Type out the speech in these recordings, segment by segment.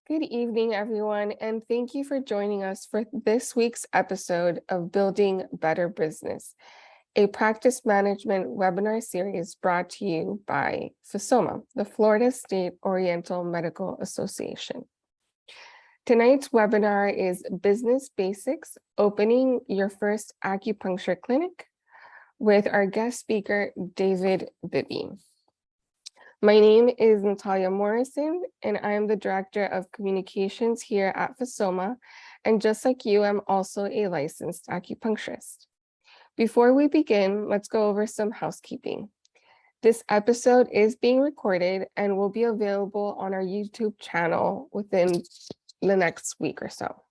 Good evening, everyone, and thank you for joining us for this week's episode of Building Better Business, a practice management webinar series brought to you by FSOMA, the Florida State Oriental Medical Association. Tonight's webinar is Business Basics, Opening Your First Acupuncture Clinic, with our guest speaker, David Bibby. My name is Natalia Morrison, and I am the Director of Communications here at FSOMA, and just like you, I'm also a licensed acupuncturist. Before we begin, let's go over some housekeeping. This episode is being recorded and will be available on our YouTube channel within the next week or so.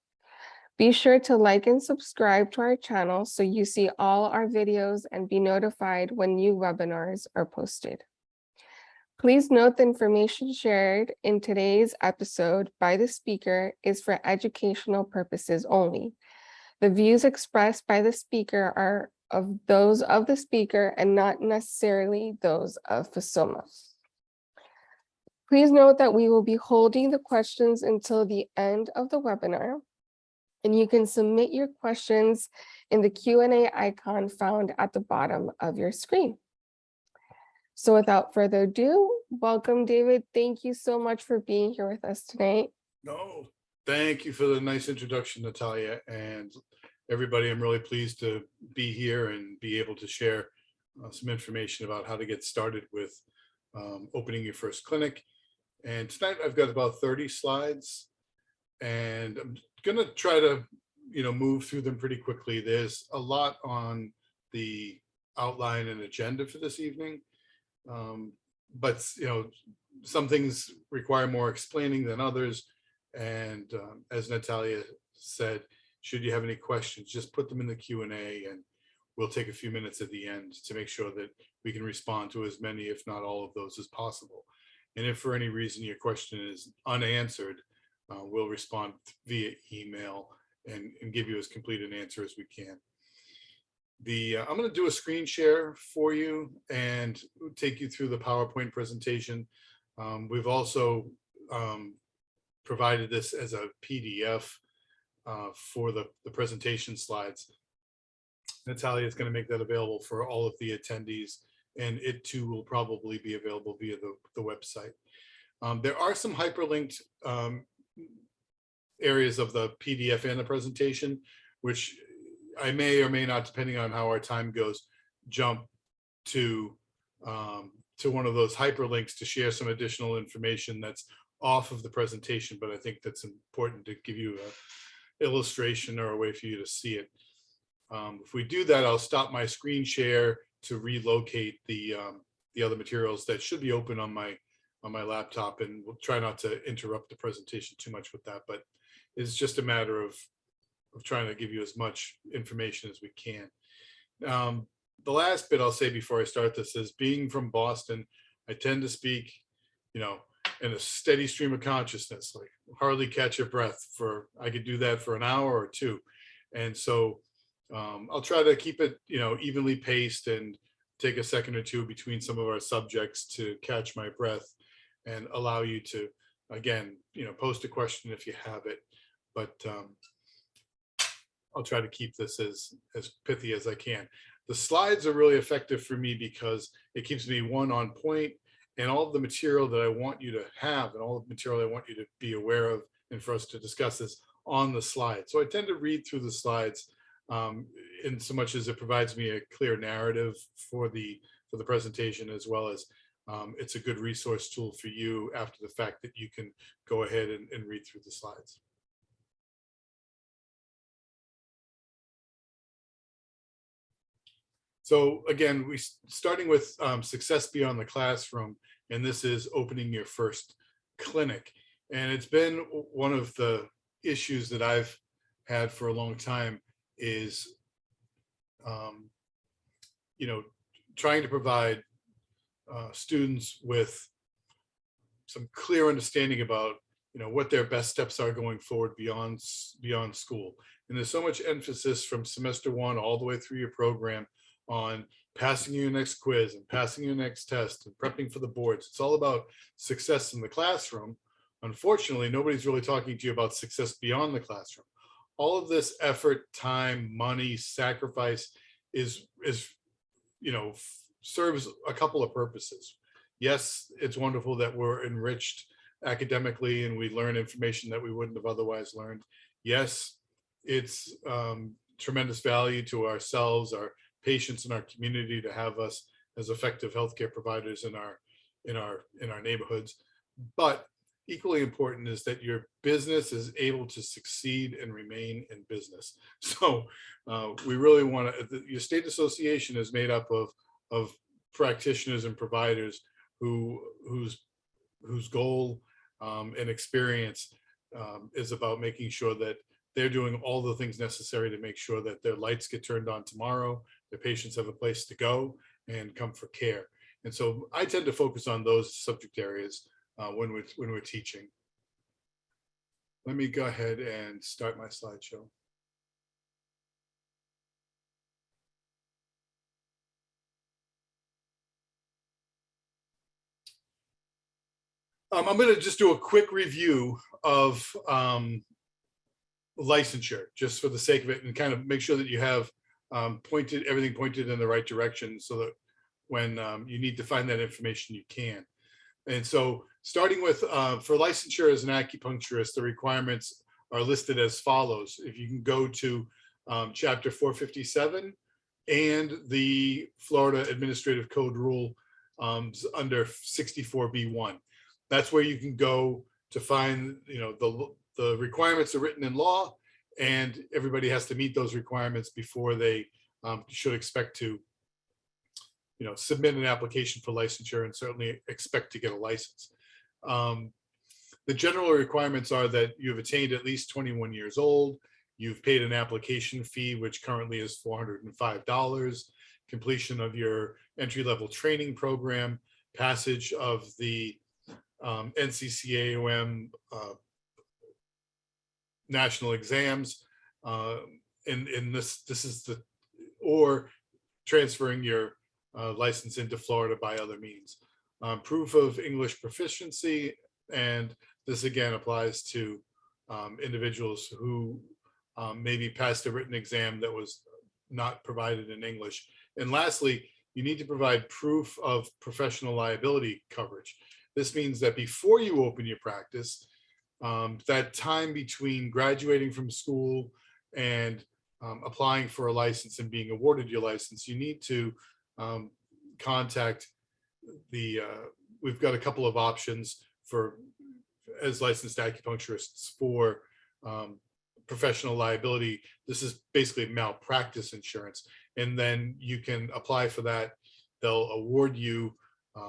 Be sure to like and subscribe to our channel so you see all our videos and be notified when new webinars are posted. Please note the information shared in today's episode by the speaker is for educational purposes only. The views expressed by the speaker are of those of the speaker and not necessarily those of FSOMA. Please note that we will be holding the questions until the end of the webinar, and you can submit your questions in the Q&A icon found at the bottom of your screen. So without further ado, welcome, David. Thank you so much for being here with us tonight. No, thank you for the nice introduction, Natalia, and everybody. I'm really pleased to be here and be able to share some information about how to get started with opening your first clinic. And tonight I've got about 30 slides, and I'm gonna try to, move through them pretty quickly. There's a lot on the outline and agenda for this evening. But some things require more explaining than others, and as Natalia said, should you have any questions, just put them in the Q&A and we'll take a few minutes at the end to make sure that we can respond to as many, if not all of those, as possible. And if for any reason your question is unanswered, we'll respond via email and give you as complete an answer as we can. I'm going to do a screen share for you and take you through the PowerPoint presentation. We've also provided this as a PDF for the presentation slides. Natalia is going to make that available for all of the attendees, and it too will probably be available via the website. There are some hyperlinked areas of the PDF and the presentation, which I may or may not, depending on how our time goes, jump to one of those hyperlinks to share some additional information that's off of the presentation, but I think that's important to give you an illustration or a way for you to see it. If we do that, I'll stop my screen share to relocate the other materials that should be open on my laptop, and we'll try not to interrupt the presentation too much with that, but it's just a matter of trying to give you as much information as we can. The last bit I'll say before I start this is, being from Boston, I tend to speak, in a steady stream of consciousness, like hardly catch your breath I could do that for an hour or two. And so I'll try to keep it, evenly paced and take a second or two between some of our subjects to catch my breath and allow you to, again, post a question if you have it. But I'll try to keep this as pithy as I can. The slides are really effective for me because it keeps me on point, and all of the material that I want you to have and all the material I want you to be aware of and for us to discuss is on the slide. So I tend to read through the slides in so much as it provides me a clear narrative for the presentation, as well as it's a good resource tool for you after the fact that you can go ahead and read through the slides. So again, starting with success beyond the classroom, and this is opening your first clinic. And it's been one of the issues that I've had for a long time is, trying to provide students with some clear understanding about, what their best steps are going forward beyond school. And there's so much emphasis from semester one all the way through your program on passing your next quiz and passing your next test and prepping for the boards. It's all about success in the classroom, Unfortunately, nobody's really talking to you about success beyond the classroom. All of this effort, time, money, sacrifice is serves a couple of purposes. Yes, it's wonderful that we're enriched academically and we learn information that we wouldn't have otherwise learned. Yes, it's tremendous value to ourselves, our patients, and our community to have us as effective healthcare providers in our neighborhoods. But equally important is that your business is able to succeed and remain in business. So we really want to. Your state association is made up of practitioners and providers whose goal and experience is about making sure that they're doing all the things necessary to make sure that their lights get turned on tomorrow, their patients have a place to go and come for care. And so I tend to focus on those subject areas when we're teaching. Let me go ahead and start my slideshow. I'm going to just do a quick review of licensure, just for the sake of it, and kind of make sure that you have everything pointed in the right direction, so that when you need to find that information, you can. And so starting with, for licensure as an acupuncturist, the requirements are listed as follows. If you can go to chapter 457 and the Florida Administrative Code rule under 64B1. That's where you can go to find, the requirements are written in law, and everybody has to meet those requirements before they should expect to submit an application for licensure, and certainly expect to get a license. The general requirements are that you've attained at least 21 years old, you've paid an application fee, which currently is $405, completion of your entry-level training program, passage of the NCCAOM national exams, and this is or transferring your license into Florida by other means. Proof of English proficiency, and this again applies to individuals who maybe passed a written exam that was not provided in English. And lastly, you need to provide proof of professional liability coverage. This means that before you open your practice, that time between graduating from school and applying for a license and being awarded your license, you need to contact we've got a couple of options as licensed acupuncturists for professional liability. This is basically malpractice insurance. And then you can apply for that. They'll award you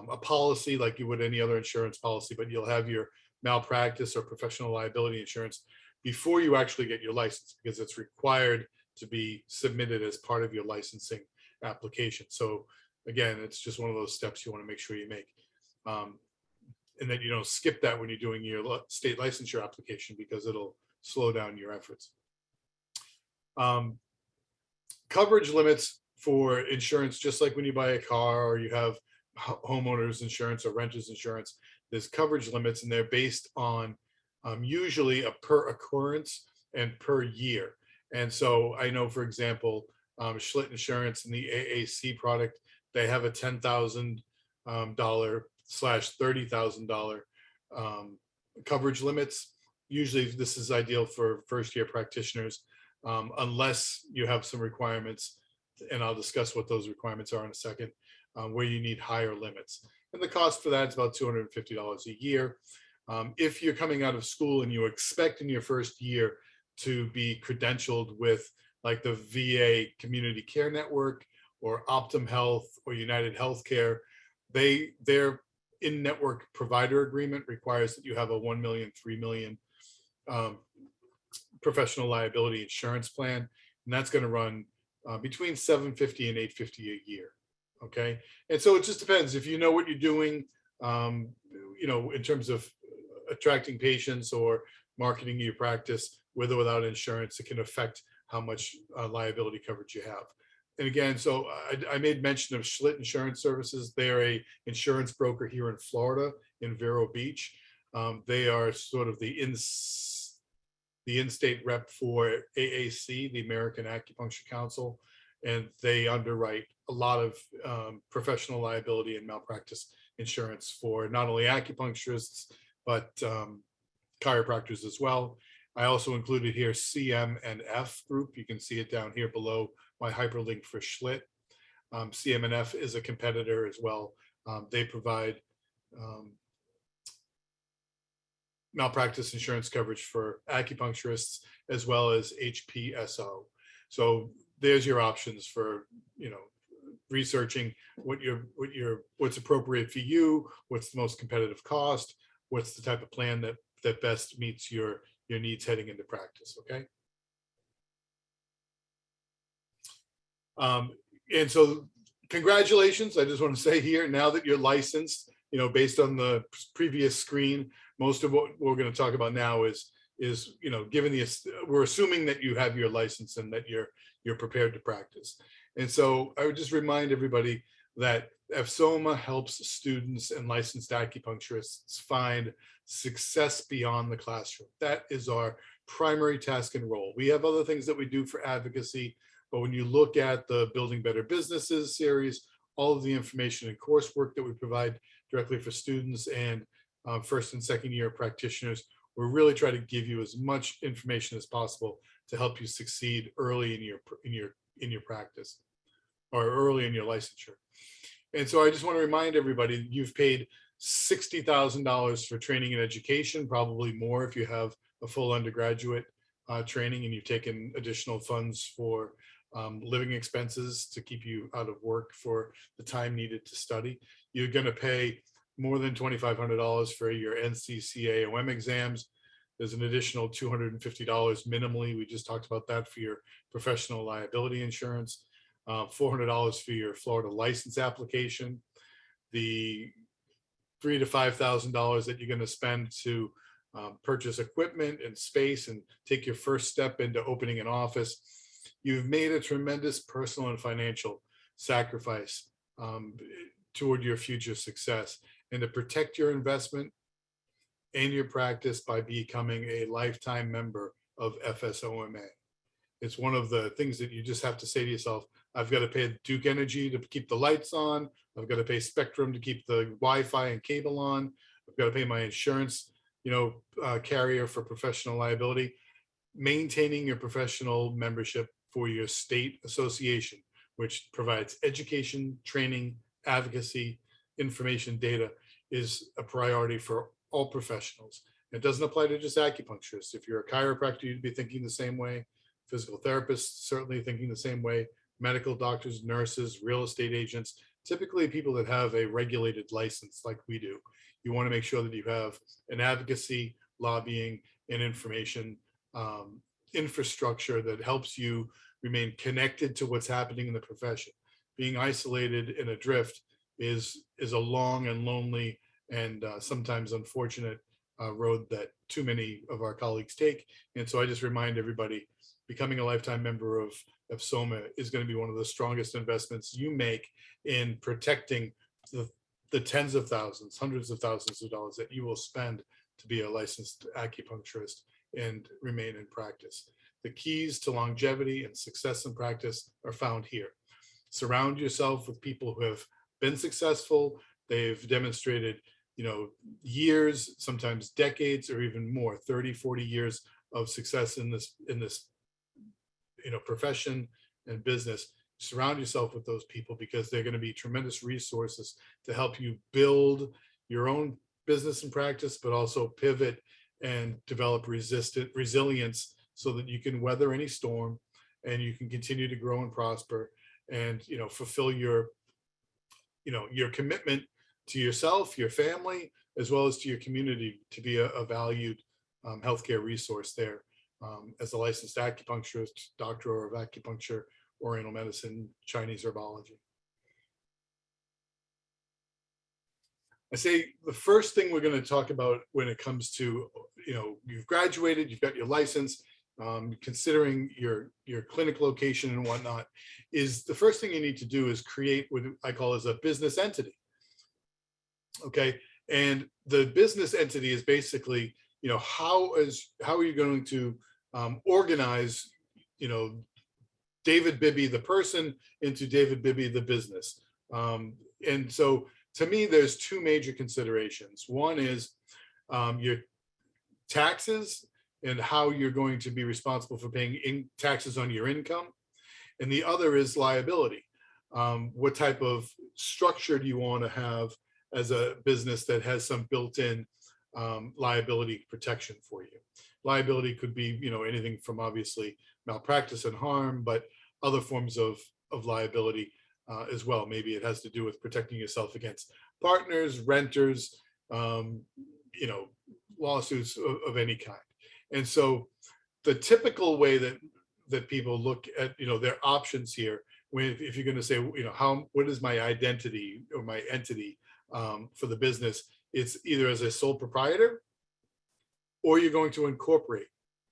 a policy like you would any other insurance policy, but you'll have your malpractice or professional liability insurance before you actually get your license, because it's required to be submitted as part of your licensing application. So again, it's just one of those steps you want to make sure you make, and that you don't skip that when you're doing your state licensure application, because it'll slow down your efforts. Coverage limits for insurance, just like when you buy a car or you have homeowners insurance or renters insurance, there's coverage limits, and they're based on usually a per occurrence and per year. And so I know, for example, Schlitt Insurance and the AAC product, they have a $10,000 / $30,000 coverage limits. Usually this is ideal for first year practitioners, unless you have some requirements, and I'll discuss what those requirements are in a second, where you need higher limits. And the cost for that is about $250 a year. If you're coming out of school and you expect in your first year to be credentialed with like the VA Community Care Network or Optum Health or United Healthcare, their in-network provider agreement requires that you have a 1 million, 3 million professional liability insurance plan, and that's going to run between $750 and $850 a year. Okay, and so it just depends if you know what you're doing, in terms of attracting patients or marketing your practice, with or without insurance, it can affect how much liability coverage you have. And again, so I made mention of Schlitt Insurance Services. They're a insurance broker here in Florida, in Vero Beach. They are sort of the in-state rep for AAC, the American Acupuncture Council, and they underwrite a lot of professional liability and malpractice insurance for not only acupuncturists, but chiropractors as well. I also included here CM and F group. You can see it down here below my hyperlink for Schlitt. CM and F is a competitor as well. They provide malpractice insurance coverage for acupuncturists as well as HPSO. So there's your options for, researching what's appropriate for you, what's the most competitive cost, what's the type of plan that best meets your needs heading into practice. Okay. And so congratulations. I just want to say here, now that you're licensed, based on the previous screen, most of what we're going to talk about now is given we're assuming that you have your license and that you're prepared to practice. And so I would just remind everybody that FSOMA helps students and licensed acupuncturists find success beyond the classroom. That is our primary task and role. We have other things that we do for advocacy, but when you look at the Building Better Businesses series, all of the information and coursework that we provide directly for students and first and second year practitioners, we're really trying to give you as much information as possible to help you succeed early in your practice or early in your licensure. And so I just want to remind everybody, you've paid $60,000 for training and education, probably more if you have a full undergraduate training and you've taken additional funds for living expenses to keep you out of work for the time needed to study. You're going to pay more than $2,500 for your NCCAOM exams. There's an additional $250 minimally. We just talked about that for your professional liability insurance. $400 for your Florida license application. The $3,000 to $5,000 that you're going to spend to purchase equipment and space and take your first step into opening an office. You've made a tremendous personal and financial sacrifice toward your future success, and to protect your investment and your practice by becoming a lifetime member of FSOMA. It's one of the things that you just have to say to yourself, I've got to pay Duke Energy to keep the lights on. I've got to pay Spectrum to keep the Wi-Fi and cable on. I've got to pay my insurance, carrier for professional liability. Maintaining your professional membership for your state association, which provides education, training, advocacy, information, data, is a priority for all professionals. It doesn't apply to just acupuncturists. If you're a chiropractor, you'd be thinking the same way. Physical therapists, certainly thinking the same way. Medical doctors, nurses, real estate agents, typically people that have a regulated license like we do. You want to make sure that you have an advocacy, lobbying, and information infrastructure that helps you remain connected to what's happening in the profession. Being isolated and adrift is a long and lonely and sometimes unfortunate road that too many of our colleagues take. And so I just remind everybody, becoming a lifetime member of FSOMA is going to be one of the strongest investments you make in protecting the tens of thousands, hundreds of thousands of dollars that you will spend to be a licensed acupuncturist and remain in practice. The keys to longevity and success in practice are found here. Surround yourself with people who have been successful. They've demonstrated, years, sometimes decades, or even more, 30, 40 years of success in this profession and business. Surround yourself with those people because they're going to be tremendous resources to help you build your own business and practice, but also pivot and develop resilience so that you can weather any storm and you can continue to grow and prosper and fulfill your commitment to yourself, your family, as well as to your community to be a valued healthcare resource there as a licensed acupuncturist, doctor of acupuncture, oriental medicine, Chinese herbology. I say the first thing we're going to talk about when it comes to, you've graduated, you've got your license, considering your clinic location and whatnot, is the first thing you need to do is create what I call as a business entity. Okay. And the business entity is basically, how are you going to organize, David Bibby, the person, into David Bibby, the business. And so to me, there's two major considerations. One is your taxes and how you're going to be responsible for paying taxes on your income. And the other is liability. What type of structure do you want to have as a business that has some built-in liability protection for you? Liability could be, anything from obviously malpractice and harm, but other forms of liability as well. Maybe it has to do with protecting yourself against partners, renters, lawsuits of any kind. And so the typical way that people look at, their options here, if you're going to say, what is my identity or my entity for the business, it's either as a sole proprietor or you're going to incorporate.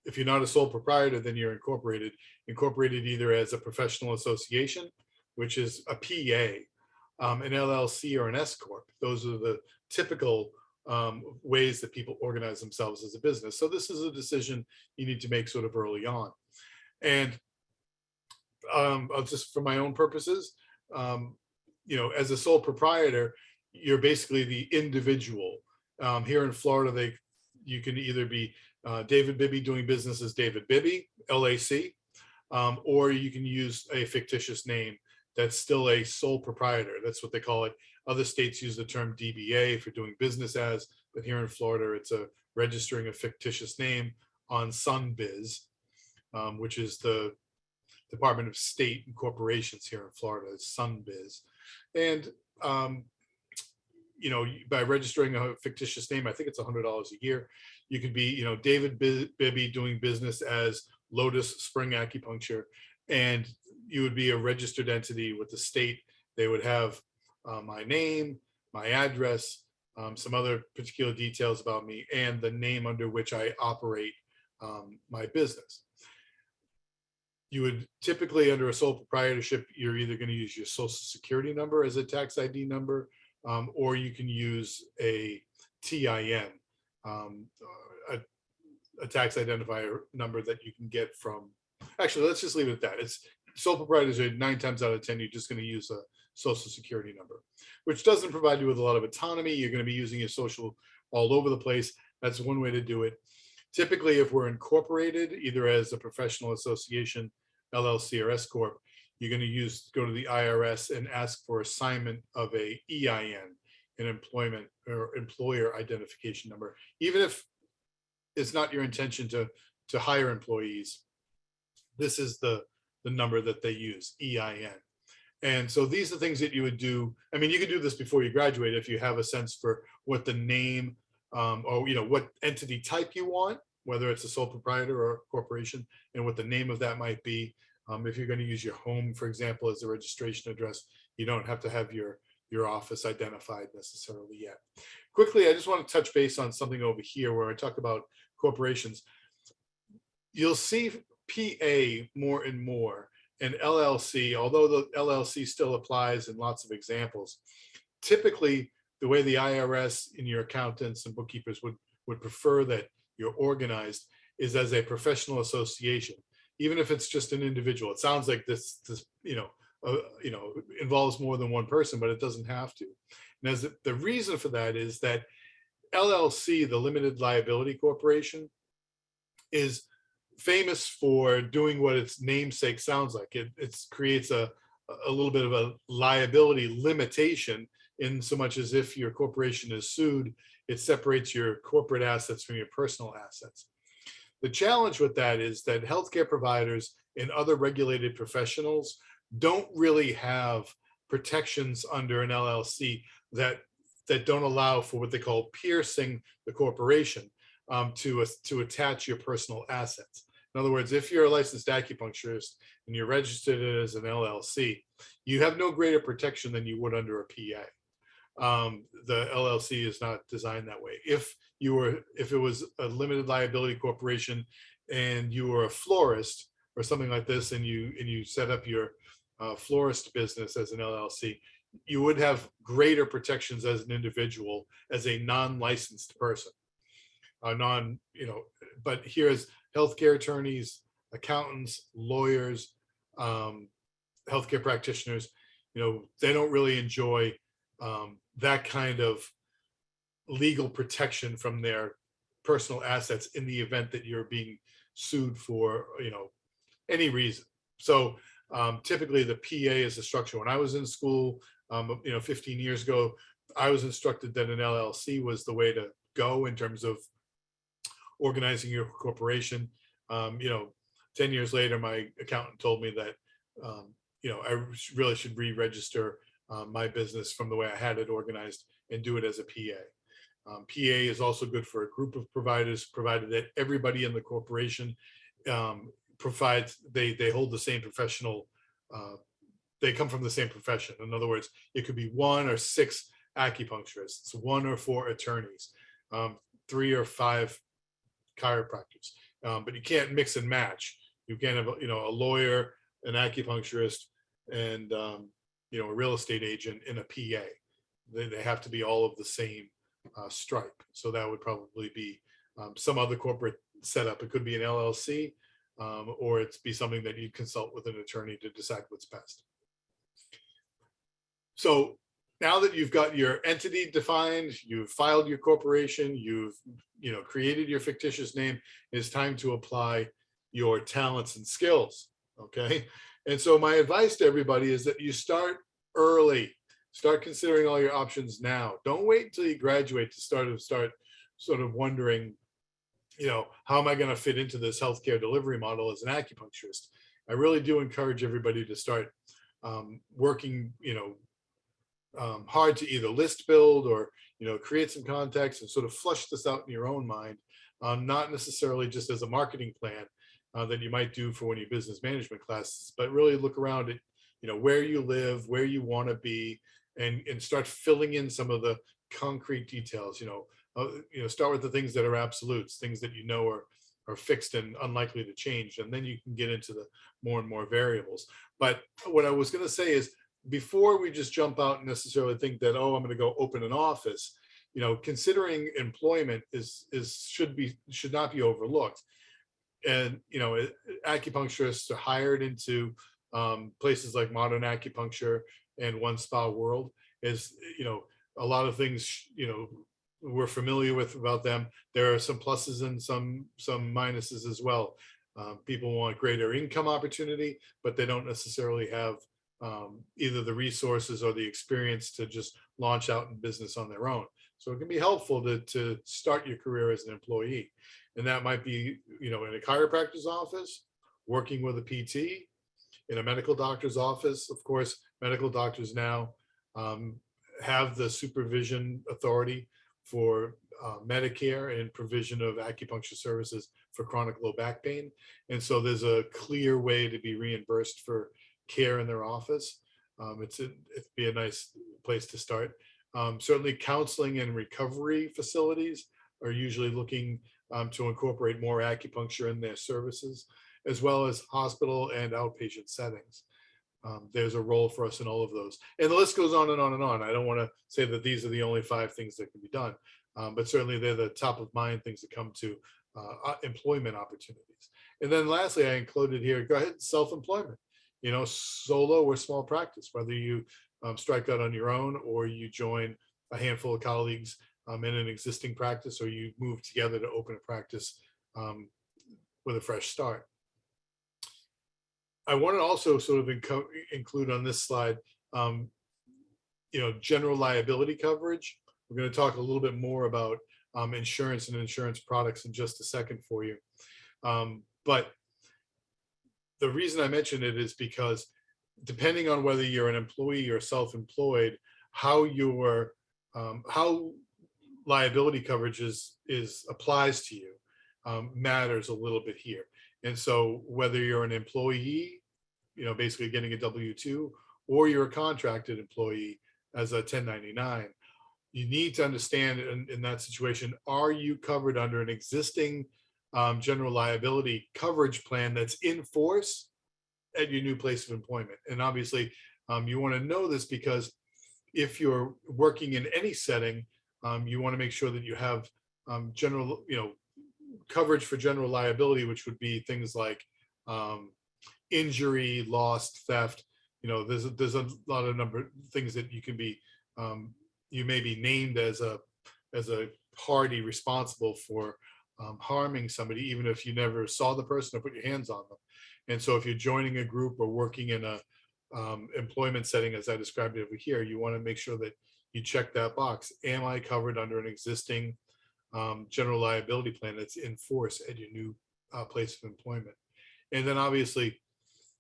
If you're not a sole proprietor, then you're incorporated either as a professional association, which is a PA, an LLC, or an S Corp. Those are the typical ways that people organize themselves as a business. So this is a decision you need to make sort of early on. And I'll just, for my own purposes, as a sole proprietor, you're basically the individual. Here in Florida, you can either be David Bibby doing business as David Bibby, LAC, or you can use a fictitious name that's still a sole proprietor. That's what they call it. Other states use the term DBA for doing business as, but here in Florida, it's a registering a fictitious name on SunBiz, which is the Department of State and Corporations here in Florida, is SunBiz. And by registering a fictitious name, I think it's $100 a year. You could be, David Bibby doing business as Lotus Spring Acupuncture, and you would be a registered entity with the state. They would have my name, my address, some other particular details about me, and the name under which I operate my business. You would typically, under a sole proprietorship, you're either going to use your social security number as a tax ID number, or you can use a TIN, a tax identifier number that you can get from, actually, let's just leave it at that. It's sole proprietors are 9 times out of 10, you're just going to use a social security number, which doesn't provide you with a lot of autonomy. You're going to be using your social all over the place. That's one way to do it. Typically, if we're incorporated, either as a professional association, LLC, or S Corp, you're going to go to the IRS and ask for assignment of a EIN, an employment or employer identification number. Even if it's not your intention to hire employees, this is the number that they use, EIN. And so these are things that you would do. I mean, you could do this before you graduate if you have a sense for what the name or what entity type you want, whether it's a sole proprietor or a corporation, and what the name of that might be. If you're going to use your home, for example, as a registration address, you don't have to have your office identified necessarily yet. Quickly, I just want to touch base on something over here where I talk about corporations. You'll see PA more and more, and LLC, although the LLC still applies in lots of examples. Typically, the way the IRS and your accountants and bookkeepers would prefer that you're organized is as a professional association, even if it's just an individual. It sounds like this involves more than one person, but it doesn't have to. And as the reason for that is that LLC, the limited liability corporation, is famous for doing what its namesake sounds like. It creates a little bit of a liability limitation, in so much as if your corporation is sued, it separates your corporate assets from your personal assets. The challenge with that is that healthcare providers and other regulated professionals don't really have protections under an LLC that don't allow for what they call piercing the corporation to attach your personal assets. In other words, if you're a licensed acupuncturist and you're registered as an LLC, you have no greater protection than you would under a PA. The LLC is not designed that way. If it was a limited liability corporation and you were a florist or something like this, and you set up your florist business as an LLC, you would have greater protections as an individual, as a non-licensed person, but here's healthcare attorneys, accountants, lawyers, healthcare practitioners, they don't really enjoy that kind of legal protection from their personal assets in the event that you're being sued for, any reason. So typically the PA is the structure. When I was in school, 15 years ago, I was instructed that an LLC was the way to go in terms of organizing your corporation. 10 years later, my accountant told me that, I really should re-register my business from the way I had it organized and do it as a PA. PA is also good for a group of providers, provided that everybody in the corporation provides, they hold the same professional, they come from the same profession. In other words, it could be 1 or 6 acupuncturists, 1 or 4 attorneys, 3 or 5 chiropractors, but you can't mix and match. You can't have, a lawyer, an acupuncturist, and a real estate agent in a PA. They have to be all of the same stripe. So that would probably be some other corporate setup. It could be an LLC, or it's be something that you consult with an attorney to decide what's best. So now that you've got your entity defined, you've filed your corporation, you've created your fictitious name, it's time to apply your talents and skills. Okay. And so my advice to everybody is that you start early. Start considering all your options now. Don't wait until you graduate to start sort of wondering, how am I going to fit into this healthcare delivery model as an acupuncturist? I really do encourage everybody to start working, hard to either list build or, create some contacts and sort of flush this out in your own mind, not necessarily just as a marketing plan that you might do for one of your business management classes, but really look around at, where you live, where you want to be, and start filling in some of the concrete details. Start with the things that are absolutes, things that are fixed and unlikely to change, and then you can get into the more and more variables. But what I was going to say is, before we just jump out and necessarily think that, oh, I'm going to go open an office, considering employment should not be overlooked. And acupuncturists are hired into places like Modern Acupuncture and One Spa World. Is a lot of things we're familiar with about them. There are some pluses and some minuses as well. People want greater income opportunity, but they don't necessarily have either the resources or the experience to just launch out in business on their own. So it can be helpful to start your career as an employee. And that might be, in a chiropractor's office, working with a PT, in a medical doctor's office. Of course, medical doctors now have the supervision authority for Medicare and provision of acupuncture services for chronic low back pain. And so there's a clear way to be reimbursed for care in their office. It'd be a nice place to start. Certainly counseling and recovery facilities are usually looking to incorporate more acupuncture in their services, as well as hospital and outpatient settings. There's a role for us in all of those. And the list goes on and on and on. I don't want to say that these are the only 5 things that can be done, but certainly they're the top of mind things that come to employment opportunities. And then lastly, I included here, go ahead, self-employment, solo or small practice, whether you strike out on your own or you join a handful of colleagues in an existing practice, or you move together to open a practice with a fresh start. I want to also sort of include on this slide, general liability coverage. We're going to talk a little bit more about insurance and insurance products in just a second for you. But the reason I mention it is because depending on whether you're an employee or self-employed, how liability coverage applies to you matters a little bit here. And so whether you're an employee, basically getting a W-2, or you're a contracted employee as a 1099, you need to understand in that situation, are you covered under an existing general liability coverage plan that's in force at your new place of employment? And obviously you want to know this because if you're working in any setting, you want to make sure that you have general, coverage for general liability, which would be things like injury, loss, theft. There's a lot of number of things that you can be, you may be named as a party responsible for harming somebody, even if you never saw the person or put your hands on them. And so if you're joining a group or working in a employment setting, as I described it over here, you want to make sure that you check that box. Am I covered under an existing general liability plan that's in force at your new place of employment? And then obviously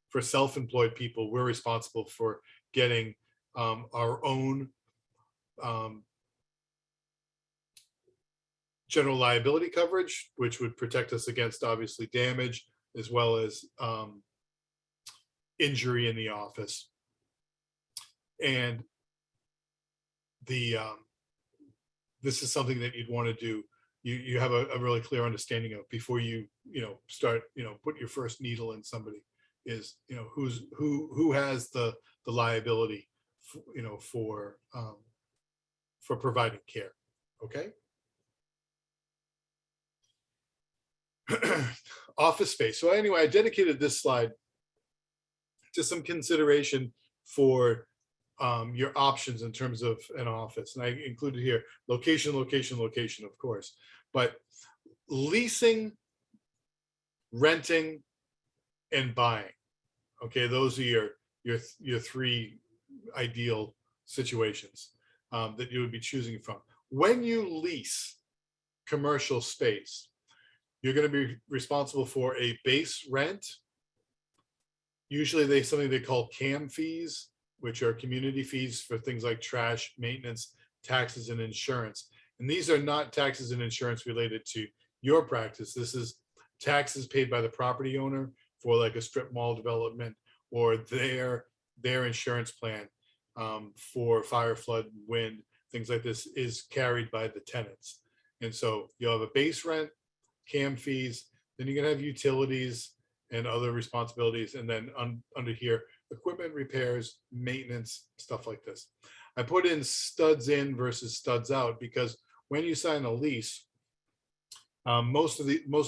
for self-employed people, we're responsible for getting our own general liability coverage, which would protect us against obviously damage as well as injury in the office. And this is something that you'd want to do. You have a really clear understanding of before you start put your first needle in somebody, is who has the liability for providing care. Okay. Office space. So anyway, I dedicated this slide to some consideration for your options in terms of an office. And I included here location, location, location, of course, but leasing, renting, and buying. Okay, those are your three ideal situations that you would be choosing from. When you lease commercial space, you're going to be responsible for a base rent. Usually something they call CAM fees, which are community fees for things like trash, maintenance, taxes, and insurance. And these are not taxes and insurance related to your practice. This is taxes paid by the property owner for like a strip mall development or their insurance plan for fire, flood, wind, things like this is carried by the tenants. And so you'll have a base rent, CAM fees, then you're gonna have utilities and other responsibilities, and then under here, equipment repairs, maintenance, stuff like this. I put in studs in versus studs out because when you sign a lease, most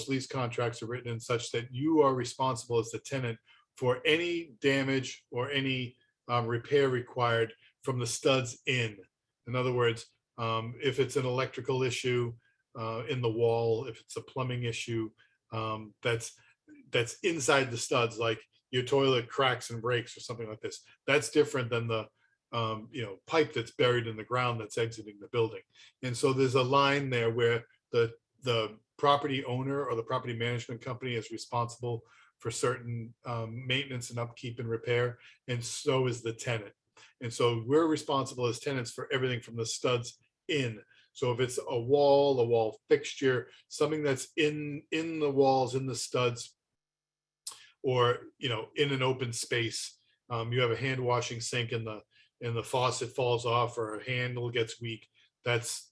lease contracts are written in such that you are responsible as the tenant for any damage or any repair required from the studs in. In other words, if it's an electrical issue in the wall, if it's a plumbing issue, that's inside the studs, like your toilet cracks and breaks or something like this. That's different than the pipe that's buried in the ground that's exiting the building. And so there's a line there where the property owner or the property management company is responsible for certain maintenance and upkeep and repair, and so is the tenant. And so we're responsible as tenants for everything from the studs in. So if it's a wall fixture, something that's in the walls, in the studs, or in an open space, you have a hand washing sink and the faucet falls off or a handle gets weak, that's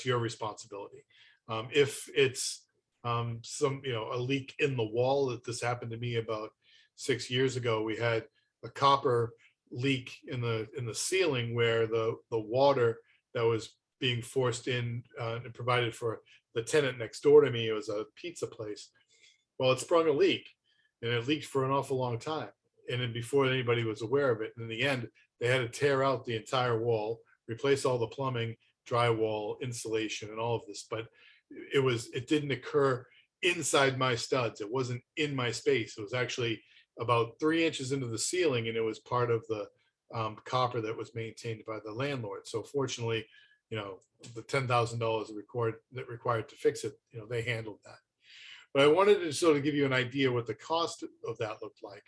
your responsibility. If it's a leak in the wall, that this happened to me about 6 years ago. We had a copper leak in the ceiling where the water that was being forced in and provided for the tenant next door to me, it was a pizza place. Well, it sprung a leak, and it leaked for an awful long time. And then before anybody was aware of it, in the end, they had to tear out the entire wall, replace all the plumbing, drywall, insulation, and all of this. But it didn't occur inside my studs. It wasn't in my space. It was actually about 3 inches into the ceiling, and it was part of the copper that was maintained by the landlord. So fortunately, the $10,000 that required to fix it, they handled that. But I wanted to sort of give you an idea what the cost of that looked like.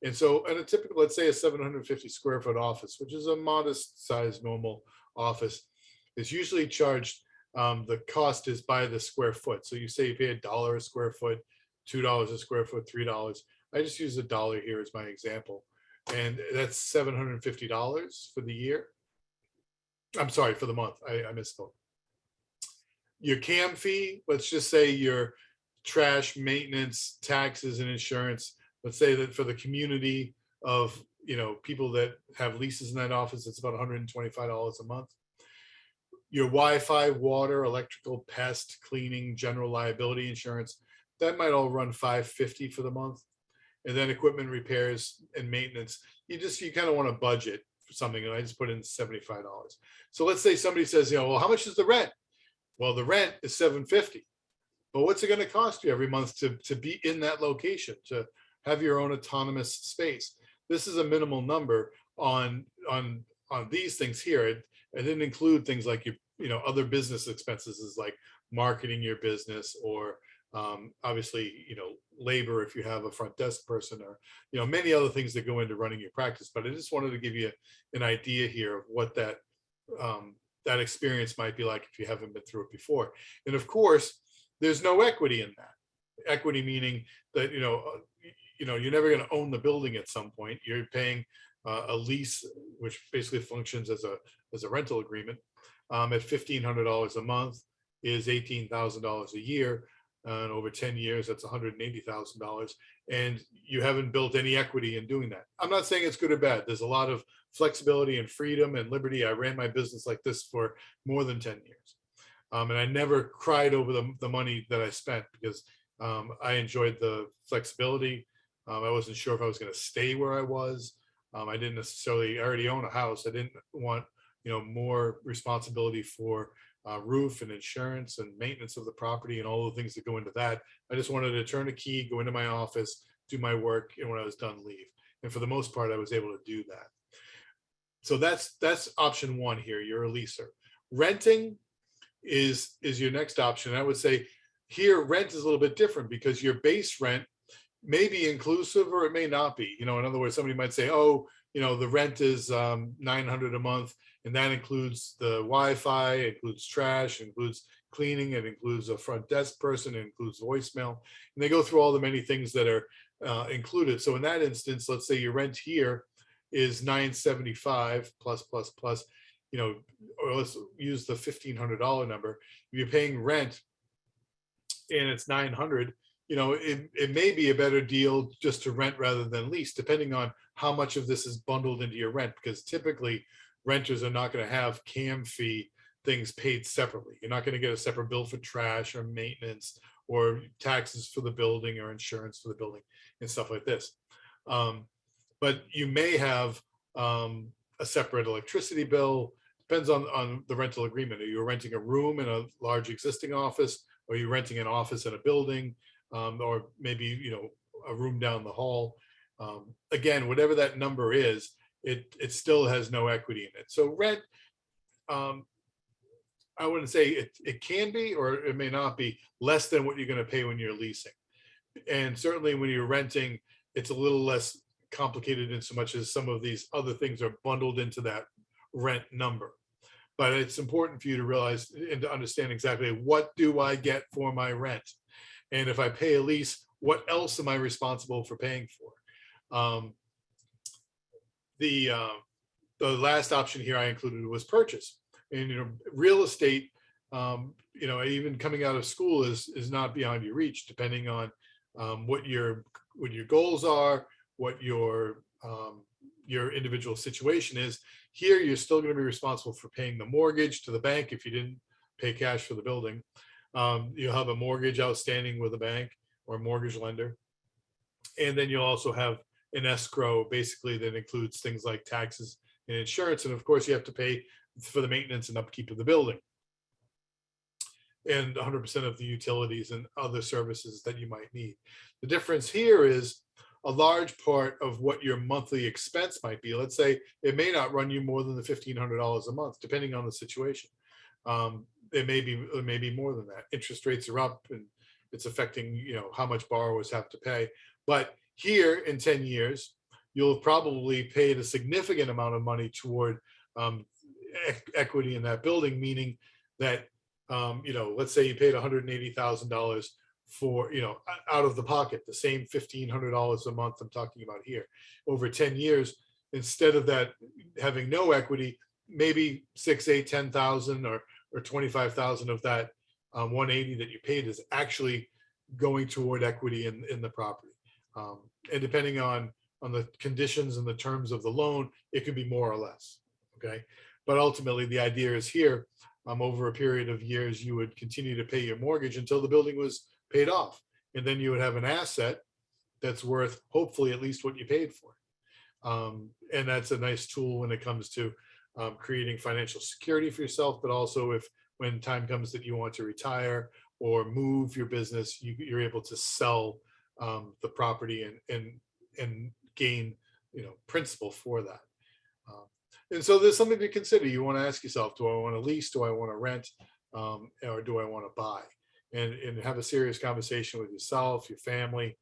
And so in a typical, let's say a 750 square foot office, which is a modest size normal office, is usually charged, the cost is by the square foot. So you say you pay $1 a square foot, $2 a square foot, $3. I just use $1 here as my example. And that's $750 for the year. I'm sorry, for the month. I misspoke. Your CAM fee, let's just say your trash, maintenance, taxes, and insurance. Let's say that for the community of people that have leases in that office, it's about $125 a month. Your Wi-Fi, water, electrical, pest, cleaning, general liability insurance, that might all run $550 for the month. And then equipment repairs and maintenance, you kind of want to budget for something, and I just put in $75. So let's say somebody says, well, how much is the rent? Well, the rent is $750, but what's it going to cost you every month to be in that location, to have your own autonomous space? This is a minimal number on these things here. It didn't include things like other business expenses, is like marketing your business, or obviously, labor if you have a front desk person, or many other things that go into running your practice. But I just wanted to give you an idea here of what that experience might be like if you haven't been through it before. And of course, there's no equity in that. Equity meaning that you're never going to own the building at some point. You're paying a lease, which basically functions as a rental agreement, at $1,500 a month is $18,000 a year. And over 10 years, that's $180,000. And you haven't built any equity in doing that. I'm not saying it's good or bad. There's a lot of flexibility and freedom and liberty. I ran my business like this for more than 10 years. And I never cried over the money that I spent, because I enjoyed the flexibility. I wasn't sure if I was going to stay where I was. I didn't necessarily already own a house. I didn't want, more responsibility for roof and insurance and maintenance of the property and all the things that go into that. I just wanted to turn a key, go into my office, do my work, and when I was done, leave. And for the most part, I was able to do that. So that's option one here. You're a leaser. Renting is your next option. I would say here, rent is a little bit different, because your base rent may be inclusive or it may not be. In other words, somebody might say, oh, the rent is $900 a month, and that includes the Wi-Fi, it includes trash, it includes cleaning, it includes a front desk person, it includes voicemail, and they go through all the many things that are included. So in that instance, let's say your rent here is $975 plus, or let's use the $1,500 number. If you're paying rent and it's $900, it may be a better deal just to rent rather than lease, depending on how much of this is bundled into your rent, because typically renters are not going to have CAM fee things paid separately. You're not going to get a separate bill for trash or maintenance or taxes for the building or insurance for the building and stuff like this. But you may have a separate electricity bill. Depends on the rental agreement. Are you renting a room in a large existing office, or are you renting an office in a building, or maybe a room down the hall? Again, whatever that number is, it still has no equity in it. So rent, I wouldn't say it can be, or it may not be, less than what you're going to pay when you're leasing. And certainly when you're renting, it's a little less complicated in so much as some of these other things are bundled into that rent number. But it's important for you to realize and to understand exactly, what do I get for my rent? And if I pay a lease, what else am I responsible for paying for? The last option here I included was purchase. And real estate, even coming out of school is not beyond your reach, depending on what your goals are, what your individual situation is. Here, you're still going to be responsible for paying the mortgage to the bank if you didn't pay cash for the building. You'll have a mortgage outstanding with a bank or a mortgage lender. And then you'll also have an escrow, basically, that includes things like taxes and insurance. And of course, you have to pay for the maintenance and upkeep of the building, and 100% of the utilities and other services that you might need. The difference here is a large part of what your monthly expense might be. Let's say it may not run you more than the $1,500 a month, depending on the situation. It may be more than that. Interest rates are up, and it's affecting how much borrowers have to pay. But here in 10 years, you'll have probably paid a significant amount of money toward equity in that building, meaning that let's say you paid $180,000 for out of the pocket, the same $1,500 a month I'm talking about here. Over 10 years, instead of that having no equity, maybe 6, 8, 10,000 or 25,000 of that 180 that you paid is actually going toward equity in the property. And depending on the conditions and the terms of the loan, it could be more or less. Okay. But ultimately, the idea is here, over a period of years, you would continue to pay your mortgage until the building was paid off. And then you would have an asset that's worth hopefully at least what you paid for. And that's a nice tool when it comes to creating financial security for yourself, but also if when time comes that you want to retire or move your business, you're able to sell the property and gain, principal for that. And so there's something to consider. You want to ask yourself, do I want to lease? Do I want to rent? Or do I want to buy? And have a serious conversation with yourself, your family,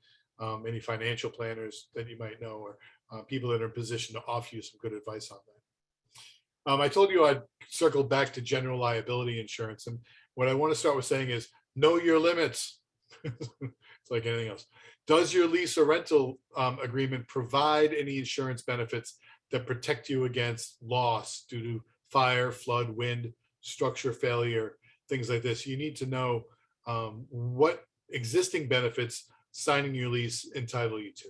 any financial planners that you might know, or people that are in a position to offer you some good advice on that. I told you I'd circle back to general liability insurance. And what I want to start with saying is know your limits. It's like anything else. Does your lease or rental agreement provide any insurance benefits that protect you against loss due to fire, flood, wind, structure failure, things like this? You need to know what existing benefits signing your lease entitle you to.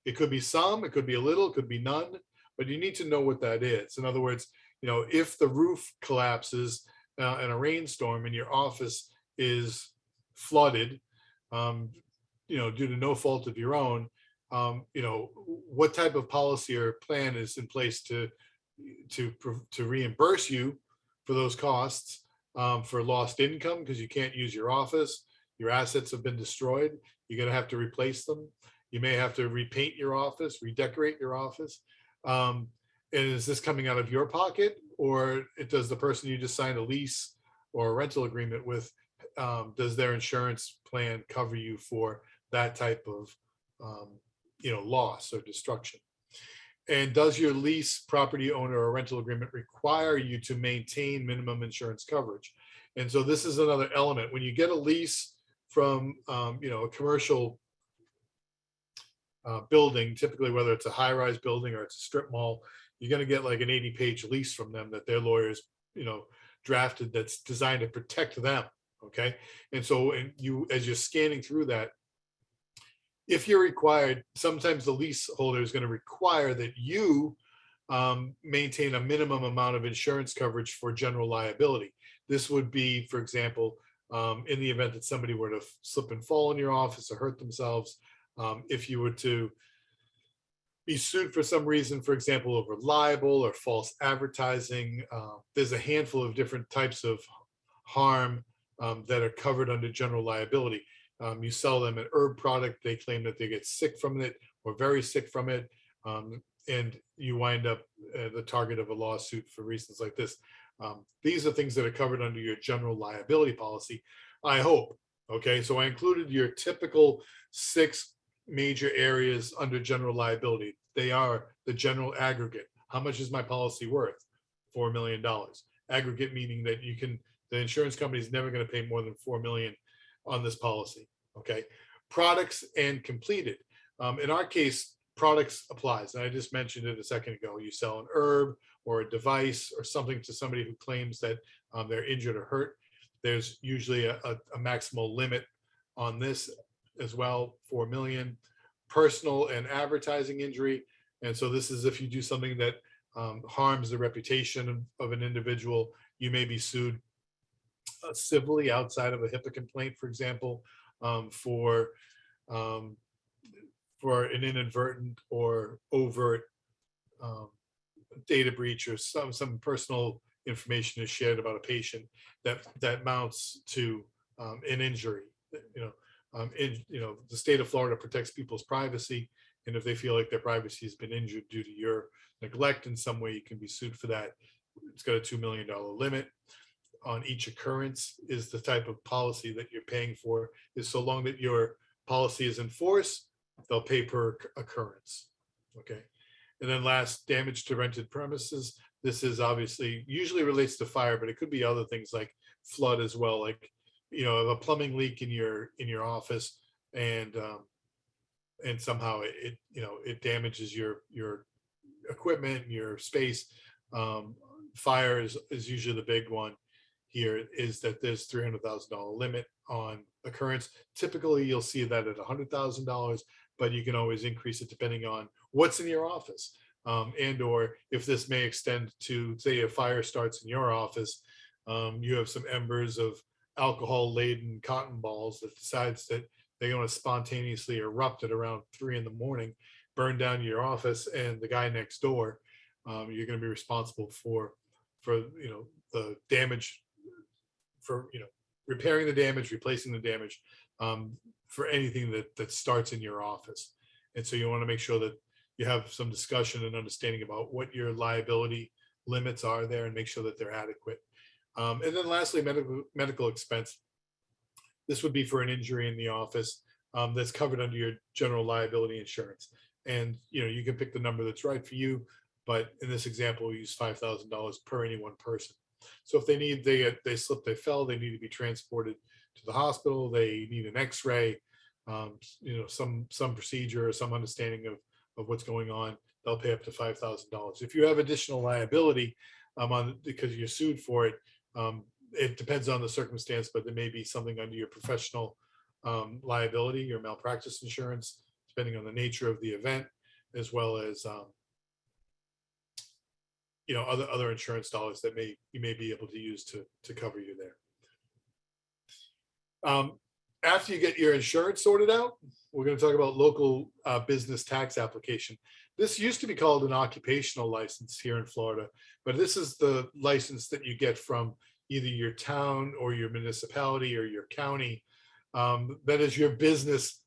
It could be some, it could be a little, it could be none, but you need to know what that is. In other words, if the roof collapses in a rainstorm and your office is flooded, due to no fault of your own, what type of policy or plan is in place to reimburse you for those costs, for lost income because you can't use your office, your assets have been destroyed, you're going to have to replace them. You may have to repaint your office, redecorate your office. And is this coming out of your pocket, or does the person you just signed a lease or a rental agreement with, does their insurance plan cover you for that type of loss or destruction? And does your lease, property owner, or rental agreement require you to maintain minimum insurance coverage? And so this is another element. When you get a lease from a commercial building, typically whether it's a high-rise building or it's a strip mall, you're going to get like an 80-page lease from them that their lawyers drafted, that's designed to protect them. Okay. And so as you're scanning through that, if you're required, sometimes the leaseholder is going to require that you maintain a minimum amount of insurance coverage for general liability. This would be, for example, in the event that somebody were to slip and fall in your office or hurt themselves, if you were to be sued for some reason, for example, over libel or false advertising, there's a handful of different types of harm that are covered under general liability. You sell them an herb product, they claim that they get sick from it or very sick from it, and you wind up the target of a lawsuit for reasons like this. These are things that are covered under your general liability policy, I hope. Okay, so I included your typical 6 major areas under general liability. They are the general aggregate. How much is my policy worth? $4 million. Aggregate meaning that the insurance company is never going to pay more than $4 million on this policy. Okay. Products and completed. In our case, products applies. And I just mentioned it a second ago. You sell an herb or a device or something to somebody who claims that they're injured or hurt. There's usually a maximal limit on this as well, 4 million. Personal and advertising injury. And so this is if you do something that harms the reputation of an individual, you may be sued civilly outside of a HIPAA complaint, for example, for an inadvertent or overt data breach, or some personal information is shared about a patient that mounts to an injury. The state of Florida protects people's privacy, and if they feel like their privacy has been injured due to your neglect in some way, you can be sued for that. It's got a $2 million limit on each occurrence. Is the type of policy that you're paying for. Is so long that your policy is in force, they'll pay per occurrence. Okay. And then last, damage to rented premises. This is obviously usually relates to fire, but it could be other things like flood as well. Like, a plumbing leak in your office, and somehow it damages your equipment, your space. Fire is usually the big one here, is that there's $300,000 limit on occurrence. Typically, you'll see that at $100,000, but you can always increase it depending on what's in your office. And or if this may extend to, say, a fire starts in your office, you have some embers of alcohol laden cotton balls that decides that they want to spontaneously erupt at around 3 a.m, burn down your office and the guy next door. You're going to be responsible for the damage, for repairing the damage, replacing the damage, for anything that starts in your office. And so you want to make sure that you have some discussion and understanding about what your liability limits are there and make sure that they're adequate. And then lastly, medical expense. This would be for an injury in the office that's covered under your general liability insurance. And you can pick the number that's right for you, but in this example, we use $5,000 per any one person. So if they slipped, they fell, they need to be transported to the hospital, they need an X-ray, some procedure or some understanding of what's going on, they'll pay up to $5,000. If you have additional liability because you're sued for it, it depends on the circumstance, but there may be something under your professional liability, your malpractice insurance, depending on the nature of the event, as well as other insurance dollars that you may be able to use to cover you there. After you get your insurance sorted out, we're going to talk about local business tax application. This used to be called an occupational license here in Florida, but this is the license that you get from either your town or your municipality or your county. That is your business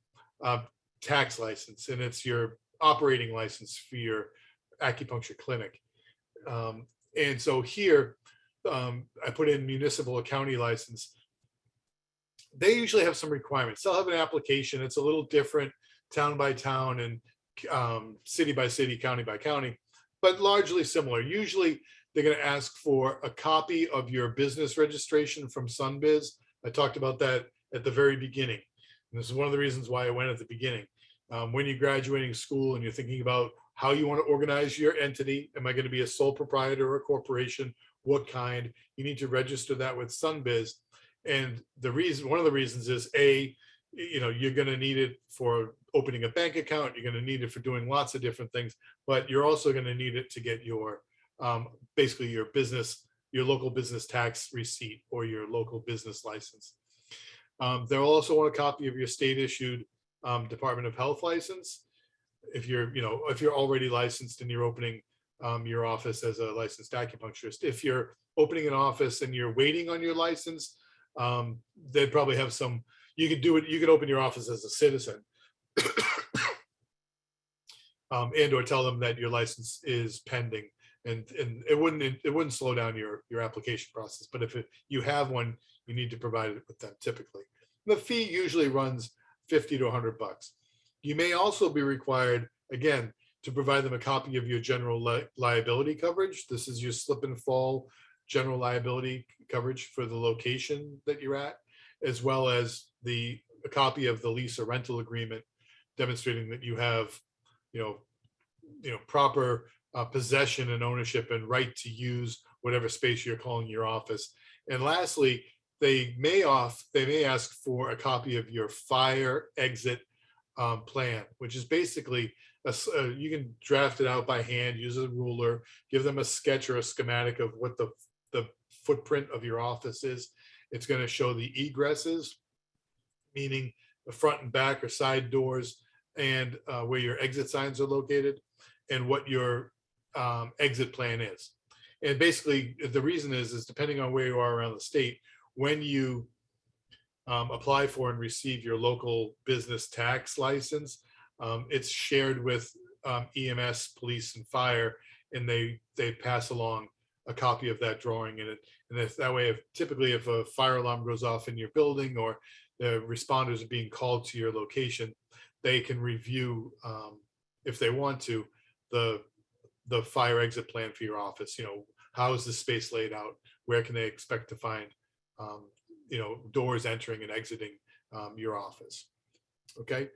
tax license, and it's your operating license for your acupuncture clinic. And so here, I put in municipal or county license. They usually have some requirements. They'll have an application. It's a little different town by town and city by city, county by county, but largely similar. Usually they're going to ask for a copy of your business registration from SunBiz. I talked about that at the very beginning. And this is one of the reasons why I went at the beginning. When you're graduating school and you're thinking about how you want to organize your entity, am I going to be a sole proprietor or a corporation? What kind? You need to register that with SunBiz. And one of the reasons is you're going to need it for opening a bank account. You're going to need it for doing lots of different things, but you're also going to need it to get your basically your local business tax receipt or your local business license. They'll also want a copy of your state issued Department of Health license. If you're already licensed and you're opening your office as a licensed acupuncturist. If you're opening an office and you're waiting on your license, they'd probably have some. You could do it. You could open your office as a citizen, and or tell them that your license is pending, and it wouldn't slow down your application process. But if you have one, you need to provide it with them typically. The fee usually runs $50 to $100. You may also be required, again, to provide them a copy of your general liability coverage. This is your slip and fall general liability coverage for the location that you're at, as well as a copy of the lease or rental agreement demonstrating that you have, proper possession and ownership and right to use whatever space you're calling your office. And lastly, they may ask for a copy of your fire exit plan, which is basically you can draft it out by hand, use a ruler, give them a sketch or a schematic of what the footprint of your office is. It's going to show the egresses, meaning the front and back or side doors, and where your exit signs are located, and what your exit plan is. And basically, the reason is depending on where you are around the state, when you apply for and receive your local business tax license, it's shared with EMS, police, and fire, and they pass along a copy of that drawing in it. And if that way, typically if a fire alarm goes off in your building or the responders are being called to your location, they can review, if they want to, the fire exit plan for your office. How is the space laid out? Where can they expect to find doors entering and exiting your office? Okay.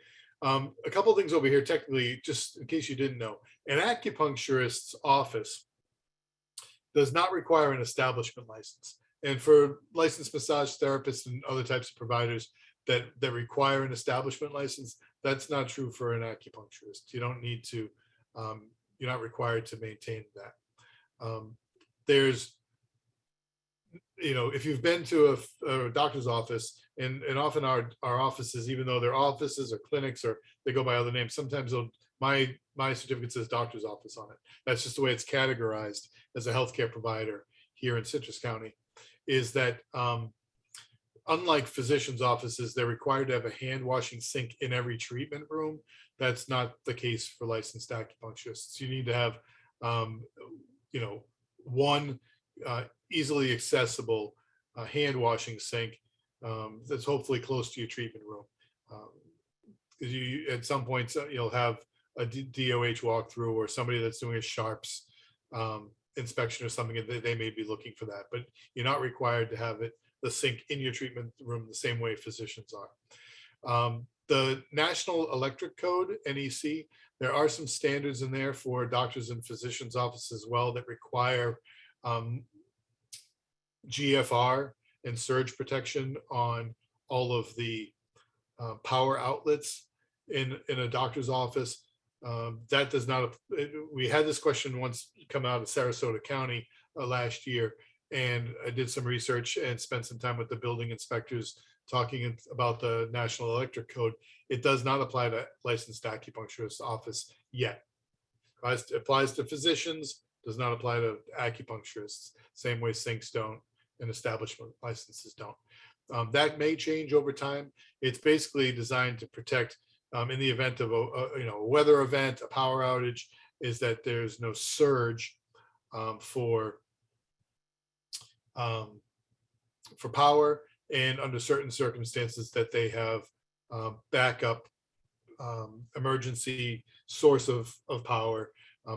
A couple of things over here, technically, just in case you didn't know, an acupuncturist's office does not require an establishment license. And for licensed massage therapists and other types of providers that require an establishment license, that's not true for an acupuncturist. You don't need to You're not required to maintain that. There's, if you've been to a doctor's office, and often our offices, even though they're offices or clinics or they go by other names, sometimes my certificate says doctor's office on it. That's just the way it's categorized as a healthcare provider here in Citrus County, is that unlike physicians' offices, they're required to have a hand washing sink in every treatment room. That's not the case for licensed acupuncturists. You need to have, one easily accessible hand washing sink that's hopefully close to your treatment room. Because you, at some points, you'll have a DOH walkthrough or somebody that's doing a Sharps inspection or something, and they may be looking for that. But you're not required to have the sink in your treatment room the same way physicians are. The National Electric Code, NEC, there are some standards in there for doctors and physicians' offices as well that require GFR and surge protection on all of the power outlets in a doctor's office. That does not, we had this question once come out of Sarasota County last year, and I did some research and spent some time with the building inspectors talking about the National Electric Code. It does not apply to licensed acupuncturist office yet. It applies to physicians, does not apply to acupuncturists, same way sinks don't and establishment licenses don't. That may change over time. It's basically designed to protect in the event of a weather event, a power outage, is that there's no surge for power, and under certain circumstances that they have backup emergency source of power,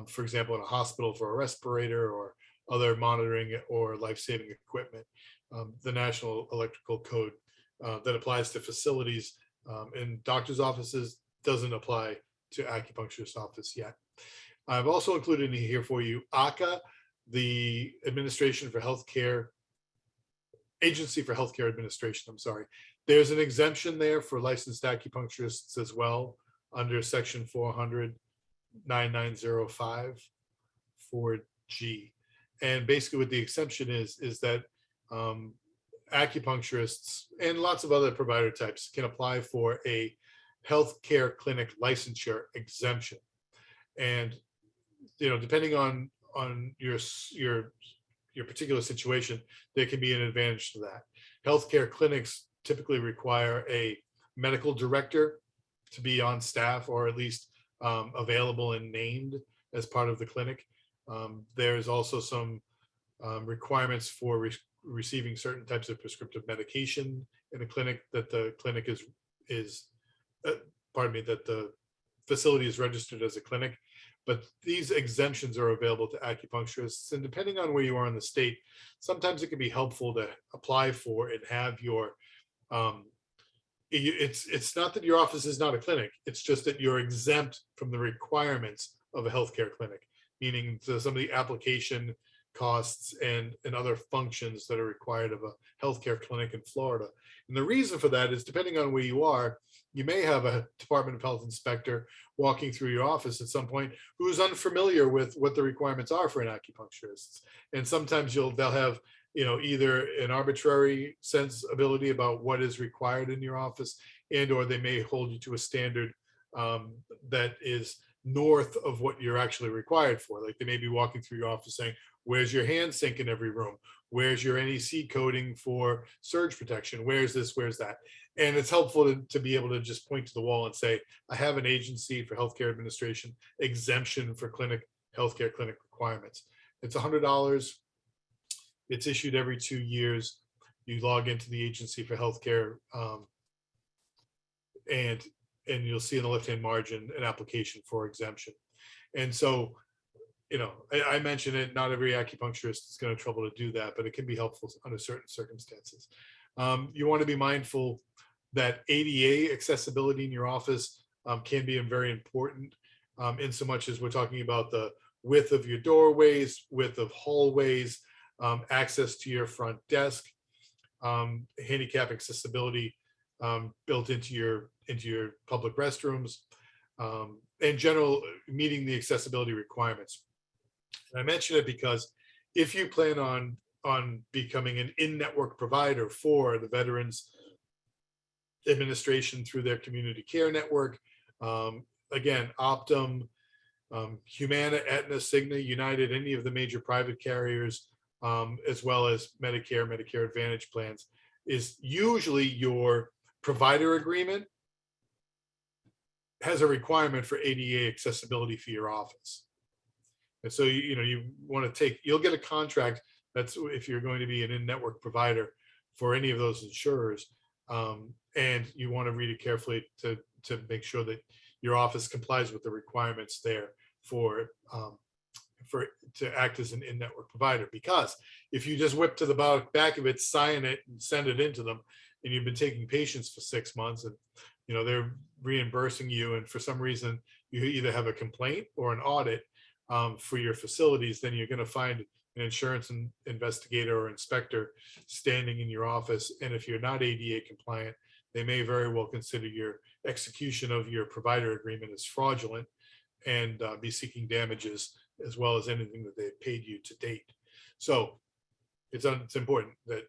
for example, in a hospital for a respirator or other monitoring or life-saving equipment. The National Electrical Code that applies to facilities in doctors' offices doesn't apply to acupuncturist office yet. I've also included in here for you ACA, the Administration for Healthcare, Agency for Healthcare Administration, I'm sorry. There's an exemption there for licensed acupuncturists as well under section 400-9905 4G. And basically what the exemption is that acupuncturists and lots of other provider types can apply for a healthcare clinic licensure exemption. And, depending on your particular situation, there can be an advantage to that. Healthcare clinics typically require a medical director to be on staff, or at least available and named as part of the clinic. There's also some requirements for receiving certain types of prescriptive medication in a clinic, that the clinic that the facility is registered as a clinic. But these exemptions are available to acupuncturists, and depending on where you are in the state, sometimes it can be helpful to apply for and have your it's not that your office is not a clinic, it's just that you're exempt from the requirements of a healthcare clinic, meaning some of the application costs and other functions that are required of a healthcare clinic in Florida. And the reason for that is, depending on where you are, you may have a Department of Health inspector walking through your office at some point who's unfamiliar with what the requirements are for an acupuncturist. And sometimes they'll have, either an arbitrary sensibility about what is required in your office, and or they may hold you to a standard that is north of what you're actually required for. Like they may be walking through your office saying, where's your hand sink in every room? Where's your NEC coding for surge protection? Where's this? Where's that? And it's helpful to be able to just point to the wall and say, I have an Agency for Healthcare Administration exemption for healthcare clinic requirements. It's $100. It's issued every 2 years. You log into the Agency for Healthcare and you'll see in the left-hand margin an application for exemption. And so, I mentioned it, not every acupuncturist is going to trouble to do that, but it can be helpful under certain circumstances. You want to be mindful that ADA accessibility in your office can be very important, in so much as we're talking about the width of your doorways, width of hallways, access to your front desk, handicap accessibility built into your public restrooms. in general, meeting the accessibility requirements. And I mention it because if you plan on becoming an in-network provider for the Veterans Administration through their community care network, again, Optum, Humana, Aetna, Cigna, United, any of the major private carriers, as well as Medicare, Medicare Advantage plans, is usually your provider agreement has a requirement for ADA accessibility for your office. And so, you want to you'll get a contract. That's if you're going to be an in-network provider for any of those insurers. And you want to read it carefully to make sure that your office complies with the requirements there for to act as an in-network provider. Because if you just whip to the back of it, sign it, and send it into them, and you've been taking patients for 6 months, and they're reimbursing you, and for some reason you either have a complaint or an audit for your facilities, then you're going to find an insurance investigator or inspector standing in your office. And if you're not ADA compliant, they may very well consider your execution of your provider agreement as fraudulent and be seeking damages, as well as anything that they've paid you to date. So it's important that,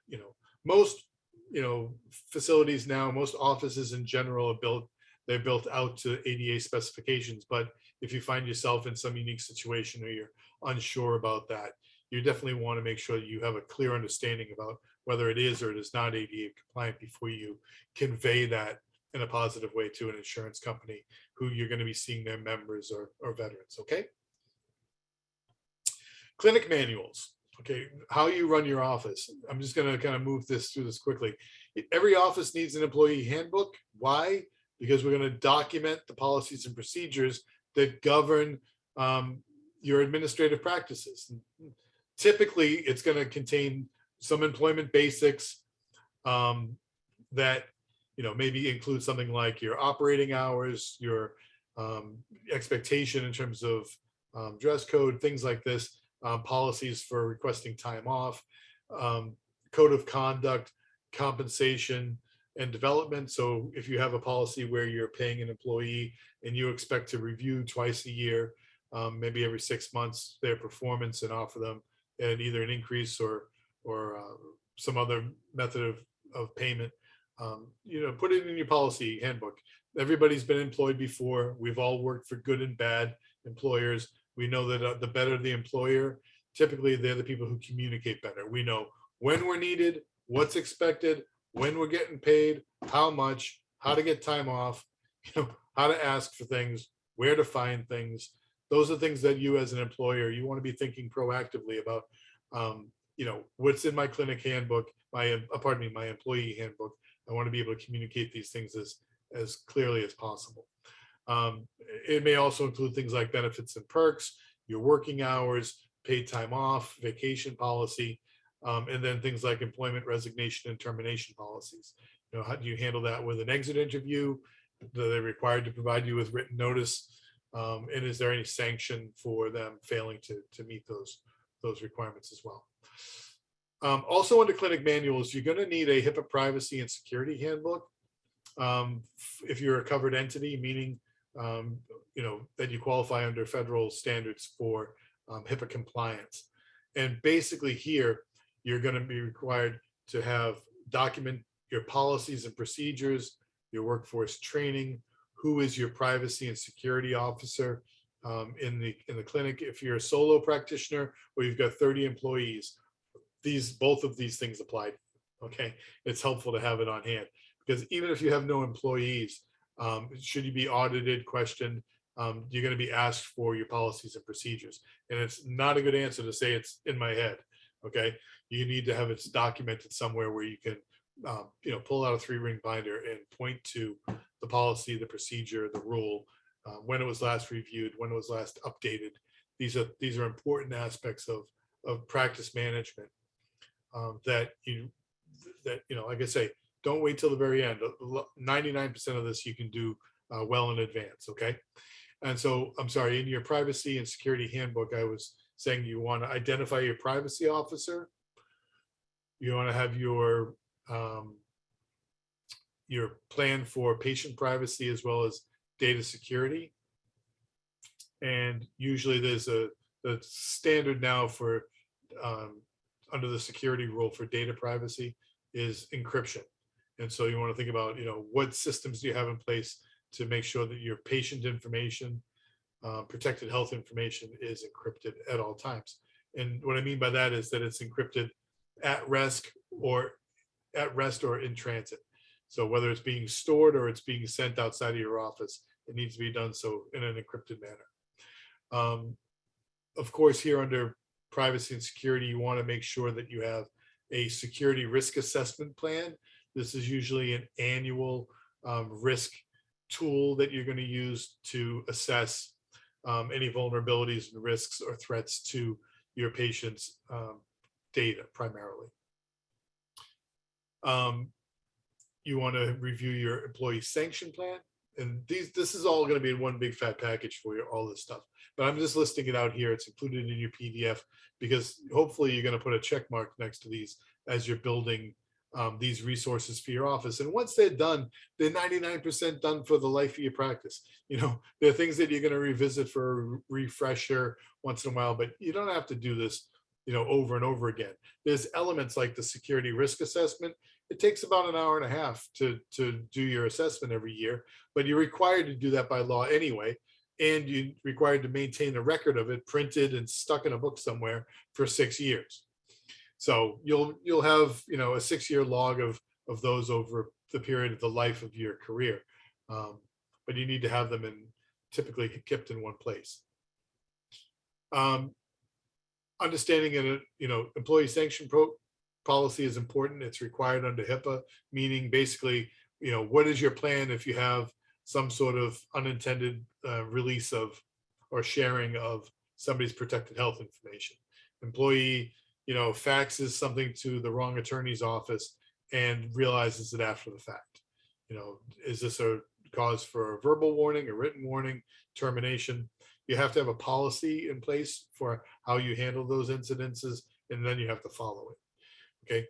most, facilities now, most offices in general are they're built out to ADA specifications. But if you find yourself in some unique situation or you're unsure about that, you definitely want to make sure that you have a clear understanding about whether it is or it is not ADA compliant before you convey that in a positive way to an insurance company who you're going to be seeing their members or veterans. Okay. Clinic manuals. Okay. How you run your office. I'm just going to kind of move through this quickly. Every office needs an employee handbook. Why? Because we're going to document the policies and procedures that govern your administrative practices. Typically, it's going to contain some employment basics that maybe include something like your operating hours, your expectation in terms of dress code, things like this, policies for requesting time off, code of conduct, compensation, and development. So if you have a policy where you're paying an employee and you expect to review twice a year, maybe every 6 months, their performance and offer them and either an increase or some other method of payment, put it in your policy handbook. Everybody's been employed before. We've all worked for good and bad employers. We know that the better the employer, typically they're the people who communicate better. We know when we're needed, what's expected, when we're getting paid, how much, how to get time off, how to ask for things, where to find things. Those are things that you as an employer, you want to be thinking proactively about, what's in my clinic handbook, my employee handbook. I want to be able to communicate these things as clearly as possible. It may also include things like benefits and perks, your working hours, paid time off, vacation policy, and then things like employment resignation and termination policies. How do you handle that with an exit interview? Are they required to provide you with written notice? And is there any sanction for them failing to meet those requirements as well? Also under clinic manuals, you're going to need a HIPAA privacy and security handbook. If you're a covered entity, meaning that you qualify under federal standards for HIPAA compliance. And basically here, you're going to be required to document your policies and procedures, your workforce training, who is your privacy and security officer in the clinic. If you're a solo practitioner or you've got 30 employees, both of these things apply. Okay, it's helpful to have it on hand, because even if you have no employees, should you be audited, questioned, you're going to be asked for your policies and procedures. And it's not a good answer to say it's in my head. Okay, you need to have it documented somewhere where you can pull out a 3-ring binder and point to the policy, the procedure, the rule, when it was last reviewed, when it was last updated. These are important aspects of practice management that like I say, don't wait till the very end. 99% of this you can do well in advance. Okay. And so I'm sorry, in your privacy and security handbook, I was saying you want to identify your privacy officer. You want to have your plan for patient privacy as well as data security. And usually there's the standard now for under the security rule for data privacy is encryption. And so you want to think about, what systems do you have in place to make sure that your patient information, protected health information is encrypted at all times. And what I mean by that is that it's encrypted at rest or in transit. So whether it's being stored or it's being sent outside of your office, it needs to be done so in an encrypted manner. Of course, here under privacy and security, you want to make sure that you have a security risk assessment plan. This is usually an annual risk tool that you're going to use to assess any vulnerabilities and risks or threats to your patient's data primarily. You want to review your employee sanction plan. And this is all going to be in one big fat package for you, all this stuff. But I'm just listing it out here. It's included in your PDF because hopefully you're going to put a check mark next to these as you're building these resources for your office. And once they're done, they're 99% done for the life of your practice. There are things that you're going to revisit for a refresher once in a while, but you don't have to do this, over and over again. There's elements like the security risk assessment. It takes about an hour and a half to do your assessment every year, but you're required to do that by law anyway. And you're required to maintain a record of it printed and stuck in a book somewhere for 6 years. So you'll have, a 6-year log of those over the period of the life of your career. But you need to have them typically kept in one place. Understanding that, employee sanction policy is important. It's required under HIPAA, meaning basically, what is your plan if you have some sort of unintended release of or sharing of somebody's protected health information. Employee, faxes something to the wrong attorney's office and realizes it after the fact. Is this a cause for a verbal warning, a written warning, termination? You have to have a policy in place for how you handle those incidences, and then you have to follow it. Okay.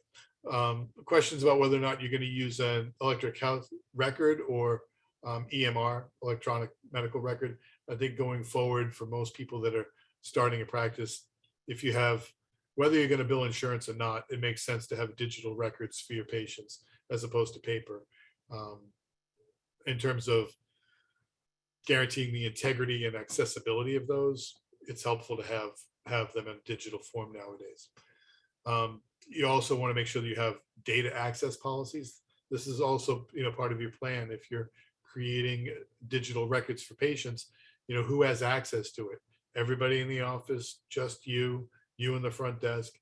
Questions about whether or not you're going to use an electronic health record or EMR, electronic medical record. I think going forward for most people that are starting a practice, if you have, whether you're going to bill insurance or not, it makes sense to have digital records for your patients as opposed to paper. In terms of guaranteeing the integrity and accessibility of those, it's helpful to have them in digital form nowadays. You also want to make sure that you have data access policies. This is also, part of your plan. If you're creating digital records for patients, who has access to it? Everybody in the office, just you in the front desk.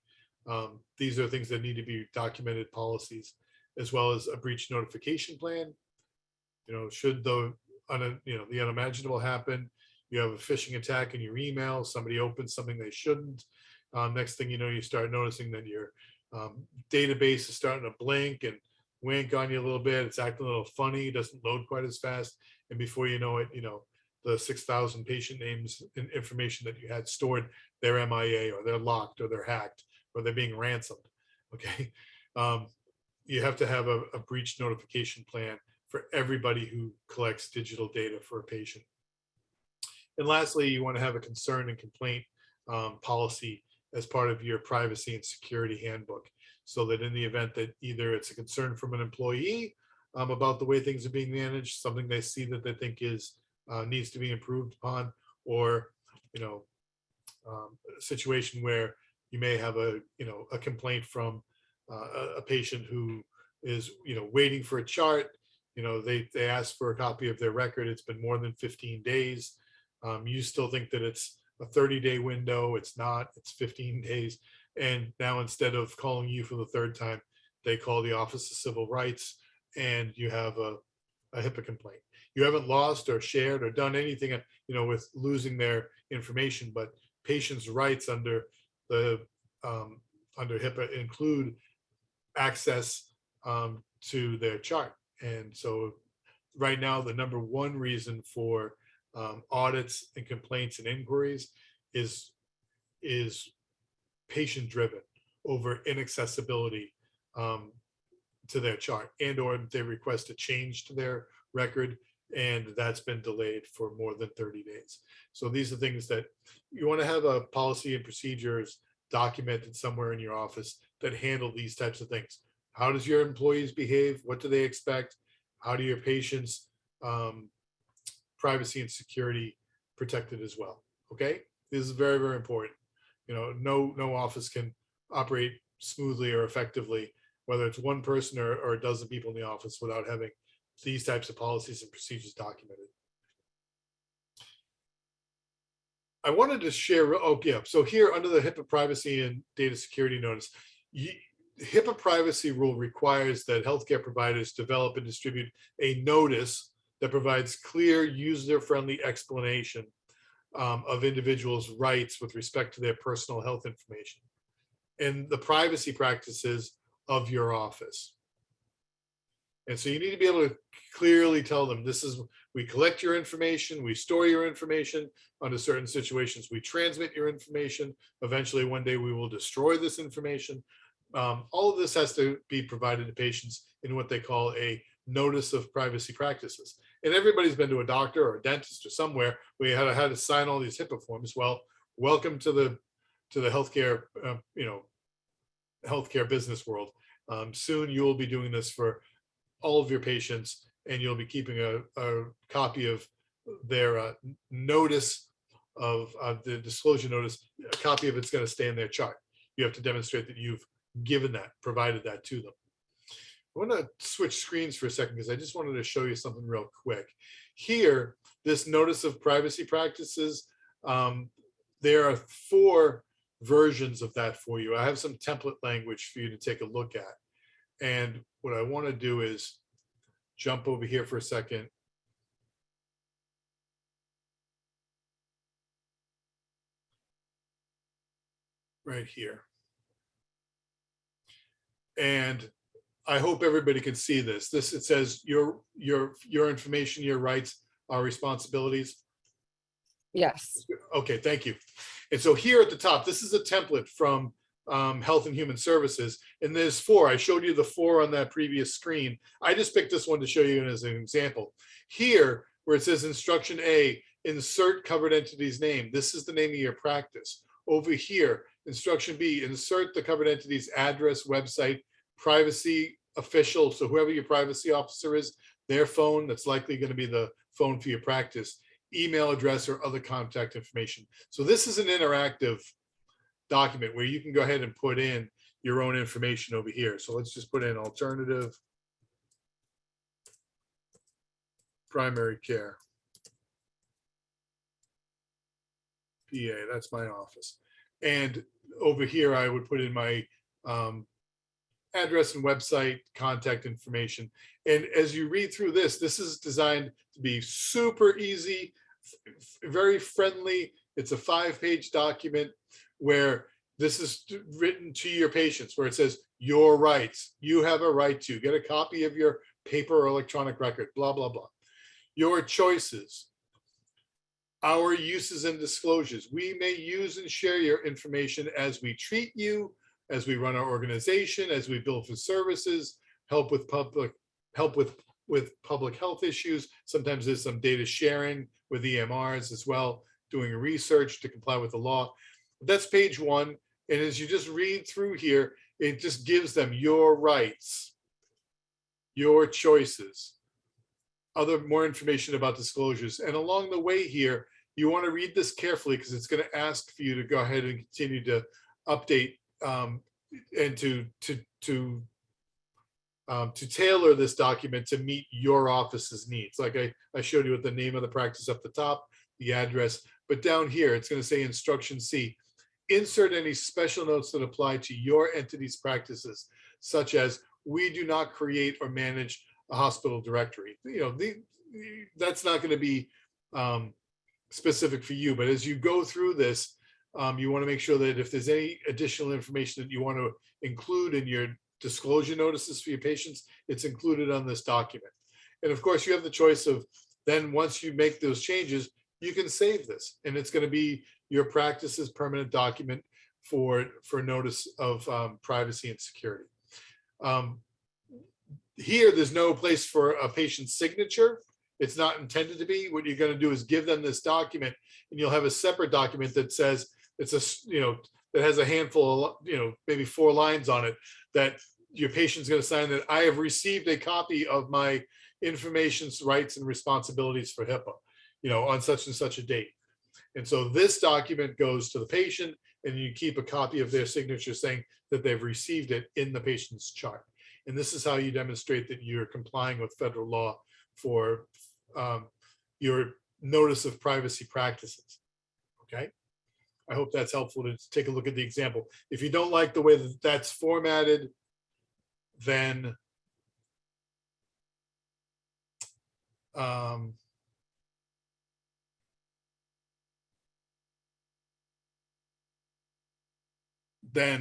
These are things that need to be documented policies, as well as a breach notification plan. Should the unimaginable happen, you have a phishing attack in your email, somebody opens something they shouldn't. Next thing you know, you start noticing that your database is starting to blink and wink on you a little bit. It's acting a little funny, doesn't load quite as fast. And before you know it, the 6,000 patient names and information that you had stored, they're MIA, or they're locked, or they're hacked, or they're being ransomed. Okay. You have to have a breach notification plan for everybody who collects digital data for a patient. And lastly, you want to have a concern and complaint policy as part of your privacy and security handbook, so that in the event that either it's a concern from an employee about the way things are being managed, something they see that they think is needs to be improved upon, or a situation where you may have a complaint from a patient who is waiting for a chart. They ask for a copy of their record. It's been more than 15 days. You still think that it's a 30-day window. It's not. It's 15 days. And now, instead of calling you for the third time, they call the Office of Civil Rights, and you have a HIPAA complaint. You haven't lost or shared or done anything, with losing their information, but patients' rights under the under HIPAA include access to their chart. And so, right now, the number one reason for audits and complaints and inquiries is patient driven over inaccessibility to their chart, and or they request a change to their record, and that's been delayed for more than 30 days. So these are things that you want to have a policy and procedures documented somewhere in your office that handle these types of things. How does your employees behave? What do they expect? How do your patients privacy and security protected as well? Okay, this is very, very important. You know, no office can operate smoothly or effectively, whether it's one person or a dozen people in the office, without having these types of policies and procedures documented. I wanted to share, oh yeah, so here under the HIPAA privacy and data security notice, HIPAA privacy rule requires that healthcare providers develop and distribute a notice that provides clear, user-friendly explanation of individuals' rights with respect to their personal health information and the privacy practices of your office. And so you need to be able to clearly tell them, this is, we collect your information, we store your information under certain situations, we transmit your information. Eventually, one day we will destroy this information. All of this has to be provided to patients in what they call a notice of privacy practices. And everybody's been to a doctor or a dentist or somewhere where you had to sign all these HIPAA forms. Well, welcome to the healthcare, healthcare business world. Soon you will be doing this for all of your patients, and you'll be keeping a copy of their notice of the disclosure notice. A copy of it's going to stay in their chart. You have to demonstrate that you've given that, provided that to them. I want to switch screens for a second because I just wanted to show you something real quick. Here, this notice of privacy practices, there are 4 versions of that for you. I have some template language for you to take a look at. And what I want to do is jump over here for a second. Right here. And I hope everybody can see this. It says your information, your rights, our responsibilities. Yes. Okay, thank you. And so here at the top, this is a template from Health and Human Services, and there's 4. I showed you the 4 on that previous screen. I just picked this one to show you as an example. Here, where it says instruction A, insert covered entity's name. This is the name of your practice. Over here, instruction B, insert the covered entity's address, website, privacy official. So whoever your privacy officer is, their phone, that's likely going to be the phone for your practice, email address, or other contact information. So this is an interactive document where you can go ahead and put in your own information over here. So let's just put in alternative primary care. PA, that's my office. And over here, I would put in my address and website, contact information. And as you read through this, this is designed to be super easy, very friendly. It's a 5-page document where this is written to your patients, where it says your rights. You have a right to get a copy of your paper or electronic record, blah, blah, blah. Your choices. Our uses and disclosures. We may use and share your information as we treat you, as we run our organization, as we bill for services, help with public health issues. Sometimes there's some data sharing with EMRs as well, doing research to comply with the law. That's page 1. And as you just read through here, it just gives them your rights, your choices, more information about disclosures. And along the way here, you want to read this carefully because it's going to ask for you to go ahead and continue to update and to tailor this document to meet your office's needs. Like I showed you with the name of the practice up the top, the address, but down here, it's going to say instruction C, insert any special notes that apply to your entity's practices, such as we do not create or manage a hospital directory. That's not going to be specific for you, but as you go through this, you want to make sure that if there's any additional information that you want to include in your disclosure notices for your patients, it's included on this document. And of course, you have the choice of then once you make those changes, you can save this, and it's going to be your practice's permanent document for notice of privacy and security. Here, there's no place for a patient's signature. It's not intended to be. What you're going to do is give them this document, and you'll have a separate document that says it's that has a handful of, maybe 4 lines on it, that your patient's going to sign that I have received a copy of my information's rights and responsibilities for HIPAA, on such and such a date. And so this document goes to the patient, and you keep a copy of their signature saying that they've received it in the patient's chart. And this is how you demonstrate that you're complying with federal law for your notice of privacy practices. Okay. I hope that's helpful to take a look at the example. If you don't like the way that that's formatted, then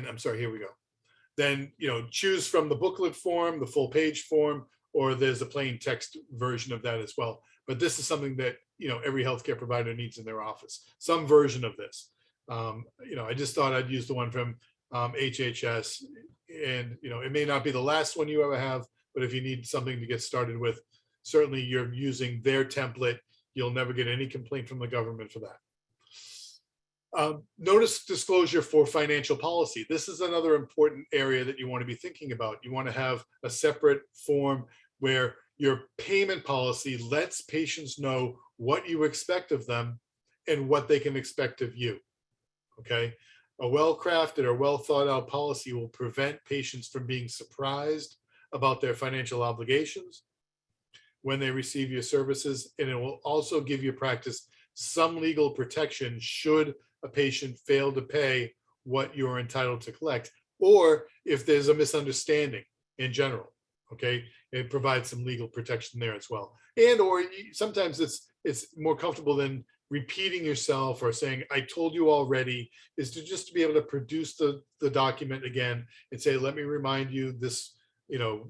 I'm sorry, here we go. Then, choose from the booklet form, the full page form, or there's a plain text version of that as well. But this is something that, every healthcare provider needs in their office, some version of this. I just thought I'd use the one from HHS, and, it may not be the last one you ever have, but if you need something to get started with, certainly you're using their template. You'll never get any complaint from the government for that. Notice disclosure for financial policy. This is another important area that you want to be thinking about. You want to have a separate form where your payment policy lets patients know what you expect of them and what they can expect of you. Okay. A well-crafted or well thought out policy will prevent patients from being surprised about their financial obligations when they receive your services. And it will also give your practice some legal protection should a patient fail to pay what you're entitled to collect, or if there's a misunderstanding in general. Okay, it provides some legal protection there as well. And or sometimes it's more comfortable than repeating yourself or saying I told you already, is to just be able to produce the document again and say, let me remind you this,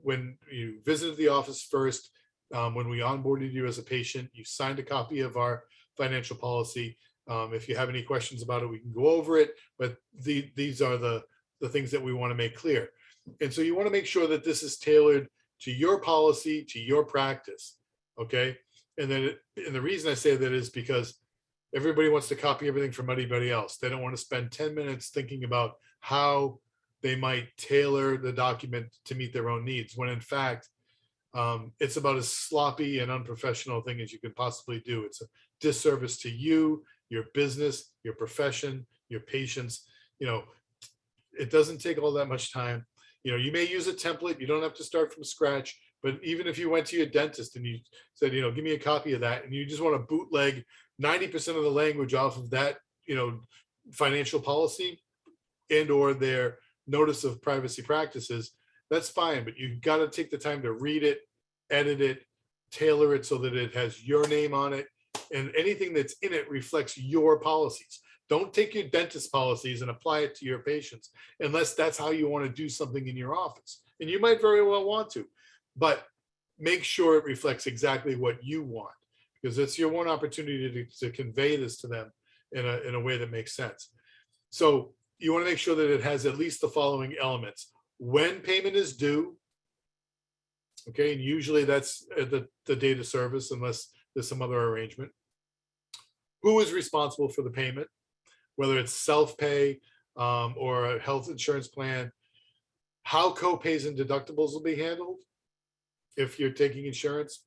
when you visited the office first, when we onboarded you as a patient, you signed a copy of our financial policy. If you have any questions about it, we can go over it, but these are the things that we want to make clear. And so you want to make sure that this is tailored to your policy, to your practice. Okay. And then and the reason I say that is because everybody wants to copy everything from anybody else. They don't want to spend 10 minutes thinking about how they might tailor the document to meet their own needs, when in fact, it's about as sloppy and unprofessional thing as you can possibly do. It's a disservice to you, your business, your profession, your patients. It doesn't take all that much time. You may use a template. You don't have to start from scratch. But even if you went to your dentist and you said, give me a copy of that, and you just want to bootleg 90% of the language off of that, financial policy and or their notice of privacy practices, that's fine. But you've got to take the time to read it, edit it, tailor it so that it has your name on it, and anything that's in it reflects your policies. Don't take your dentist policies and apply it to your patients unless that's how you want to do something in your office. And you might very well want to, but make sure it reflects exactly what you want, because it's your one opportunity to convey this to them in a way that makes sense. So you want to make sure that it has at least the following elements: when payment is due. Okay, and usually that's the date of service, unless there's some other arrangement. Who is responsible for the payment, whether it's self-pay or a health insurance plan. How co-pays and deductibles will be handled if you're taking insurance.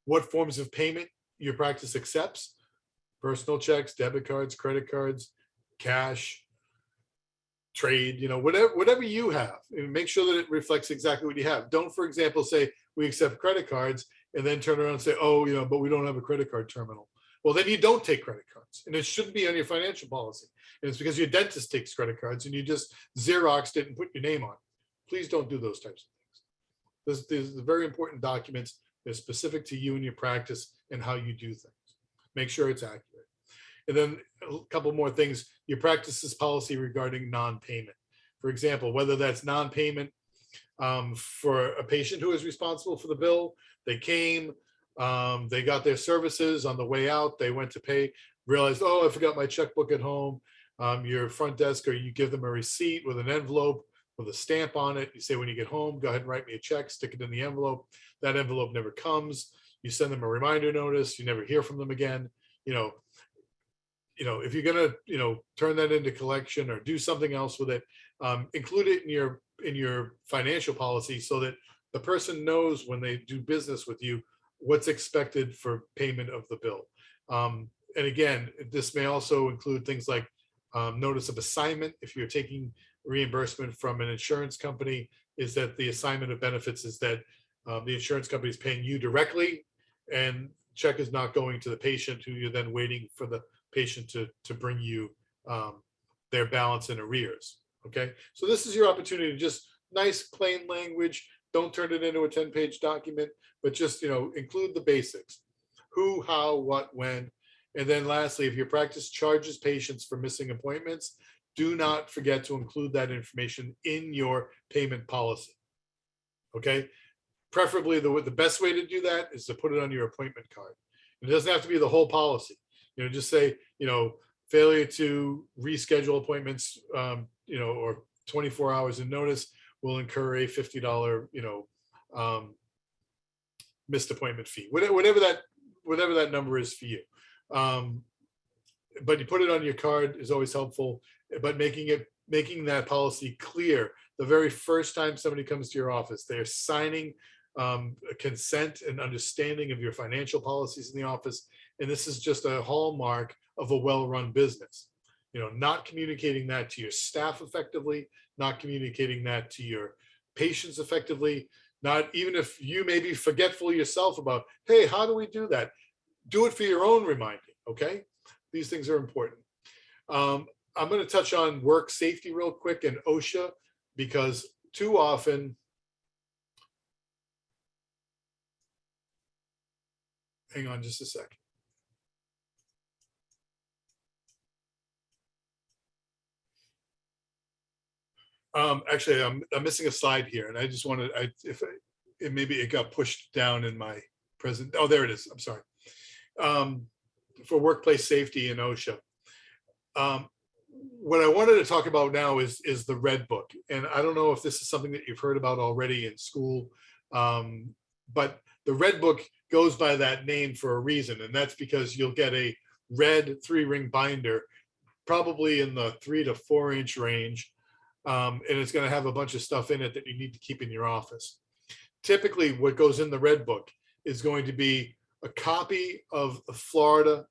What forms of payment your practice accepts: personal checks, debit cards, credit cards, cash, trade, whatever you have. And make sure that it reflects exactly what you have. Don't, for example, say we accept credit cards and then turn around and say, oh, but we don't have a credit card terminal. Well, then you don't take credit cards, and it shouldn't be on your financial policy. And it's because your dentist takes credit cards and you just Xeroxed it and put your name on it. Please don't do those types of things. These are very important documents. They're specific to you and your practice and how you do things. Make sure it's accurate. And then a couple more things: your practice's policy regarding non-payment. For example, whether that's non-payment for a patient who is responsible for the bill. They came, they got their services on the way out. They went to pay, realized, oh, I forgot my checkbook at home. Your front desk, or you give them a receipt with an envelope with a stamp on it. You say, when you get home, go ahead and write me a check, stick it in the envelope. That envelope never comes. you send them a reminder notice, you never hear from them again. If you're gonna, turn that into collection or do something else with it, include it in your financial policy so that the person knows when they do business with you what's expected for payment of the bill. And again, this may also include things like notice of assignment. If you're taking reimbursement from an insurance company, is that the assignment of benefits is that the insurance company is paying you directly, and check is not going to the patient, who you're then waiting for the patient to bring you their balance in arrears. Okay, so this is your opportunity to just nice plain language. Don't turn it into a 10-page document, but just include the basics: who, how, what, when. And then lastly, if your practice charges patients for missing appointments, do not forget to include that information in your payment policy. Okay, preferably the best way to do that is to put it on your appointment card. It doesn't have to be the whole policy. Just say, failure to reschedule appointments, or 24 hours in notice will incur a $50, missed appointment fee, whatever that number is for you. But you put it on your card is always helpful, but making that policy clear the very first time somebody comes to your office, they're signing a consent and understanding of your financial policies in the office. And this is just a hallmark of a well-run business. Not communicating that to your staff effectively, not communicating that to your patients effectively, not even if you may be forgetful yourself about, hey, how do we do that? Do it for your own reminding, okay? These things are important. I'm going to touch on work safety real quick and OSHA, because too often, hang on just a second. Actually, I'm missing a slide here, and I just wanted, maybe it got pushed down in my present. Oh, there it is. I'm sorry. For workplace safety and OSHA. What I wanted to talk about now is the Red Book. And I don't know if this is something that you've heard about already in school, but the Red Book goes by that name for a reason. And that's because you'll get a red 3-ring binder, probably in the 3 to 4 inch range. And it's going to have a bunch of stuff in it that you need to keep in your office. Typically, what goes in the Red Book is going to be a copy of the Florida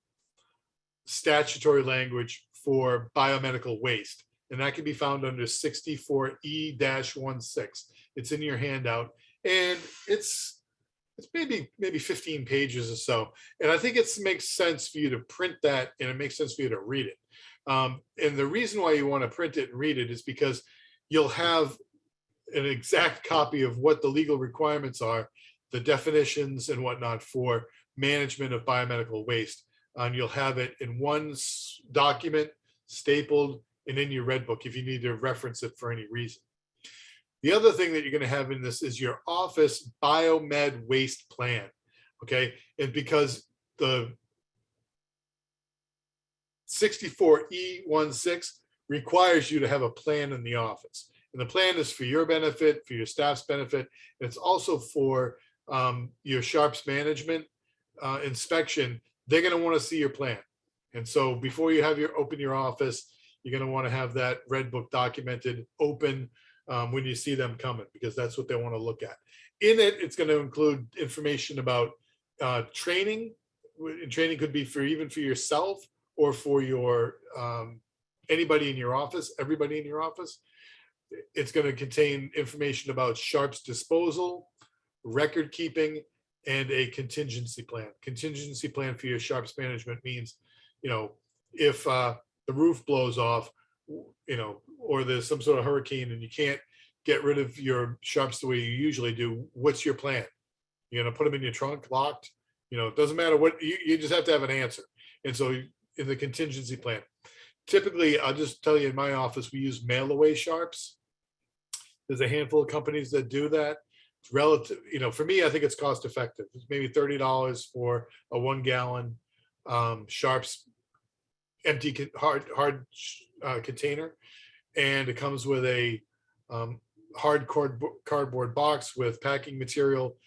statutory language for biomedical waste. And that can be found under 64E-16. It's in your handout. And it's maybe 15 pages or so. And I think it makes sense for you to print that, and it makes sense for you to read it. And the reason why you want to print it and read it is because you'll have an exact copy of what the legal requirements are, the definitions and whatnot for management of biomedical waste. And you'll have it in one document, stapled, and in your Red Book if you need to reference it for any reason. The other thing that you're going to have in this is your office BioMed waste plan. Okay. And because the 64E-16 requires you to have a plan in the office. And the plan is for your benefit, for your staff's benefit. And it's also for your sharps management inspection. They're going to want to see your plan. And so before you open your office, you're going to want to have that Red Book documented, open when you see them coming, because that's what they want to look at. In it, it's going to include information about training. Training could be even for yourself or for your anybody in your office, everybody in your office. It's going to contain information about sharps disposal, record keeping, and a contingency plan. Contingency plan for your sharps management means, if the roof blows off, or there's some sort of hurricane and you can't get rid of your sharps the way you usually do, what's your plan? You're going to put them in your trunk, locked? It doesn't matter what, you just have to have an answer. And so in the contingency plan, typically, I'll just tell you, in my office, we use mail away sharps. There's a handful of companies that do that. It's relative, for me, I think it's cost effective. It's maybe $30 for a 1 gallon sharps empty hard container. And it comes with a hard cardboard box with packing material.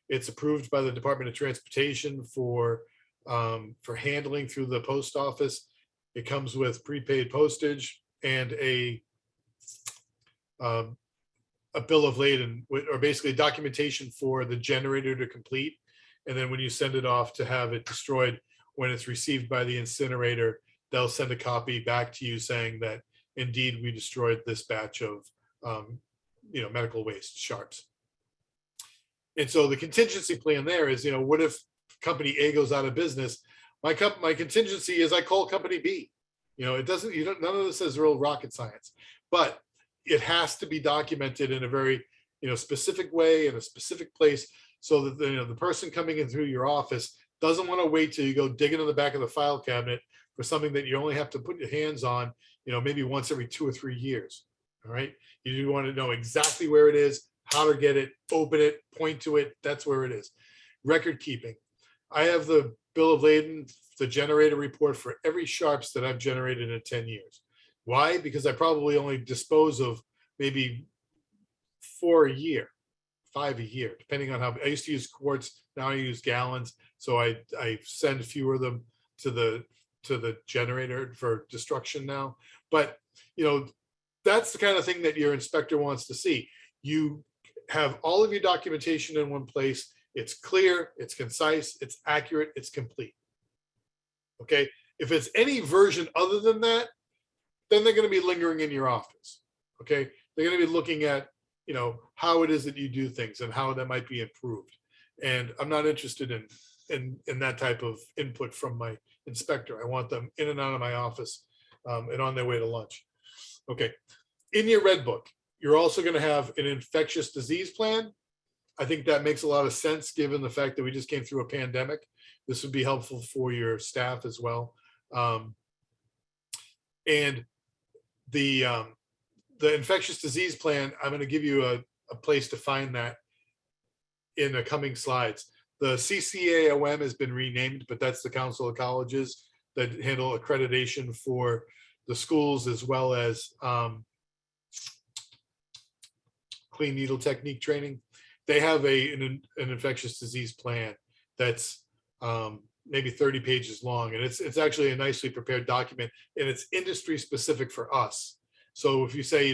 It's approved by the Department of Transportation for handling through the post office. It comes with prepaid postage and a bill of lading, or basically documentation for the generator to complete. And then when you send it off to have it destroyed, when it's received by the incinerator, they'll send a copy back to you saying that indeed we destroyed this batch of medical waste sharps. And so the contingency plan there is, what if company A goes out of business? My contingency is I call company B. It doesn't, none of this is real rocket science, but it has to be documented in a very, specific way in a specific place, so that the person coming in through your office doesn't want to wait till you go digging in the back of the file cabinet for something that you only have to put your hands on, maybe once every 2 or 3 years. All right. You do want to know exactly where it is, how to get it, open it, point to it. That's where it is. Record keeping. I have the bill of lading, the generator report for every sharps that I've generated in 10 years. Why? Because I probably only dispose of maybe 4 a year, 5 a year, depending on how. I used to use quarts, now I use gallons. So I send fewer of them to the generator for destruction now. But that's the kind of thing that your inspector wants to see. You have all of your documentation in one place. It's clear, it's concise, it's accurate, it's complete. Okay. If it's any version other than that, then they're going to be lingering in your office. Okay. They're going to be looking at, how it is that you do things and how that might be improved. And I'm not interested in that type of input from my inspector. I want them in and out of my office and on their way to lunch. Okay. In your red book, you're also going to have an infectious disease plan. I think that makes a lot of sense given the fact that we just came through a pandemic. This would be helpful for your staff as well. And the infectious disease plan, I'm going to give you a place to find that in the coming slides. The CCAOM has been renamed, but that's the Council of Colleges that handle accreditation for the schools, as well as clean needle technique training. They have an infectious disease plan that's maybe 30 pages long, and it's actually a nicely prepared document, and it's industry specific for us. So if you say,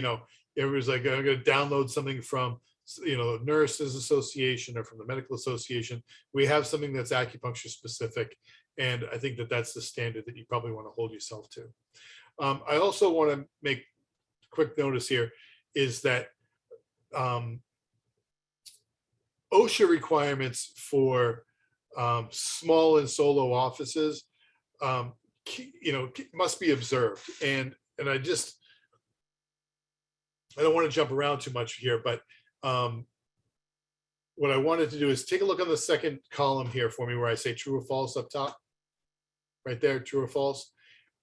everybody's like, I'm going to download something from, Nurses Association or from the Medical Association, we have something that's acupuncture specific. And I think that that's the standard that you probably want to hold yourself to. I also want to make quick notice here is that OSHA requirements for small and solo offices, must be observed. And I don't want to jump around too much here, but what I wanted to do is take a look on the second column here for me where I say true or false up top. Right there, true or false.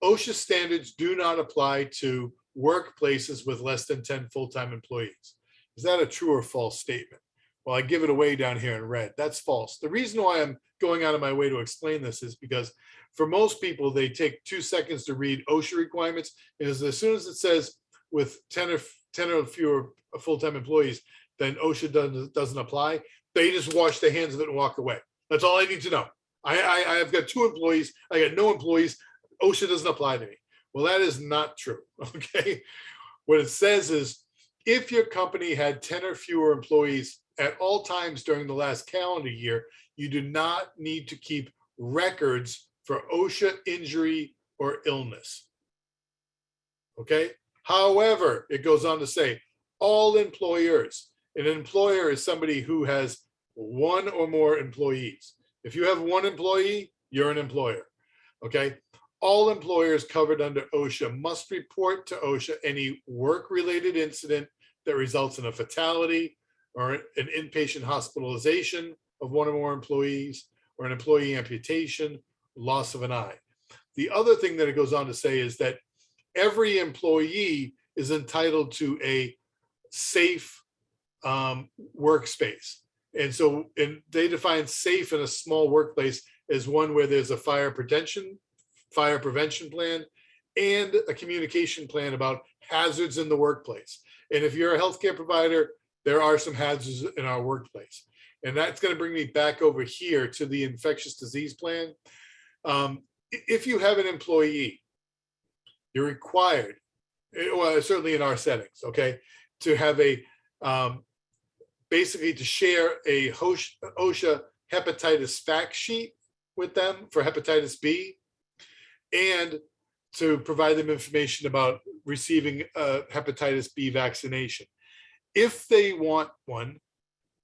OSHA standards do not apply to workplaces with less than 10 full-time employees. Is that a true or false statement? Well, I give it away down here in red. That's false. The reason why I'm going out of my way to explain this is because for most people, they take 2 seconds to read OSHA requirements. Is as soon as it says with 10 or fewer full-time employees, then OSHA doesn't apply. They just wash their hands of it and walk away. That's all I need to know. I've got 2 employees. I got no employees. OSHA doesn't apply to me. Well, that is not true. Okay. What it says is if your company had 10 or fewer employees at all times during the last calendar year, you do not need to keep records for OSHA injury or illness. Okay. However, it goes on to say all employers, an employer is somebody who has 1 or more employees. If you have 1 employee, you're an employer. Okay. All employers covered under OSHA must report to OSHA any work-related incident that results in a fatality or an inpatient hospitalization of 1 or more employees, or an employee amputation, loss of an eye. The other thing that it goes on to say is that every employee is entitled to a safe workspace. And so they define safe in a small workplace as one where there's a fire prevention plan and a communication plan about hazards in the workplace. And if you're a healthcare provider, there are some hazards in our workplace. And that's going to bring me back over here to the infectious disease plan. If you have an employee, you're required, well, certainly in our settings, okay, to have a, basically to share a OSHA hepatitis fact sheet with them for hepatitis B, and to provide them information about receiving a hepatitis B vaccination. If they want one,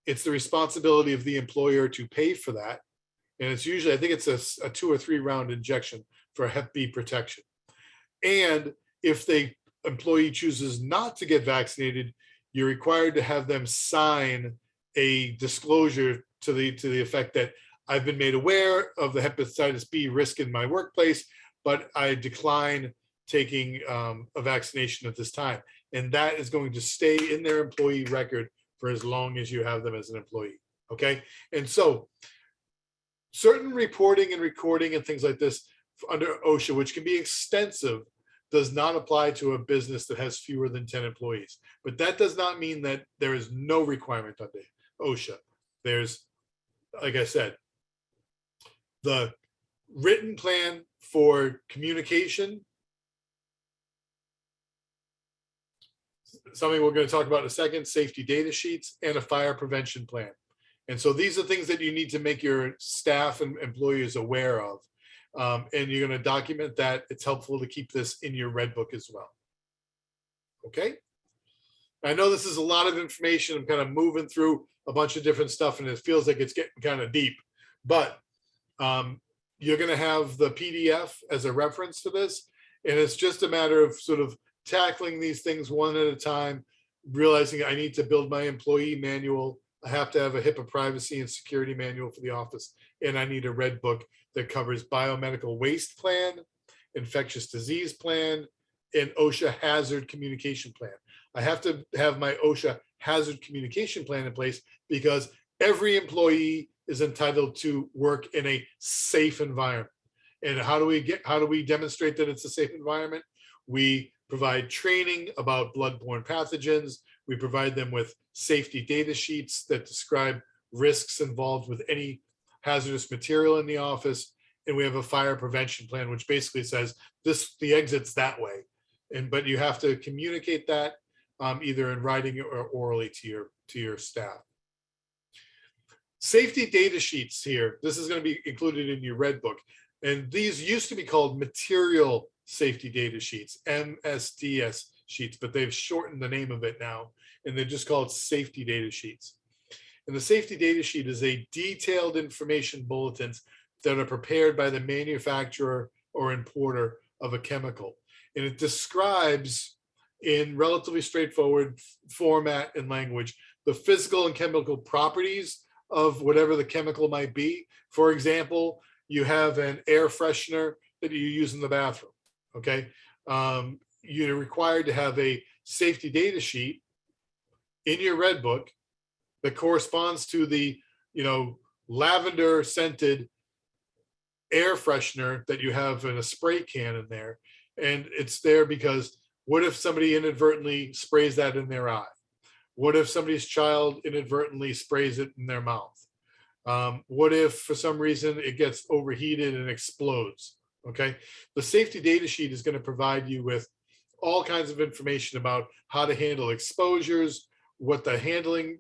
it's the responsibility of the employer to pay for that. And it's usually, I think it's a 2 or 3 round injection for Hep B protection. And if the employee chooses not to get vaccinated, you're required to have them sign a disclosure to the effect that I've been made aware of the hepatitis B risk in my workplace, but I decline taking a vaccination at this time. And that is going to stay in their employee record for as long as you have them as an employee. Okay. And so certain reporting and recording and things like this under OSHA, which can be extensive, does not apply to a business that has fewer than 10 employees. But that does not mean that there is no requirement under OSHA. There's, like I said, the written plan for communication, something we're going to talk about in a second, safety data sheets, and a fire prevention plan. And so these are things that you need to make your staff and employees aware of. And you're going to document that. It's helpful to keep this in your red book as well. Okay. I know this is a lot of information. I'm kind of moving through a bunch of different stuff and it feels like it's getting kind of deep, but you're going to have the PDF as a reference for this. And it's just a matter of sort of tackling these things one at a time, realizing I need to build my employee manual. I have to have a HIPAA privacy and security manual for the office. And I need a red book that covers biomedical waste plan, infectious disease plan, and OSHA hazard communication plan. I have to have my OSHA hazard communication plan in place because every employee is entitled to work in a safe environment. And how do we demonstrate that it's a safe environment? We provide training about bloodborne pathogens. We provide them with safety data sheets that describe risks involved with any hazardous material in the office. And we have a fire prevention plan, which basically says the exit's that way. But you have to communicate that either in writing or orally to your staff. Safety data sheets here. This is going to be included in your red book. And these used to be called material safety data sheets, MSDS sheets, but they've shortened the name of it now. And they're just called safety data sheets. And the safety data sheet is a detailed information bulletins that are prepared by the manufacturer or importer of a chemical. And it describes in relatively straightforward format and language the physical and chemical properties of whatever the chemical might be. For example, you have an air freshener that you use in the bathroom, okay? You're required to have a safety data sheet in your red book that corresponds to the, lavender scented air freshener that you have in a spray can in there. And it's there because what if somebody inadvertently sprays that in their eye? What if somebody's child inadvertently sprays it in their mouth? What if for some reason it gets overheated and explodes? Okay. The safety data sheet is going to provide you with all kinds of information about how to handle exposures, what the handling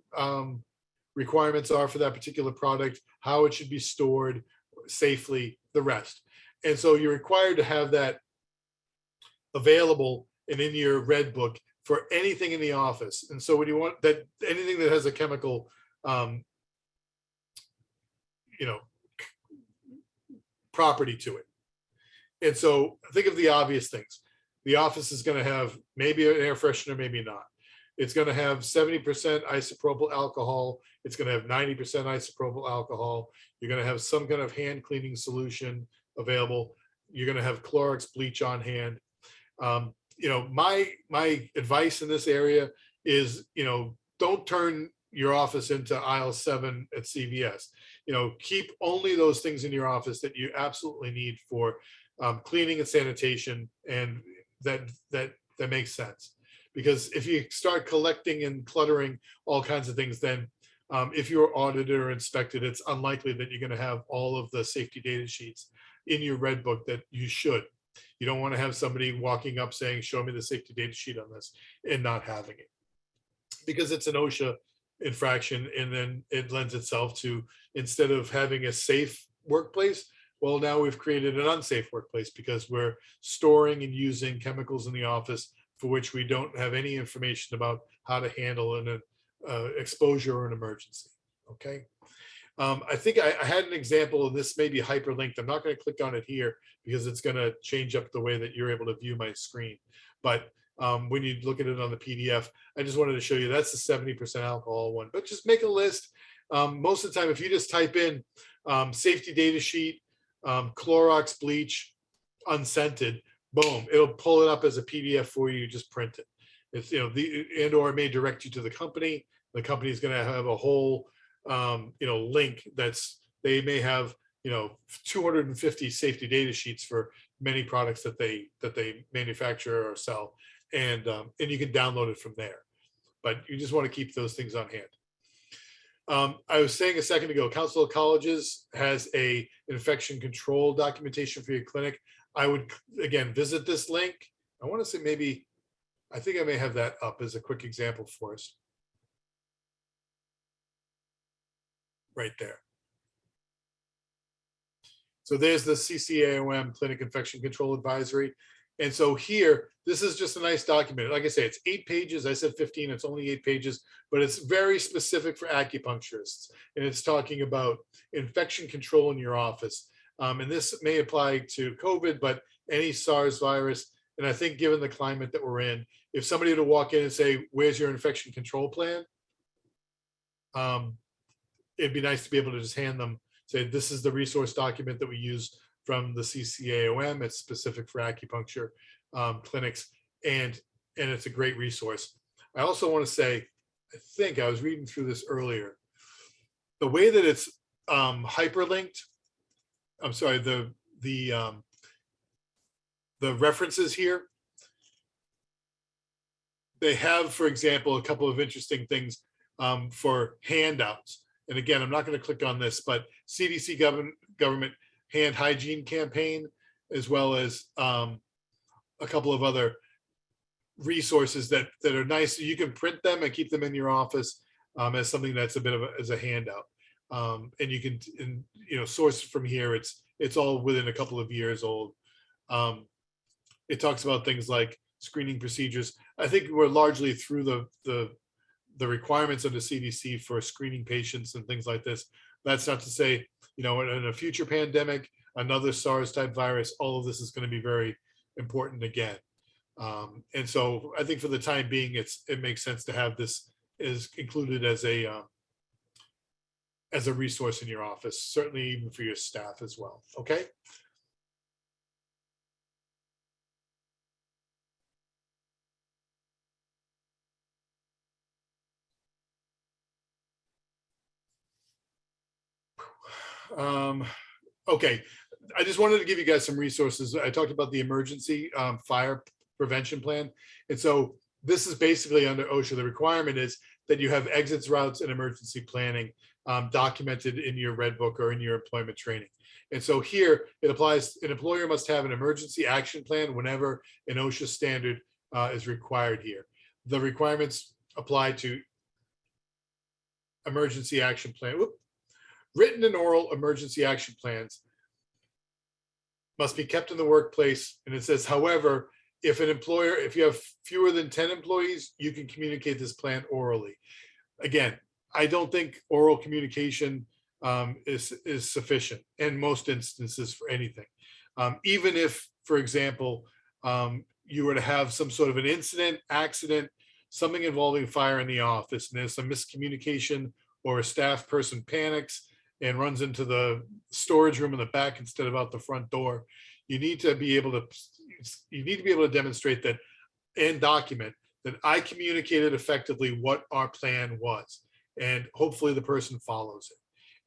requirements are for that particular product, how it should be stored safely, the rest. And so you're required to have that available and in your red book for anything in the office. And so when you want that, anything that has a chemical, property to it. And so think of the obvious things. The office is going to have maybe an air freshener, maybe not. It's going to have 70% isopropyl alcohol. It's going to have 90% isopropyl alcohol. You're going to have some kind of hand cleaning solution available. You're going to have Clorox bleach on hand. My advice in this area is, don't turn your office into aisle 7 at CVS. Keep only those things in your office that you absolutely need for cleaning and sanitation, and that makes sense. Because if you start collecting and cluttering all kinds of things, then if you're audited or inspected, it's unlikely that you're going to have all of the safety data sheets in your red book that you should. You don't want to have somebody walking up saying, show me the safety data sheet on this, and not having it, because it's an OSHA infraction. And then it lends itself to, instead of having a safe workplace, well, now we've created an unsafe workplace because we're storing and using chemicals in the office for which we don't have any information about how to handle an exposure or an emergency. Okay. I think I had an example, and this may be hyperlinked. I'm not going to click on it here because it's going to change up the way that you're able to view my screen. But when you look at it on the PDF, I just wanted to show you that's the 70% alcohol one. But just make a list. Most of the time, if you just type in safety data sheet, Clorox bleach, unscented, boom, it'll pull it up as a PDF for you. Just print it. It's, and or it may direct you to the company. The company is going to have a whole link they may have 250 safety data sheets for many products that they manufacture or sell, and you can download it from there. But you just want to keep those things on hand. I was saying a second ago, Council of Colleges has an infection control documentation for your clinic. I would, again, visit this link. I want to say maybe, I think I may have that up as a quick example for us. Right there. So there's the NCCAOM Clinic Infection Control Advisory. And so here, this is just a nice document. Like I say, it's 8 pages. I said 15, it's only 8 pages, but it's very specific for acupuncturists. And it's talking about infection control in your office. And this may apply to COVID, but any SARS virus. And I think given the climate that we're in, if somebody were to walk in and say, where's your infection control plan? It'd be nice to be able to just hand them, say, this is the resource document that we use from the NCCAOM. It's specific for acupuncture clinics, and it's a great resource. I also want to say, I think I was reading through this earlier, the way that it's hyperlinked, I'm sorry, the references here, they have, for example, a couple of interesting things for handouts. And again, I'm not going to click on this, but CDC government hand hygiene campaign, as well as a couple of other resources that are nice. You can print them and keep them in your office as something that's a bit of as a handout. And you can, source from here. It's all within a couple of years old. It talks about things like screening procedures. I think we're largely through the requirements of the CDC for screening patients and things like this. That's not to say, in a future pandemic, another SARS type virus, all of this is going to be very important again. And so I think for the time being, it makes sense to have this is included as a resource in your office, certainly even for your staff as well. Okay. Okay, I just wanted to give you guys some resources. I talked about the emergency fire prevention plan. And so this is basically under OSHA. The requirement is that you have exits, routes, and emergency planning documented in your red book or in your employment training. And so here it applies, an employer must have an emergency action plan whenever an OSHA standard is required here. The requirements apply to emergency action plan. Written and oral emergency action plans must be kept in the workplace. And it says, however, if you have fewer than 10 employees, you can communicate this plan orally. Again, I don't think oral communication is sufficient in most instances for anything. Even if, for example, you were to have some sort of an incident, accident, something involving fire in the office, and there's some miscommunication, or a staff person panics and runs into the storage room in the back instead of out the front door, you need to be able to demonstrate that and document that I communicated effectively what our plan was, and hopefully the person follows it.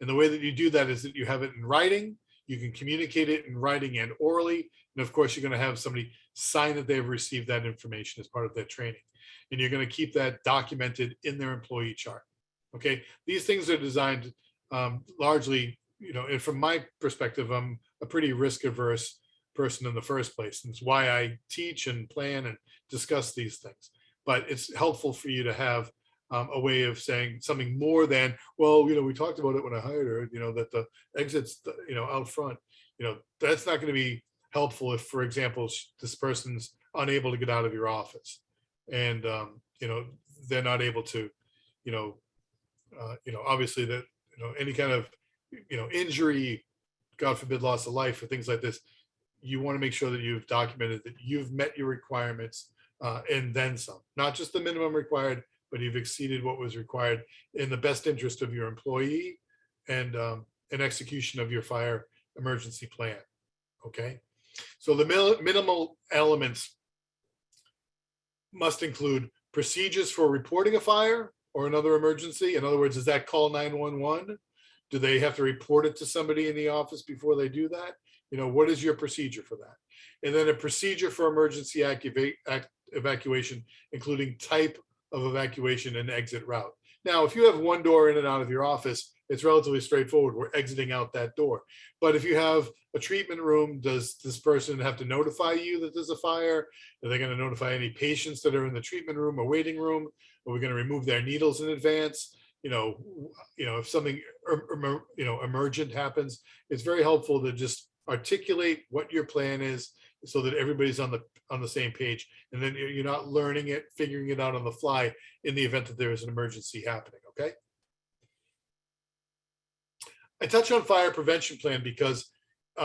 And the way that you do that is that you have it in writing. You can communicate it in writing and orally. And of course, you're going to have somebody sign that they've received that information as part of their training. And you're going to keep that documented in their employee chart. Okay, these things are designed largely, and from my perspective, I'm a pretty risk averse person in the first place. And it's why I teach and plan and discuss these things. But it's helpful for you to have a way of saying something more than, well, we talked about it when I hired her, that the exits, out front, that's not going to be helpful if, for example, this person's unable to get out of your office and, they're not able to, obviously that, any kind of, injury, God forbid, loss of life or things like this, you want to make sure that you've documented that you've met your requirements and then some, not just the minimum required, but you've exceeded what was required in the best interest of your employee and an execution of your fire emergency plan. Okay. So the minimal elements must include procedures for reporting a fire or another emergency. In other words, is that call 911? Do they have to report it to somebody in the office before they do that? What is your procedure for that? And then a procedure for emergency evacuation, including type of evacuation and exit route. Now, if you have one door in and out of your office, it's relatively straightforward. We're exiting out that door. But if you have a treatment room, does this person have to notify you that there's a fire? Are they going to notify any patients that are in the treatment room or waiting room? Are we going to remove their needles in advance? If something emergent happens, it's very helpful to just articulate what your plan is so that everybody's on the same page, and then you're not learning it, figuring it out on the fly in the event that there is an emergency happening. Okay. I touch on fire prevention plan because we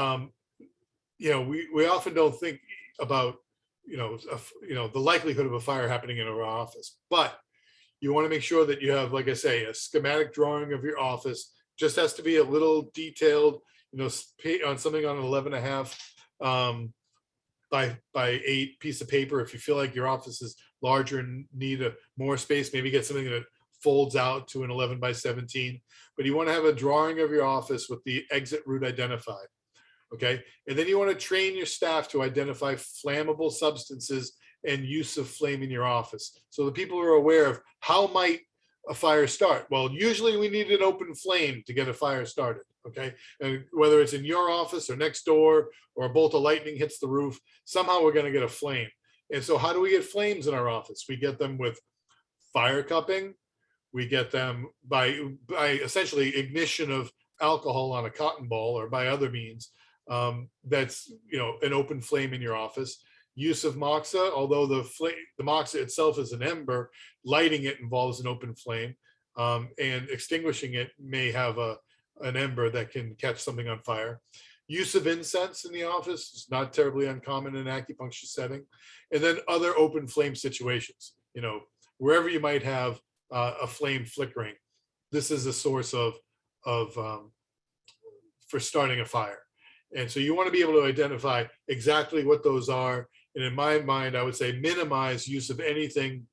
often don't think about the likelihood of a fire happening in our office, but you want to make sure that you have, like I say, a schematic drawing of your office. Just has to be a little detailed, on something on an 11.5 by 8 piece of paper. If you feel like your office is larger and need more space, maybe get something that folds out to an 11 by 17. But you want to have a drawing of your office with the exit route identified. Okay. And then you want to train your staff to identify flammable substances and use of flame in your office. So the people are aware of how might a fire start. Well, usually we need an open flame to get a fire started. Okay. And whether it's in your office or next door or a bolt of lightning hits the roof, somehow we're going to get a flame. And so how do we get flames in our office? We get them with fire cupping. We get them by essentially ignition of alcohol on a cotton ball or by other means. That's, an open flame in your office. Use of moxa, although the moxa itself is an ember, lighting it involves an open flame, and extinguishing it may have an ember that can catch something on fire. Use of incense in the office is not terribly uncommon in an acupuncture setting. And then other open flame situations, wherever you might have a flame flickering, this is a source for starting a fire. And so you want to be able to identify exactly what those are. And in my mind, I would say minimize use of anything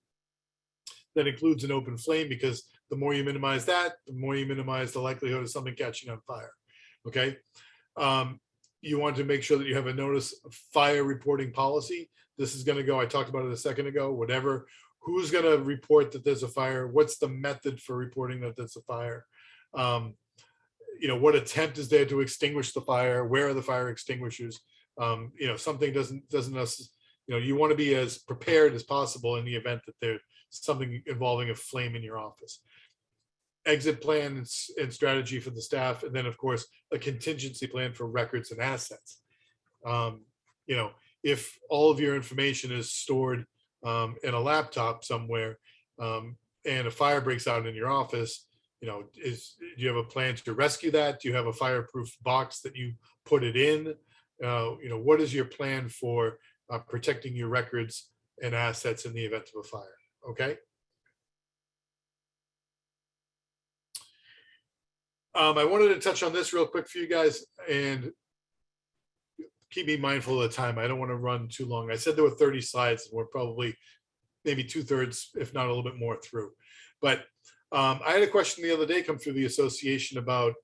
that includes an open flame, because the more you minimize that, the more you minimize the likelihood of something catching on fire. Okay. You want to make sure that you have a notice of fire reporting policy. This is going to go, I talked about it a second ago, whatever, who's going to report that there's a fire? What's the method for reporting that there's a fire? What attempt is there to extinguish the fire? Where are the fire extinguishers? Something doesn't, you want to be as prepared as possible in the event that there's something involving a flame in your office. Exit plan and strategy for the staff. And then of course, a contingency plan for records and assets. If all of your information is stored in a laptop somewhere, and a fire breaks out in your office, do you have a plan to rescue that? Do you have a fireproof box that you put it in? What is your plan for protecting your records and assets in the event of a fire? Okay. I wanted to touch on this real quick for you guys and keep me mindful of the time. I don't want to run too long. I said there were 30 slides, and we're probably maybe 2/3, if not a little bit more through. But I had a question the other day come through the association about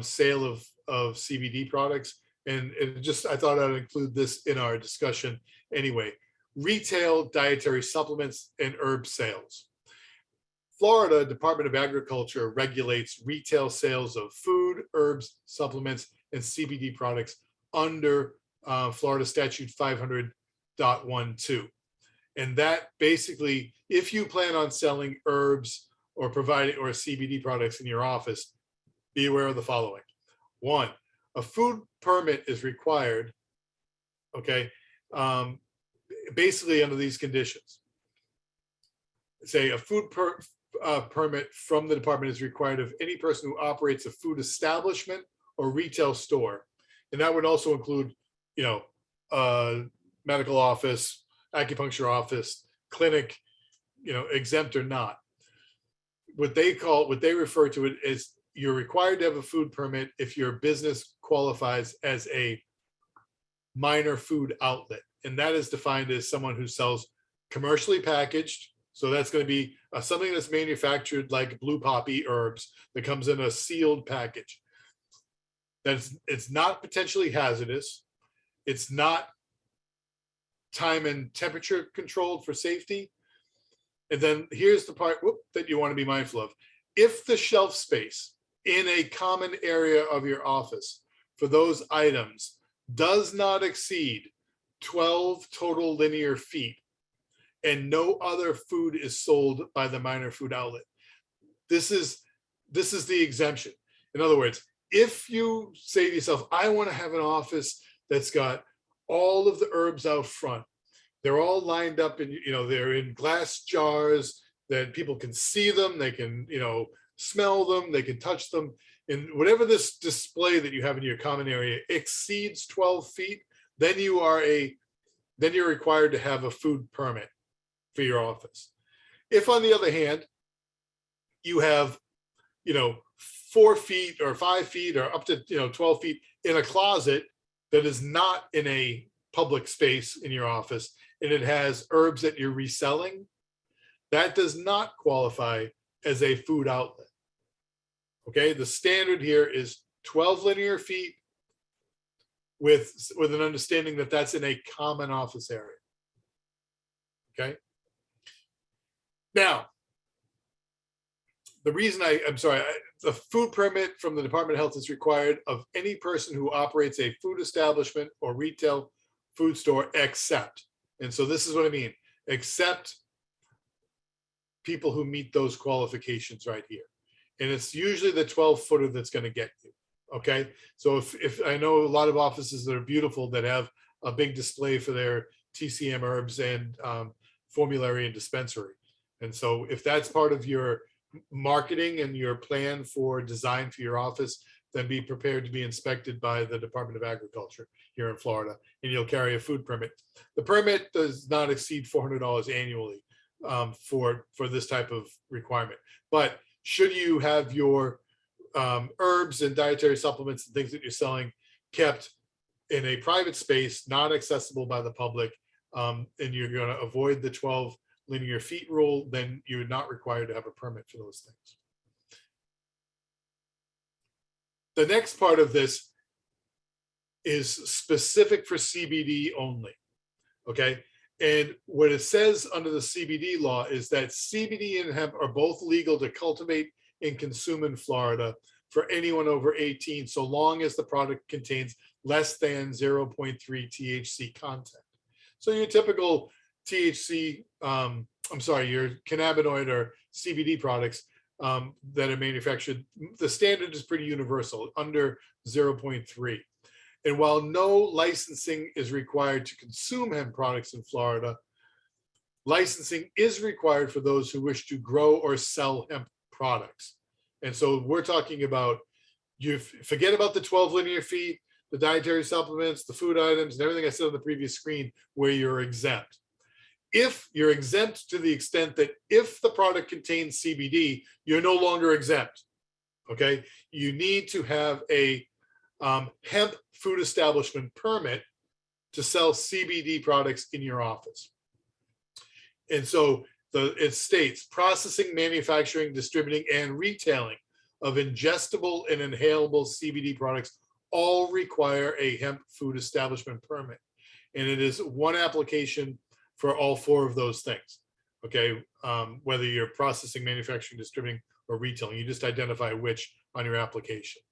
sale of CBD products. And I thought I'd include this in our discussion anyway. Retail dietary supplements and herb sales. Florida Department of Agriculture regulates retail sales of food, herbs, supplements, and CBD products under Florida Statute 500.12. And that basically, if you plan on selling herbs or providing or CBD products in your office, be aware of the following. One, a food permit is required, okay, basically under these conditions. Say a food permit from the department is required of any person who operates a food establishment or retail store. And that would also include, medical office, acupuncture office, clinic, exempt or not. What they refer to it as, you're required to have a food permit if your business qualifies as a minor food outlet. And that is defined as someone who sells commercially packaged. So that's going to be something that's manufactured like blue poppy herbs that comes in a sealed package. It's not potentially hazardous. It's not time and temperature controlled for safety. And then here's the part that you want to be mindful of. If the shelf space in a common area of your office for those items does not exceed 12 total linear feet, and no other food is sold by the minor food outlet, this is the exemption. In other words, if you say to yourself, I want to have an office that's got all of the herbs out front, they're all lined up in, they're in glass jars that people can see them, they can, smell them, they can touch them. And whatever this display that you have in your common area exceeds 12 feet, then you're required to have a food permit for your office. If on the other hand, you have, 4 feet or 5 feet or up to, 12 feet in a closet that is not in a public space in your office, and it has herbs that you're reselling, that does not qualify as a food outlet. Okay, the standard here is 12 linear feet with an understanding that that's in a common office area. Okay. Now, the reason the food permit from the Department of Health is required of any person who operates a food establishment or retail food store, except, and so this is what I mean, except people who meet those qualifications right here. And it's usually the 12-footer that's going to get you. Okay. So if I know a lot of offices that are beautiful that have a big display for their TCM herbs and formulary and dispensary. And so if that's part of your marketing and your plan for design for your office, then be prepared to be inspected by the Department of Agriculture here in Florida, and you'll carry a food permit. The permit does not exceed $400 annually for this type of requirement. But should you have your herbs and dietary supplements and things that you're selling kept in a private space, not accessible by the public, and you're going to avoid the 12 linear feet rule, then you're not required to have a permit for those things. The next part of this is specific for CBD only, okay? And what it says under the CBD law is that CBD and hemp are both legal to cultivate and consume in Florida for anyone over 18, so long as the product contains less than 0.3 THC content. So your typical THC, your cannabinoid or CBD products that are manufactured, the standard is pretty universal, under 0.3. And while no licensing is required to consume hemp products in Florida, licensing is required for those who wish to grow or sell hemp products. And so we're talking about, you forget about the 12 linear feet, the dietary supplements, the food items, and everything I said on the previous screen where you're exempt. If you're exempt to the extent that if the product contains CBD, you're no longer exempt, okay? You need to have a hemp food establishment permit to sell CBD products in your office. And so it states processing, manufacturing, distributing, and retailing of ingestible and inhalable CBD products all require a hemp food establishment permit. And it is one application for all 4 of those things. Okay, whether you're processing, manufacturing, distributing, or retailing, you just identify which on your application.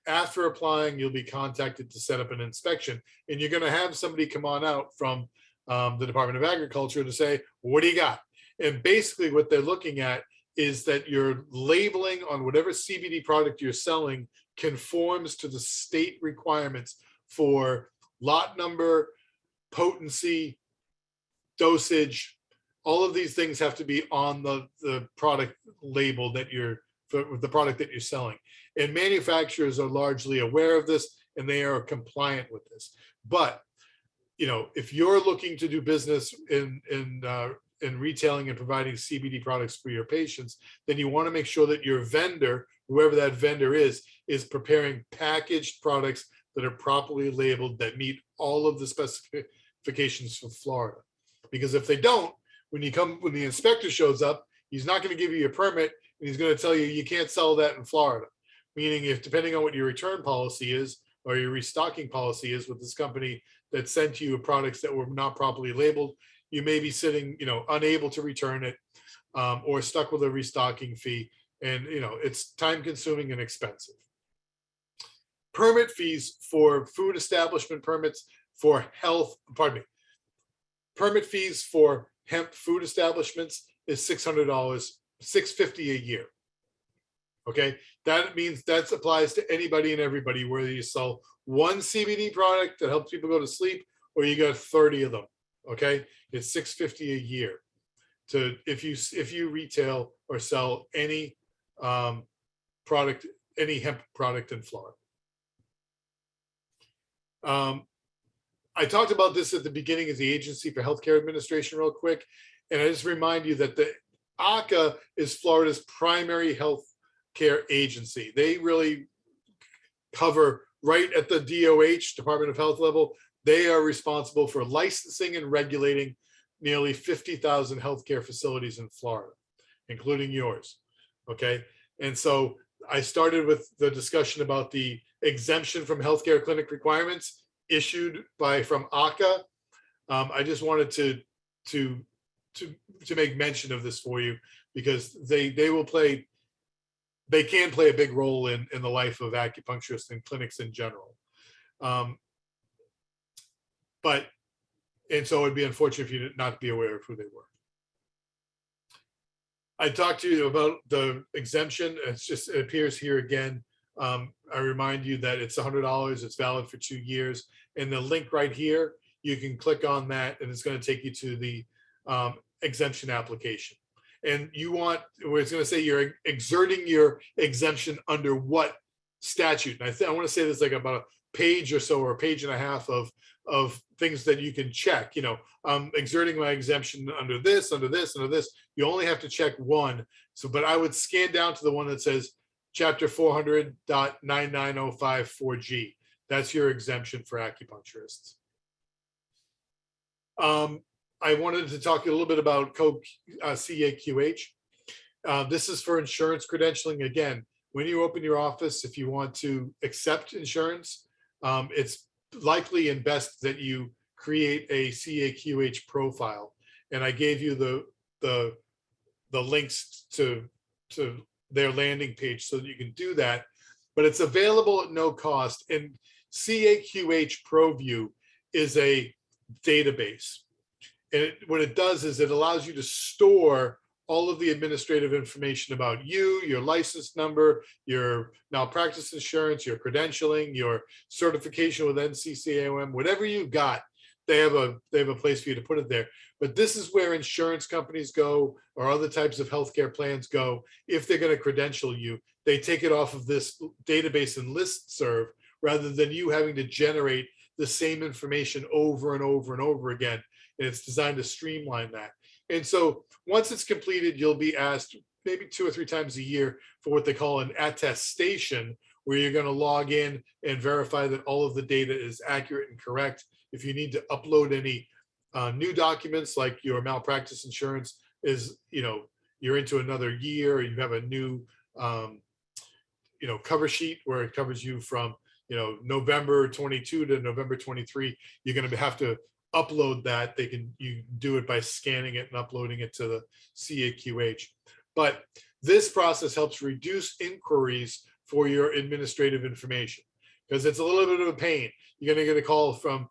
After applying, you'll be contacted to set up an inspection, and you're going to have somebody come on out from the Department of Agriculture to say, what do you got? And basically what they're looking at is that your labeling on whatever CBD product you're selling conforms to the state requirements for lot number, potency, dosage. All of these things have to be on the product label that you're, for the product that you're selling. And manufacturers are largely aware of this and they are compliant with this. But, you know, if you're looking to do business in retailing and providing CBD products for your patients, then you want to make sure that your vendor, whoever that vendor is preparing packaged products that are properly labeled, that meet all of the specifications for Florida. Because if they don't, when the inspector shows up, he's not going to give you a permit, and he's going to tell you you can't sell that in Florida. Meaning, if depending on what your return policy is or your restocking policy is with this company that sent you products that were not properly labeled, you may be sitting, you know, unable to return it, or stuck with a restocking fee, and you know it's time consuming and expensive. Permit fees for food establishment permits for health, pardon me, permit fees for hemp food establishments is $600, $650 a year. Okay, that means that applies to anybody and everybody, whether you sell one CBD product that helps people go to sleep or you got 30 of them. Okay, it's $650 a year to if you retail or sell any product, any hemp product in Florida. I talked about this at the beginning as the Agency for Healthcare Administration real quick, and I just remind you that the ACA is Florida's primary health care agency. They really cover right at the DOH, Department of Health level. They are responsible for licensing and regulating nearly 50,000 healthcare facilities in Florida, including yours. Okay, and so I started with the discussion about the exemption from healthcare clinic requirements issued from ACA. I just wanted to make mention of this for you because they can play a big role in the life of acupuncturists and clinics in general. And so it'd be unfortunate if you did not be aware of who they were. I talked to you about the exemption. It appears here again. I remind you that it's $100. It's valid for 2 years. And the link right here, you can click on that and it's going to take you to the exemption application. And it's going to say you're exerting your exemption under what statute. And I want to say there's like about a page or so, or a page and a half of things that you can check. You know, I'm exerting my exemption under this, under this, under this. You only have to check one. So, but I would scan down to the one that says Chapter 400.99054G. That's your exemption for acupuncturists. I wanted to talk a little bit about CAQH. This is for insurance credentialing. Again, when you open your office, if you want to accept insurance, it's likely and best that you create a CAQH profile. And I gave you the links to their landing page so that you can do that. But it's available at no cost. And CAQH ProView is a database. And what it does is it allows you to store all of the administrative information about you, your license number, your malpractice insurance, your credentialing, your certification with NCCAOM, whatever you've got, they have a place for you to put it there. But this is where insurance companies go, or other types of healthcare plans go. If they're going to credential you, they take it off of this database and listserv, rather than you having to generate the same information over and over and over again. And it's designed to streamline that. And so once it's completed, you'll be asked maybe 2 or 3 times a year for what they call an attestation, where you're going to log in and verify that all of the data is accurate and correct. If you need to upload any new documents, like your malpractice insurance is, you know, you're into another year, or you have a new, cover sheet where it covers you from, November 22 to November 23, you're going to have to upload that, you do it by scanning it and uploading it to the CAQH. But this process helps reduce inquiries for your administrative information, because it's a little bit of a pain. You're going to get a call from,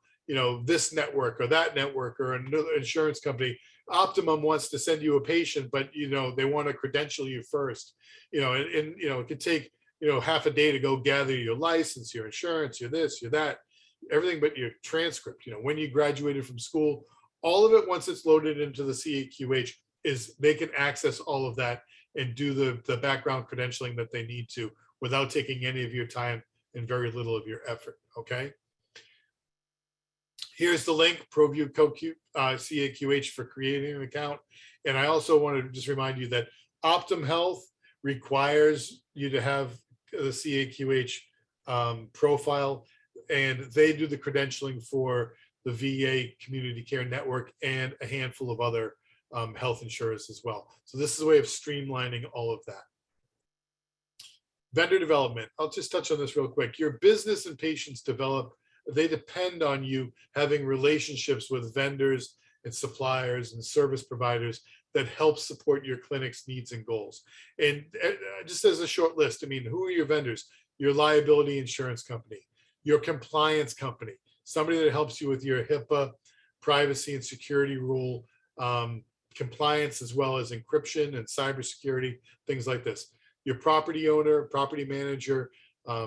this network or that network or another insurance company. Optimum wants to send you a patient, but they want to credential you first. And it could take half a day to go gather your license, your insurance, your this, your that, everything but your transcript. When you graduated from school, all of it, once it's loaded into the CAQH, is they can access all of that and do the background credentialing that they need to without taking any of your time and very little of your effort. Okay. Here's the link, ProView CAQH, for creating an account. And I also want to just remind you that Optum Health requires you to have the CAQH profile, and they do the credentialing for the VA Community Care Network and a handful of other health insurers as well. So this is a way of streamlining all of that. Vendor development. I'll just touch on this real quick. Your business and patients they depend on you having relationships with vendors and suppliers and service providers that help support your clinic's needs and goals. And just as a short list, who are your vendors? Your liability insurance company, your compliance company, somebody that helps you with your HIPAA, privacy and security rule, compliance, as well as encryption and cybersecurity, things like this. Your property owner, property manager,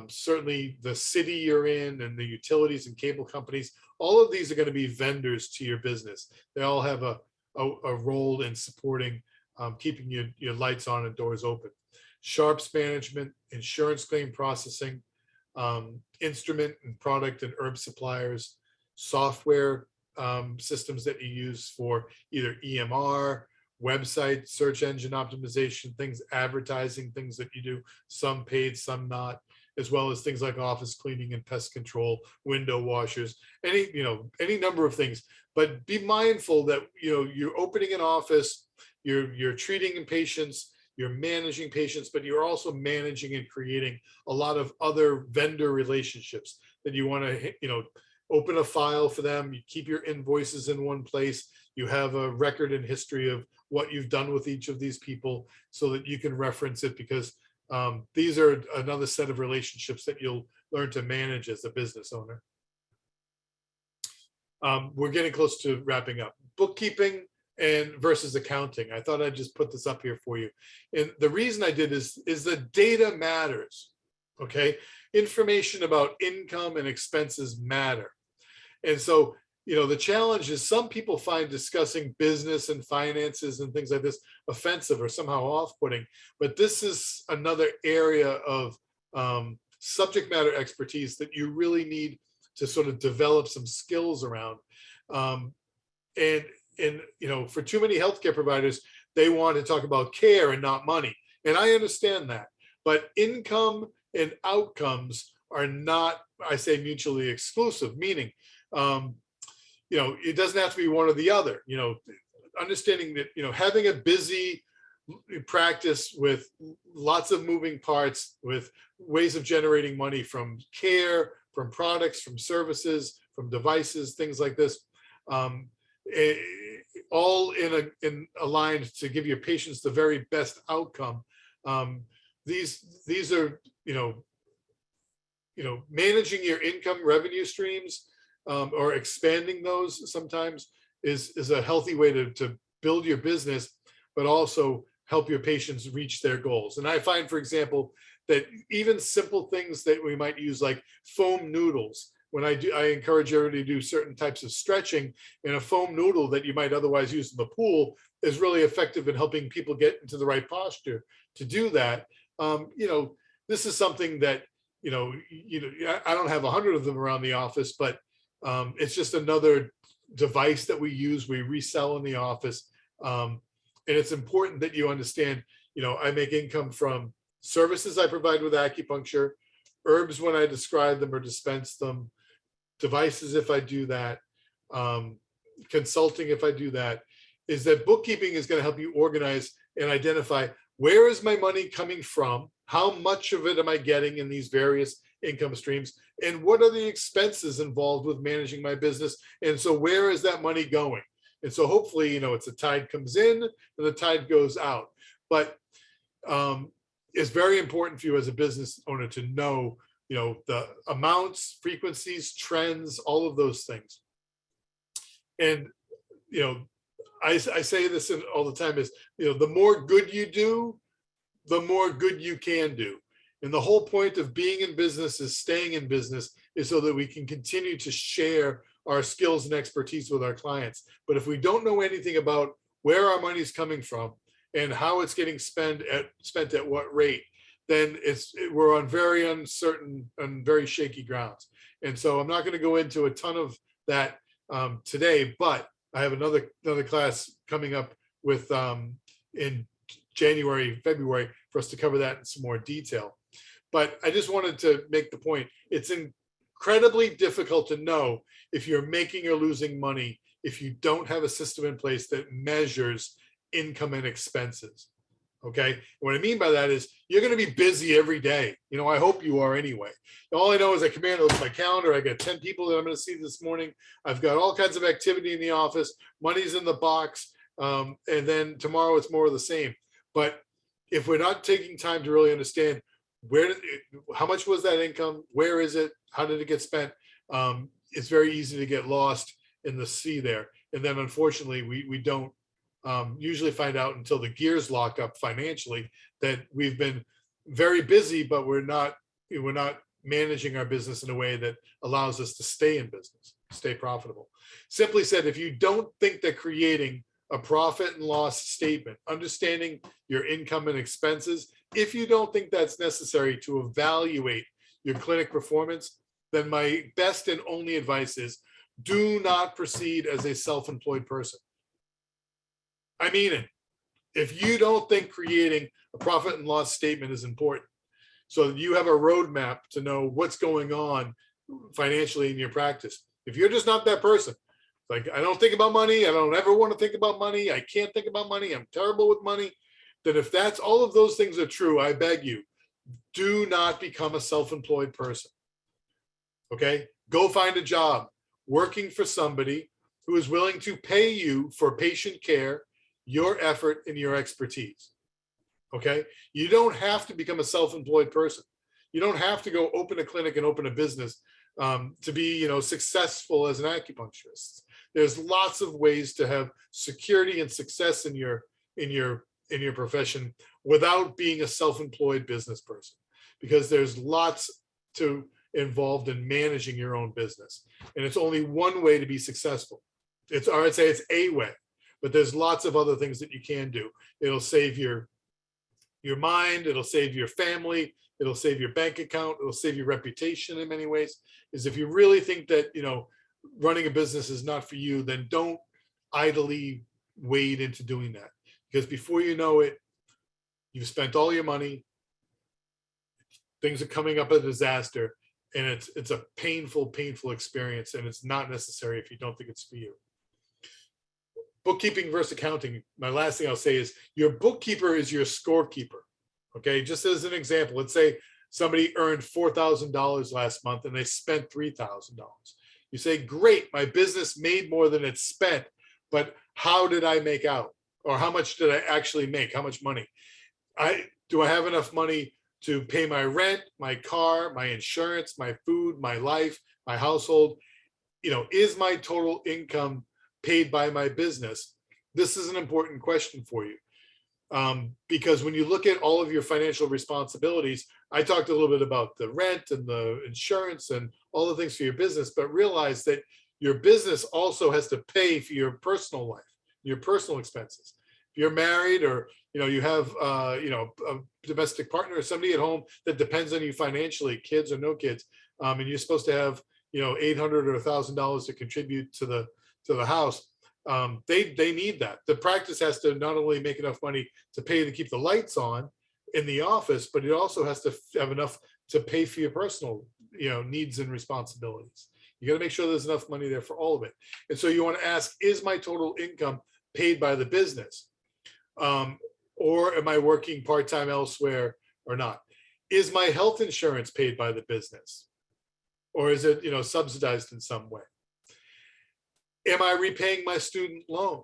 certainly the city you're in, and the utilities and cable companies. All of these are going to be vendors to your business. They all have a role in supporting, keeping your lights on and doors open. Sharps management, insurance claim processing, instrument and product and herb suppliers, software systems that you use for either EMR, website, search engine optimization, things, advertising, things that you do, some paid, some not, as well as things like office cleaning and pest control, window washers, any number of things. But be mindful that you're opening an office, you're treating patients, you're managing patients, but you're also managing and creating a lot of other vendor relationships that you want to open a file for them. You keep your invoices in one place. You have a record and history of what you've done with each of these people so that you can reference it, because these are another set of relationships that you'll learn to manage as a business owner. We're getting close to wrapping up. Bookkeeping and versus accounting. I thought I'd just put this up here for you. And the reason I did is the data matters, okay? Information about income and expenses matter. And so, the challenge is some people find discussing business and finances and things like this offensive or somehow off-putting, but this is another area of subject matter expertise that you really need to sort of develop some skills around. And for too many healthcare providers, they want to talk about care and not money. And I understand that, but income and outcomes are not, I say, mutually exclusive, meaning, it doesn't have to be one or the other. Understanding that, having a busy practice with lots of moving parts, with ways of generating money from care, from products, from services, from devices, things like this, all in aligned to give your patients the very best outcome. These are, managing your income revenue streams, or expanding those sometimes is a healthy way to build your business, but also help your patients reach their goals. And I find, for example, that even simple things that we might use, like foam noodles, when I encourage everybody to do certain types of stretching, and a foam noodle that you might otherwise use in the pool is really effective in helping people get into the right posture to do that. This is something that, I don't have 100 of them around the office, but it's just another device that we use, we resell in the office. And it's important that you understand, I make income from services I provide with acupuncture, herbs when I describe them or dispense them, devices if I do that, consulting if I do that. Is that bookkeeping is going to help you organize and identify, where is my money coming from? How much of it am I getting in these various income streams, and what are the expenses involved with managing my business. And so where is that money going? And so hopefully, it's a tide comes in and the tide goes out. But it's very important for you as a business owner to know, the amounts, frequencies, trends, all of those things. And, I say this all the time is, the more good you do, the more good you can do. And the whole point of being in business is staying in business is so that we can continue to share our skills and expertise with our clients. But if we don't know anything about where our money is coming from and how it's getting spent at what rate, then we're on very uncertain and very shaky grounds. And so I'm not going to go into a ton of that today, but I have another class coming up with in January, February for us to cover that in some more detail. But I just wanted to make the point. It's incredibly difficult to know if you're making or losing money if you don't have a system in place that measures income and expenses. Okay. What I mean by that is you're going to be busy every day. I hope you are anyway. All I know is I come in, I look at my calendar. I got 10 people that I'm going to see this morning. I've got all kinds of activity in the office. Money's in the box. And then tomorrow it's more of the same. But if we're not taking time to really understand how much was that income? Where is it? How did it get spent? It's very easy to get lost in the sea there. And then unfortunately, we don't usually find out until the gears lock up financially that we've been very busy, but we're not managing our business in a way that allows us to stay in business, stay profitable. Simply said, if you don't think that creating a profit and loss statement, understanding your income and expenses, if you don't think that's necessary to evaluate your clinic performance, then my best and only advice is do not proceed as a self-employed person. I mean it. If you don't think creating a profit and loss statement is important, so that you have a roadmap to know what's going on financially in your practice, if you're just not that person, like, I don't think about money, I don't ever want to think about money, I can't think about money, I'm terrible with money, then if that's all of those things are true, I beg you, do not become a self-employed person. Okay? Go find a job working for somebody who is willing to pay you for patient care, your effort, and your expertise. Okay? You don't have to become a self-employed person. You don't have to go open a clinic and open a business to be, successful as an acupuncturist. There's lots of ways to have security and success in your profession without being a self-employed business person, because there's lots involved in managing your own business, and it's only one way to be successful. I'd say it's a way, but there's lots of other things that you can do. It'll save your mind, it'll save your family, it'll save your bank account, it'll save your reputation in many ways. Is if you really think that running a business is not for you, then don't idly wade into doing that, because before you know it, you've spent all your money, things are coming up a disaster, and it's a painful experience, and it's not necessary if you don't think it's for you. Bookkeeping versus accounting. My last thing I'll say is your bookkeeper is your scorekeeper. Okay, just as an example, let's say somebody earned $4,000 last month and they spent $3,000. You say, great, my business made more than it spent, but how did I make out? Or how much did I actually make? How much money? Do I have enough money to pay my rent, my car, my insurance, my food, my life, my household? Is my total income paid by my business? This is an important question for you. Because when you look at all of your financial responsibilities, I talked a little bit about the rent and the insurance and all the things for your business, but realize that your business also has to pay for your personal life, your personal expenses. If you're married, or you have a domestic partner or somebody at home that depends on you financially, kids or no kids, and you're supposed to have $800 or $1,000 to contribute to the house. They need that. The practice has to not only make enough money to pay to keep the lights on in the office, but it also has to have enough to pay for your personal, needs and responsibilities. You got to make sure there's enough money there for all of it. And so you want to ask, is my total income paid by the business? Or am I working part-time elsewhere or not? Is my health insurance paid by the business? Or is it, subsidized in some way? Am I repaying my student loan?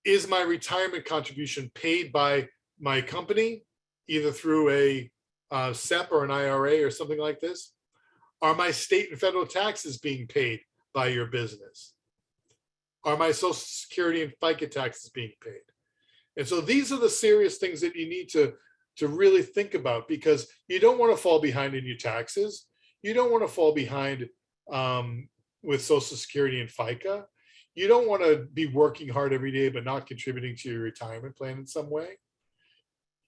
Is my retirement contribution paid by my company, either through a SEP or an IRA or something like this? Are my state and federal taxes being paid by your business? Are my Social Security and FICA taxes being paid? And so these are the serious things that you need to really think about, because you don't want to fall behind in your taxes. You don't want to fall behind with Social Security and FICA. You don't want to be working hard every day but not contributing to your retirement plan in some way.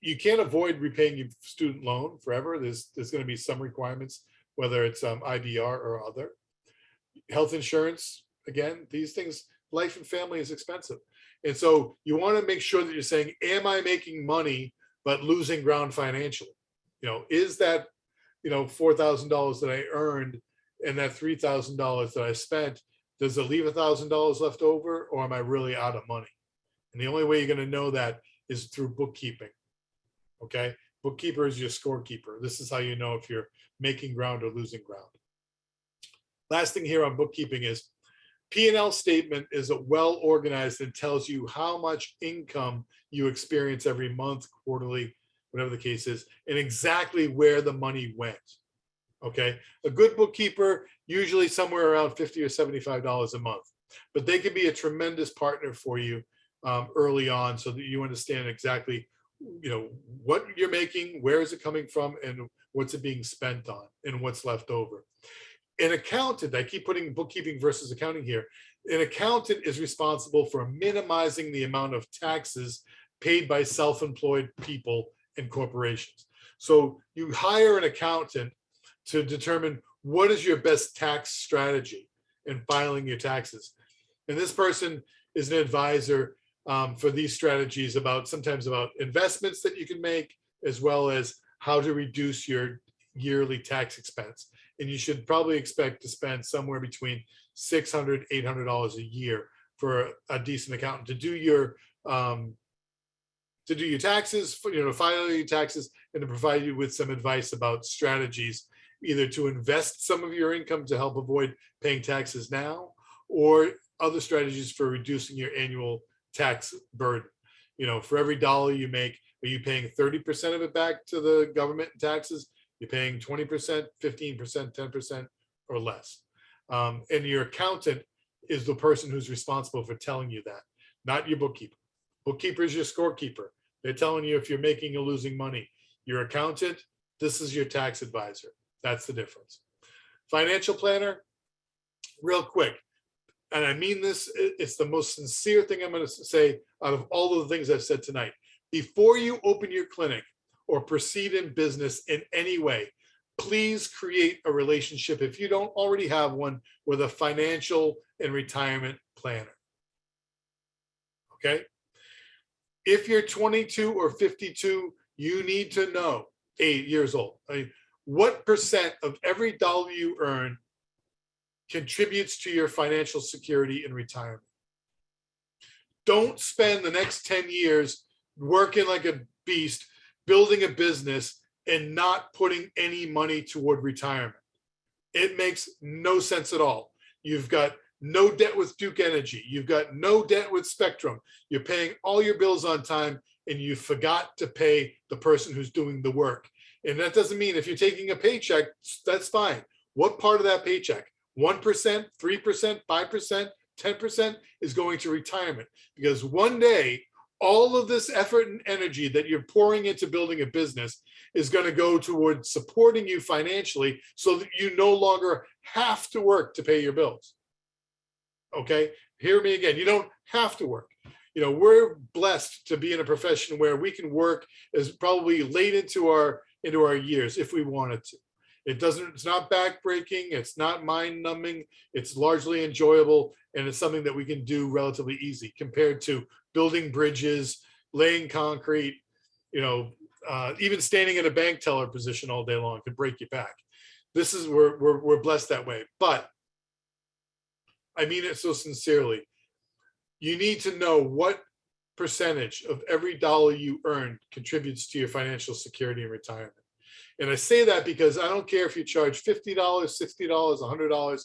You can't avoid repaying your student loan forever. There's going to be some requirements, whether it's IBR or other. Health insurance, again, these things, life and family is expensive. And so you want to make sure that you're saying, am I making money but losing ground financially? Is that, $4,000 that I earned and that $3,000 that I spent, does it leave $1,000 left over, or am I really out of money? And the only way you're going to know that is through bookkeeping. Okay. Bookkeeper is your scorekeeper. This is how you know if you're making ground or losing ground. Last thing here on bookkeeping is P&L statement is well organized and tells you how much income you experience every month, quarterly, whatever the case is, and exactly where the money went. Okay. A good bookkeeper, usually somewhere around $50 or $75 a month, but they can be a tremendous partner for you early on, so that you understand exactly, what you're making, where is it coming from, and what's it being spent on, and what's left over. An accountant, I keep putting bookkeeping versus accounting here. An accountant is responsible for minimizing the amount of taxes paid by self-employed people and corporations. So you hire an accountant to determine what is your best tax strategy in filing your taxes. And this person is an advisor for these strategies, sometimes about investments that you can make, as well as how to reduce your yearly tax expense. And you should probably expect to spend somewhere between $600, $800 a year for a decent accountant to do your taxes, file your taxes, and to provide you with some advice about strategies, either to invest some of your income to help avoid paying taxes now, or other strategies for reducing your annual tax burden. For every dollar you make, are you paying 30% of it back to the government in taxes? You're paying 20%, 15%, 10%, or less. And your accountant is the person who's responsible for telling you that, not your bookkeeper. Bookkeeper is your scorekeeper. They're telling you if you're making or losing money. Your accountant, this is your tax advisor. That's the difference. Financial planner, real quick, and I mean this, it's the most sincere thing I'm going to say out of all of the things I've said tonight. Before you open your clinic or proceed in business in any way, please create a relationship, if you don't already have one, with a financial and retirement planner. Okay? If you're 22 or 52, you need to know, 8 years old, what percent of every dollar you earn contributes to your financial security in retirement. Don't spend the next 10 years working like a beast, building a business, and not putting any money toward retirement. It makes no sense at all. You've got no debt with Duke Energy. You've got no debt with Spectrum. You're paying all your bills on time, and you forgot to pay the person who's doing the work. And that doesn't mean if you're taking a paycheck, that's fine. What part of that paycheck? 1%, 3%, 5%, 10% is going to retirement. Because one day, all of this effort and energy that you're pouring into building a business is going to go towards supporting you financially, so that you no longer have to work to pay your bills. Okay, hear me again. You don't have to work. We're blessed to be in a profession where we can work as probably late into our years if we wanted to. It's not backbreaking. It's not mind numbing. It's largely enjoyable. And it's something that we can do relatively easy compared to building bridges, laying concrete, even standing in a bank teller position all day long can break your back. We're blessed that way. But I mean it so sincerely. You need to know what percentage of every dollar you earn contributes to your financial security and retirement. And I say that because I don't care if you charge $50, $60, $100.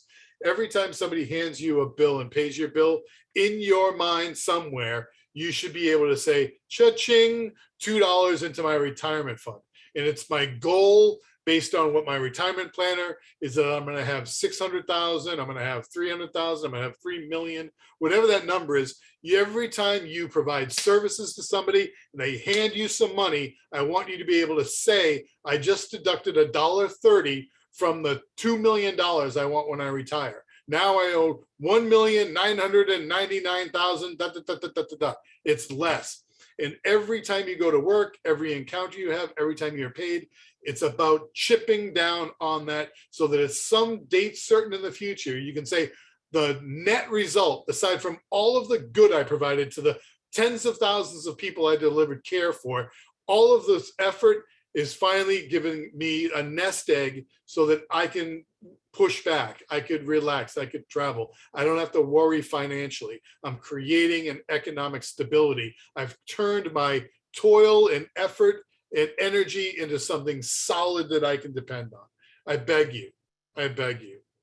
Every time somebody hands you a bill and pays your bill, in your mind somewhere, you should be able to say, cha-ching, $2 into my retirement fund. And it's my goal based on what my retirement planner is, that I'm going to have 600,000, I'm going to have 300,000, I'm going to have 3 million, whatever that number is. Every time you provide services to somebody and they hand you some money, I want you to be able to say, I just deducted $1.30 from the $2 million I want when I retire. Now I owe 1,999,000. It's less. And every time you go to work, every encounter you have, every time you're paid, it's about chipping down on that so that at some date certain in the future, you can say the net result, aside from all of the good I provided to the tens of thousands of people I delivered care for, all of this effort is finally giving me a nest egg so that I can push back, I could relax, I could travel. I don't have to worry financially. I'm creating an economic stability. I've turned my toil and effort and energy into something solid that I can depend on. I beg you,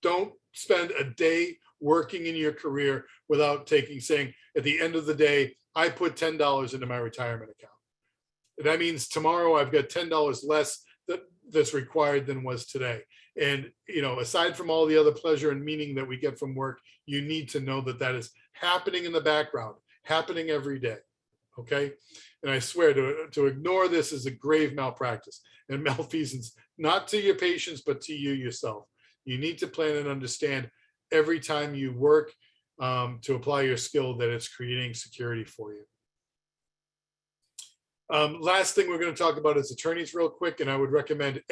don't spend a day working in your career without saying at the end of the day, I put $10 into my retirement account. And that means tomorrow I've got $10 less that's required than was today. And, aside from all the other pleasure and meaning that we get from work, you need to know that that is happening in the background, happening every day. Okay. And I swear to ignore this is a grave malpractice and malfeasance, not to your patients, but to you yourself. You need to plan and understand every time you work to apply your skill that it's creating security for you. Last thing we're going to talk about is attorneys real quick. And I would recommend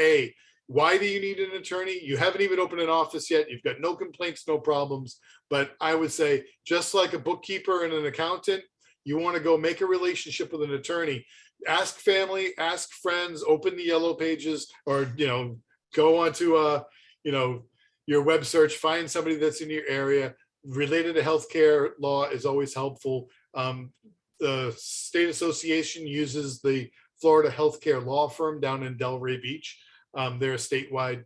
why do you need an attorney? You haven't even opened an office yet. You've got no complaints, no problems. But I would say, just like a bookkeeper and an accountant, you want to go make a relationship with an attorney. Ask family, ask friends, open the yellow pages, or, go onto, your web search, find somebody that's in your area. Related to healthcare law is always helpful. The state association uses the Florida healthcare law firm down in Delray Beach. They're a statewide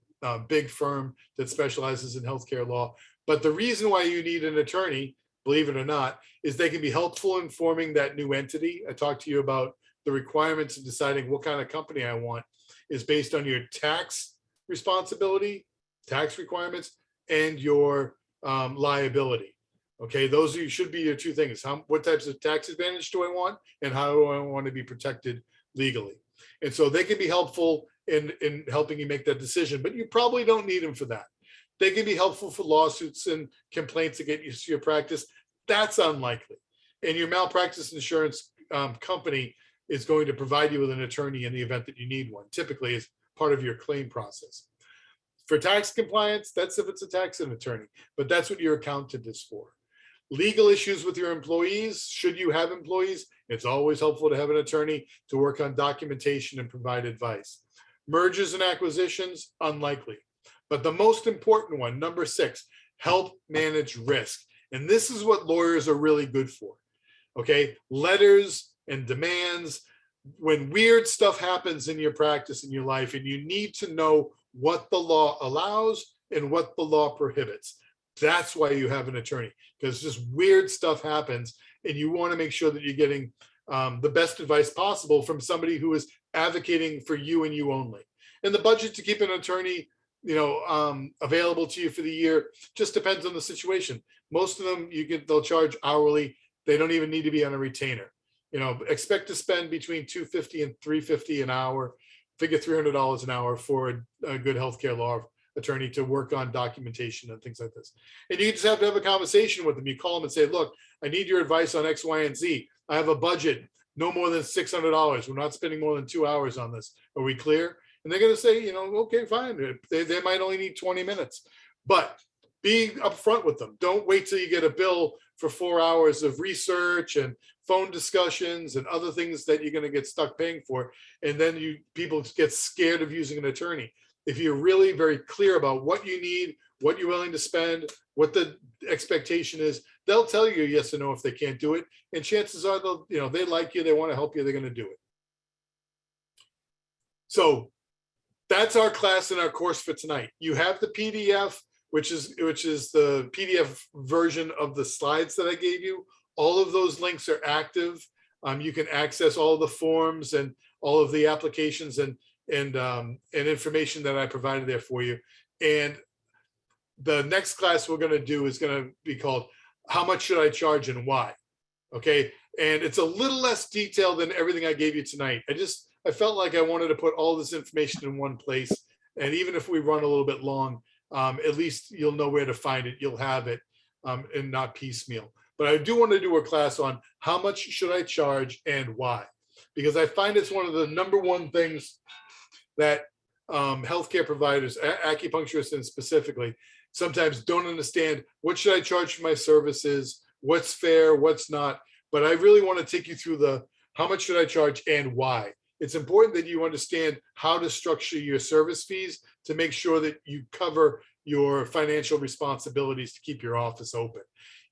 big firm that specializes in healthcare law. But the reason why you need an attorney, believe it or not, is they can be helpful in forming that new entity. I talked to you about the requirements of deciding what kind of company I want is based on your tax responsibility, tax requirements, and your liability. Okay, those should be your two things. What types of tax advantage do I want, and how do I want to be protected legally? And so they can be helpful in helping you make that decision, but you probably don't need them for that. They can be helpful for lawsuits and complaints against your practice. That's unlikely. And your malpractice insurance company is going to provide you with an attorney in the event that you need one, typically as part of your claim process. For tax compliance, that's if it's a tax attorney, but that's what your accountant is for. Legal issues with your employees, should you have employees, it's always helpful to have an attorney to work on documentation and provide advice. Mergers and acquisitions, unlikely. But the most important one, number 6, help manage risk. And this is what lawyers are really good for. Okay, letters and demands. When weird stuff happens in your practice, in your life, and you need to know what the law allows and what the law prohibits. That's why you have an attorney, because just weird stuff happens and you want to make sure that you're getting the best advice possible from somebody who is advocating for you and you only. And the budget to keep an attorney available to you for the year just depends on the situation. Most of them they'll charge hourly. They don't even need to be on a retainer. Expect to spend between $250 and $350 an hour, figure $300 an hour for a good healthcare law attorney to work on documentation and things like this. And you just have to have a conversation with them. You call them and say, look, I need your advice on X, Y, and Z. I have a budget, no more than $600. We're not spending more than 2 hours on this. Are we clear? And they're going to say, okay, fine. They might only need 20 minutes, but be upfront with them. Don't wait till you get a bill for 4 hours of research and phone discussions and other things that you're going to get stuck paying for. And then people get scared of using an attorney. If you're really very clear about what you need, what you're willing to spend, what the expectation is, they'll tell you yes or no if they can't do it. And chances are they'll, they like you, they want to help you, they're going to do it. So that's our class and our course for tonight. You have the PDF, which is the PDF version of the slides that I gave you. All of those links are active. You can access all the forms and all of the applications and information that I provided there for you. And the next class we're going to do is going to be called "How Much Should I Charge and Why?" Okay, and it's a little less detailed than everything I gave you tonight. I felt like I wanted to put all this information in one place, and even if we run a little bit long, at least you'll know where to find it. You'll have it, and not piecemeal. But I do want to do a class on how much should I charge and why, because I find it's one of the number one things that healthcare providers, acupuncturists and specifically, sometimes don't understand. What should I charge for my services? What's fair? What's not? But I really want to take you through the how much should I charge and why. It's important that you understand how to structure your service fees to make sure that you cover your financial responsibilities to keep your office open.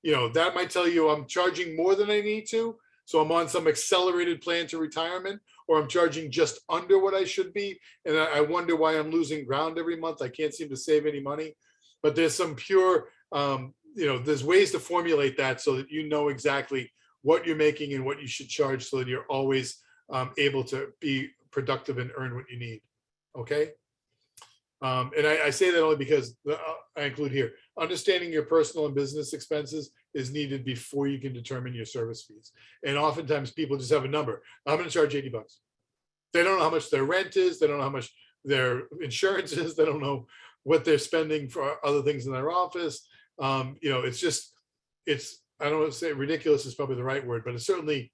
That might tell you I'm charging more than I need to, so I'm on some accelerated plan to retirement, or I'm charging just under what I should be, and I wonder why I'm losing ground every month. I can't seem to save any money. But there's some pure, there's ways to formulate that so that you know exactly what you're making and what you should charge, so that you're always able to be productive and earn what you need. Okay. And I say that only because I include here, understanding your personal and business expenses is needed before you can determine your service fees. And oftentimes people just have a number. I'm going to charge $80. They don't know how much their rent is. They don't know how much their insurance is. They don't know what they're spending for other things in their office. I don't want to say ridiculous is probably the right word, but it certainly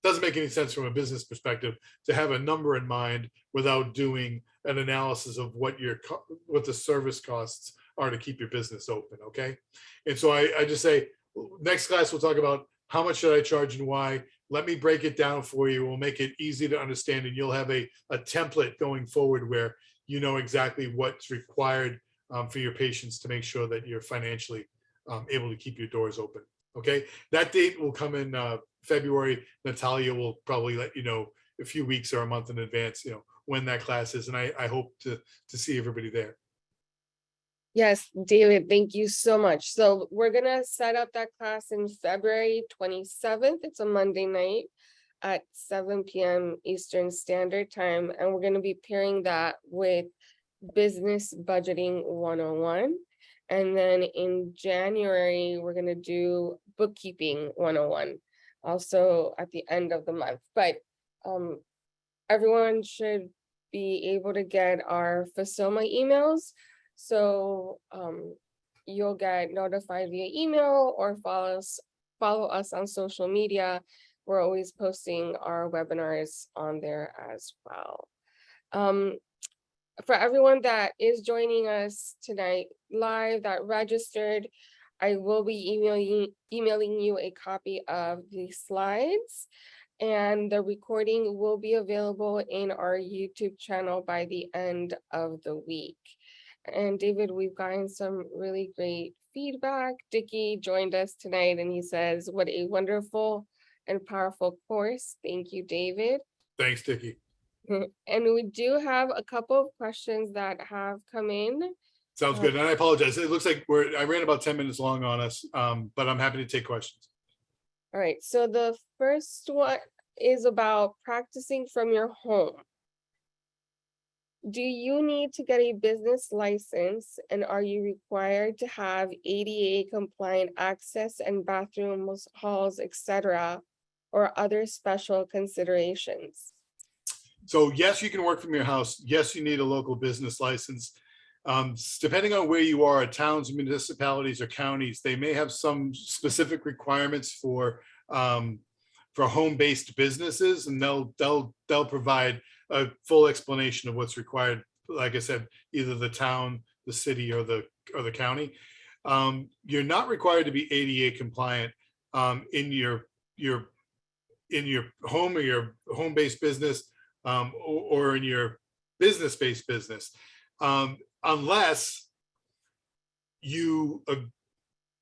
doesn't make any sense from a business perspective to have a number in mind without doing an analysis of what the service costs are to keep your business open. Okay. And so I just say, next class, we'll talk about how much should I charge and why. Let me break it down for you. We'll make it easy to understand, and you'll have a template going forward where you know exactly what's required for your patients to make sure that you're financially able to keep your doors open. Okay, that date will come in February. Natalia will probably let you know a few weeks or a month in advance, when that class is, and I hope to see everybody there. Yes, David, thank you so much. So we're gonna set up that class in February 27th. It's a Monday night at 7 p.m. Eastern Standard Time, and we're gonna be pairing that with Business Budgeting 101. And then in January, we're gonna do Bookkeeping 101, also at the end of the month. But everyone should be able to get our FASOMA emails. So you'll get notified via email or follow us on social media. We're always posting our webinars on there as well. For everyone that is joining us tonight live that registered, I will be emailing you a copy of the slides, and the recording will be available in our YouTube channel by the end of the week. And David, we've gotten some really great feedback. Dickie joined us tonight and he says, what a wonderful and powerful course. Thank you, David. Thanks, Dickie. And we do have a couple of questions that have come in. Sounds good. And I apologize. It looks like I ran about 10 minutes long on us, but I'm happy to take questions. All right. So the first one is about practicing from your home. Do you need to get a business license, and are you required to have ADA compliant access and bathrooms, halls, etc., or other special considerations? So yes, you can work from your house. Yes, you need a local business license. Depending on where you are, towns, municipalities, or counties, they may have some specific requirements for home-based businesses, and they'll provide a full explanation of what's required. Like I said, either the town, the city, or the county. You're not required to be ADA compliant in your home or your home-based business, or in your business-based business, unless you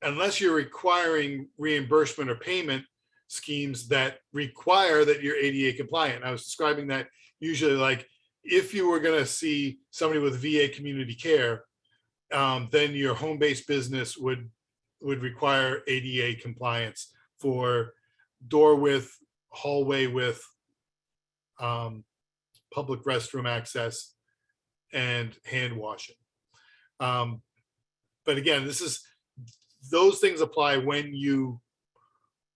unless you're requiring reimbursement or payment schemes that require that you're ADA compliant. I was describing that usually like if you were going to see somebody with VA community care, then your home-based business would require ADA compliance for door width, hallway width, public restroom access, and hand washing. But again, those things apply when you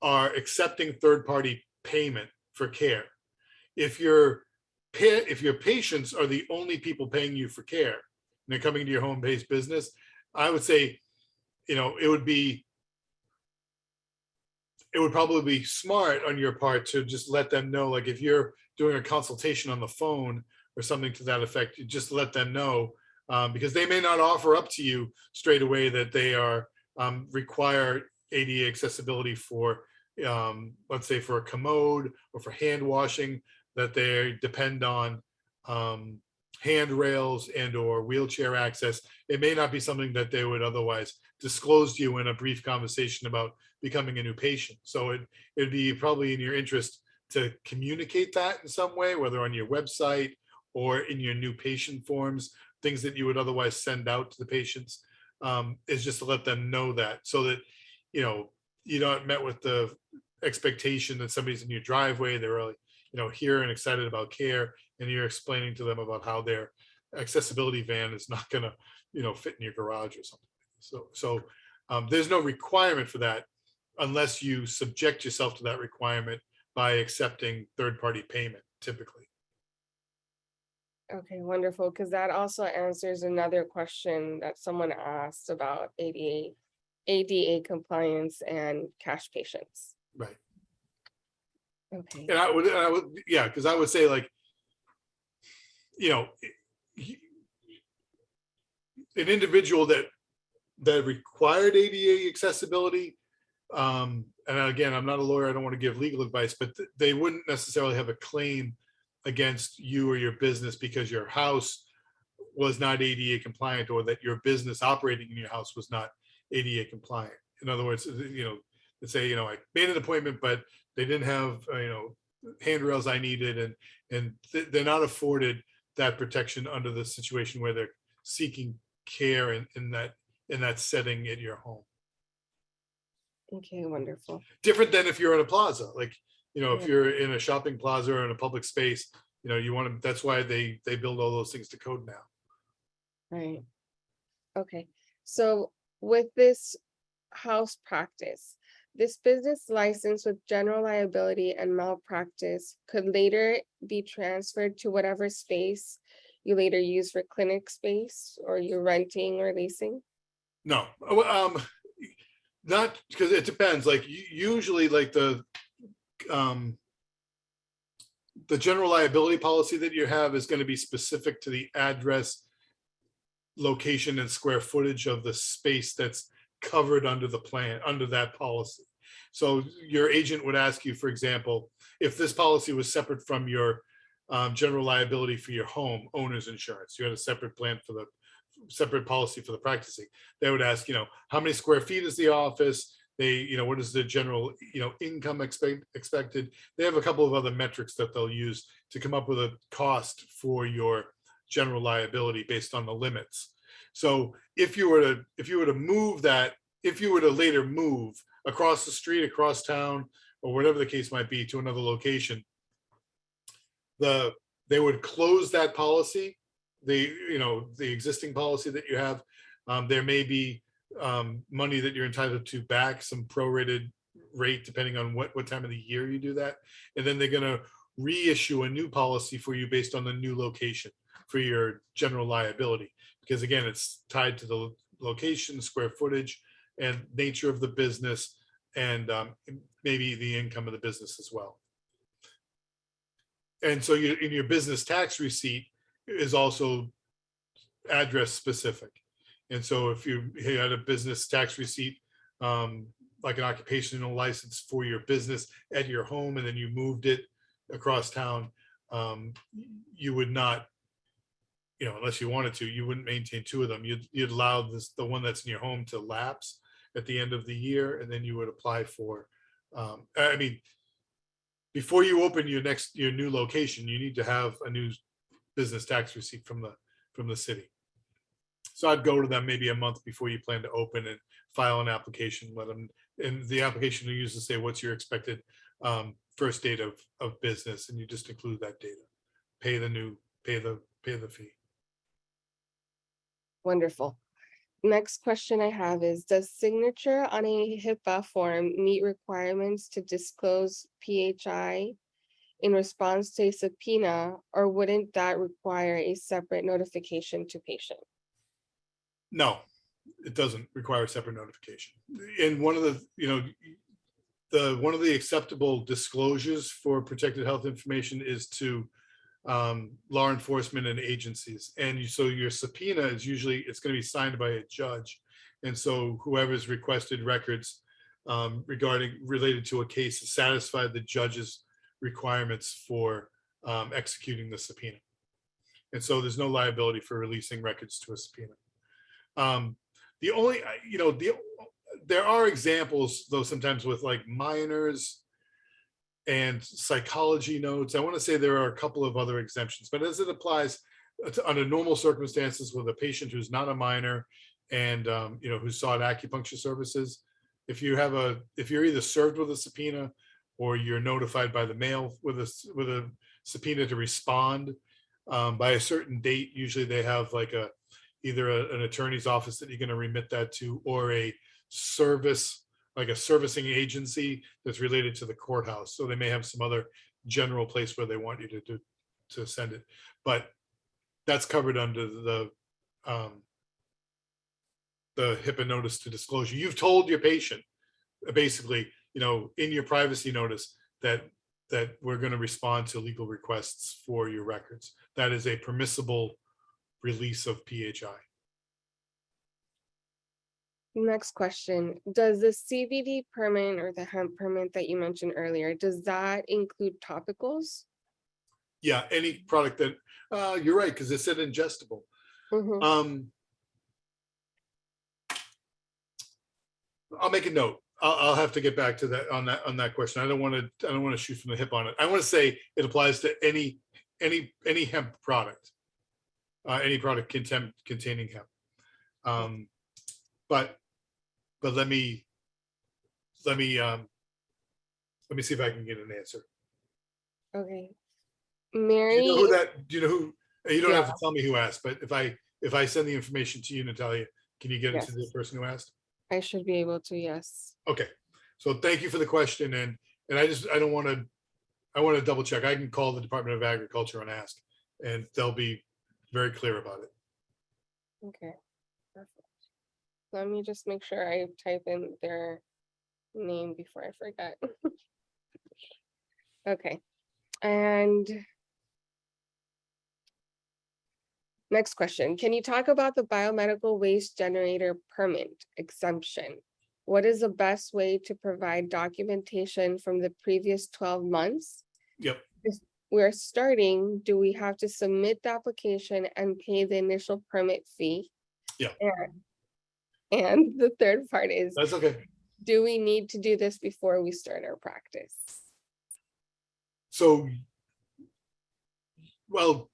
are accepting third-party payment for care. If your patients are the only people paying you for care, and they're coming to your home-based business, I would say, it would probably be smart on your part to just let them know, like if you're doing a consultation on the phone or something to that effect, you just let them know, because they may not offer up to you straight away that they are require ADA accessibility for, let's say for a commode or for hand washing, that they depend on handrails and or wheelchair access. It may not be something that they would otherwise disclose to you in a brief conversation about becoming a new patient. So it'd be probably in your interest to communicate that in some way, whether on your website or in your new patient forms, things that you would otherwise send out to the patients, is just to let them know that, so that, you're not met with the expectation that somebody's in your driveway, they're really, here and excited about care, and you're explaining to them about how their accessibility van is not going to, fit in your garage or something. So there's no requirement for that unless you subject yourself to that requirement by accepting third-party payment, typically. Okay, wonderful, because that also answers another question that someone asked about ADA compliance and cash patients. Right. Okay. And I would, yeah, because I would say, like, an individual that required ADA accessibility, and again, I'm not a lawyer, I don't want to give legal advice, but they wouldn't necessarily have a claim against you or your business because your house was not ADA compliant, or that your business operating in your house was not ADA compliant. In other words, let's say, I made an appointment, but they didn't have, handrails I needed, and they're not afforded that protection under the situation where they're seeking care in that setting at your home. Okay, wonderful. Different than if you're in a plaza, like, if Yeah. you're in a shopping plaza or in a public space, you want to, that's why they build all those things to code now. Right. Okay. So with this house practice, this business license with general liability and malpractice could later be transferred to whatever space you later use for clinic space, or you're renting or leasing? No, not, because it depends. Like usually, like the general liability policy that you have is going to be specific to the address, location, and square footage of the space that's covered under the plan, under that policy. So your agent would ask you, for example, if this policy was separate from your general liability for your home owner's insurance, you had a separate plan for the separate policy for the practicing, they would ask, how many square feet is the office? What is the general, income expected? They have a couple of other metrics that they'll use to come up with a cost for your general liability based on the limits. So if you were to move that, if you were to later move across the street, across town, or whatever the case might be, to another location, they would close that policy, the existing policy that you have. There may be money that you're entitled to back, some prorated rate depending on what time of the year you do that, and then they're going to reissue a new policy for you based on the new location for your general liability, because again, it's tied to the location, square footage, and nature of the business, and maybe the income of the business as well. And so in your business tax receipt is also address specific. And so if you had a business tax receipt, like an occupational license for your business at your home, and then you moved it across town, you would not, unless you wanted to, you wouldn't maintain two of them. You'd allow the one that's in your home to lapse, at the end of the year, and then you would apply for, I mean, before you open your new location, you need to have a new business tax receipt from the city. So I'd go to them maybe a month before you plan to open and file an application, let them, and the application will usually say, what's your expected first date of business, and you just include that data. Pay the fee. Wonderful. Next question I have is, does signature on a HIPAA form meet requirements to disclose PHI in response to a subpoena, or wouldn't that require a separate notification to patient? No, it doesn't require a separate notification. And one of the, one of the acceptable disclosures for protected health information is to law enforcement and agencies. And so your subpoena is usually, it's going to be signed by a judge. And so whoever's requested records related to a case has satisfied the judge's requirements for executing the subpoena. And so there's no liability for releasing records to a subpoena. The only, there are examples though, sometimes with like minors and psychology notes. I want to say there are a couple of other exemptions, but as it applies under normal circumstances with a patient who's not a minor and who sought acupuncture services, if you're either served with a subpoena or you're notified by the mail with a subpoena to respond by a certain date, usually they have like either an attorney's office that you're going to remit that to, or a service, like a servicing agency that's related to the courthouse. So they may have some other general place where they want you to send it, but that's covered under the HIPAA notice to disclosure. You've told your patient basically, in your privacy notice that we're going to respond to legal requests for your records. That is a permissible release of PHI. Next question, does the CBD permit or the hemp permit that you mentioned earlier, does that include topicals? Yeah, any product that, you're right, because it said ingestible. Mhm. I'll make a note. I'll have to get back to that on that question. I don't want to shoot from the hip on it. I want to say it applies to any hemp product, any product containing hemp. But let me see if I can get an answer. Okay. Do Mary. you know who that? Do you know who? You don't have Yeah. to tell me who asked, but if I send the information to you, Natalia, can you get it to the Yes. person who asked? I should be able to, yes. Okay, so thank you for the question, and I want to double check. I can call the Department of Agriculture and ask, and they'll be very clear about it. Okay, perfect. Let me just make sure I type in their name before I forget. Okay, and next question. Can you talk about the biomedical waste generator permit exemption? What is the best way to provide documentation from the previous 12 months? Yep. If we're starting, do we have to submit the application and pay the initial permit fee? Yeah. And the third part is, That's okay. do we need to do this before we start our practice? So, well,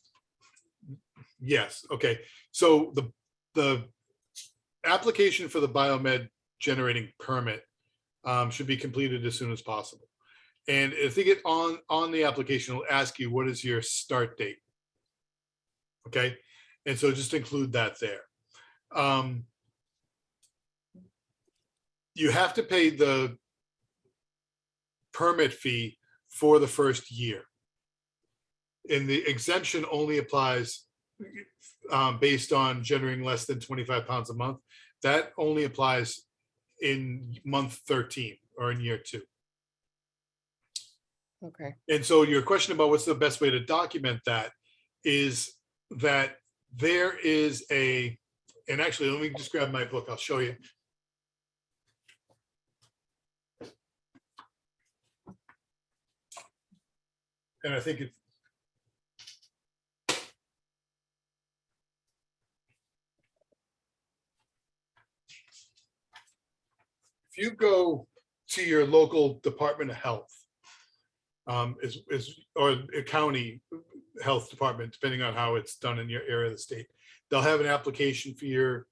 yes. Okay. So the application for the BioMed generating permit should be completed as soon as possible. And I think on the application will ask you, what is your start date? Okay. And so just include that there. You have to pay the permit fee for the first year. And the exemption only applies based on generating less than 25 pounds a month. That only applies in month 13 or in year 2. Okay. And so your question about what's the best way to document that is that there is and actually, let me just grab my book. I'll show you. And I think it's, if you go to your local Department of Health, or a county health department, depending on how it's done in your area of the state, they'll have an application for your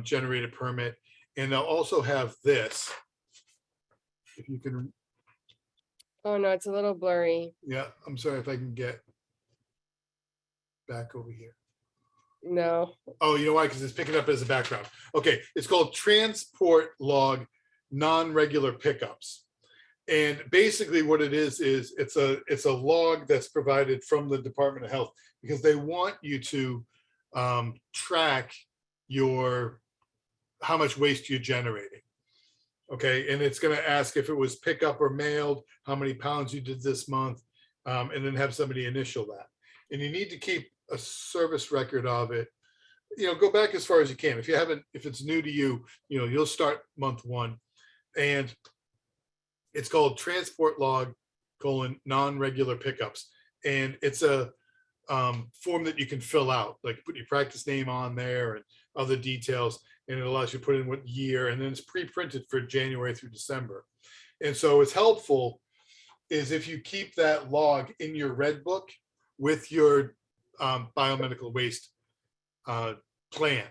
generated permit, and they'll also have this. If you can, Oh, no, it's a little blurry. yeah, I'm sorry if I can get back over here. No. Oh, you know why? Because it's picking up as a background. Okay, it's called transport log non-regular pickups. And basically what it is it's a log that's provided from the Department of Health, because they want you to track how much waste you're generating. Okay, and it's going to ask if it was pickup or mailed, how many pounds you did this month, and then have somebody initial that. And you need to keep a service record of it. Go back as far as you can. If it's new to you, you'll start month 1, and it's called transport log : non-regular pickups. And it's a form that you can fill out, like put your practice name on there and other details, and it allows you to put in what year, and then it's pre-printed for January through December. And so it's helpful is if you keep that log in your red book with your biomedical waste plan.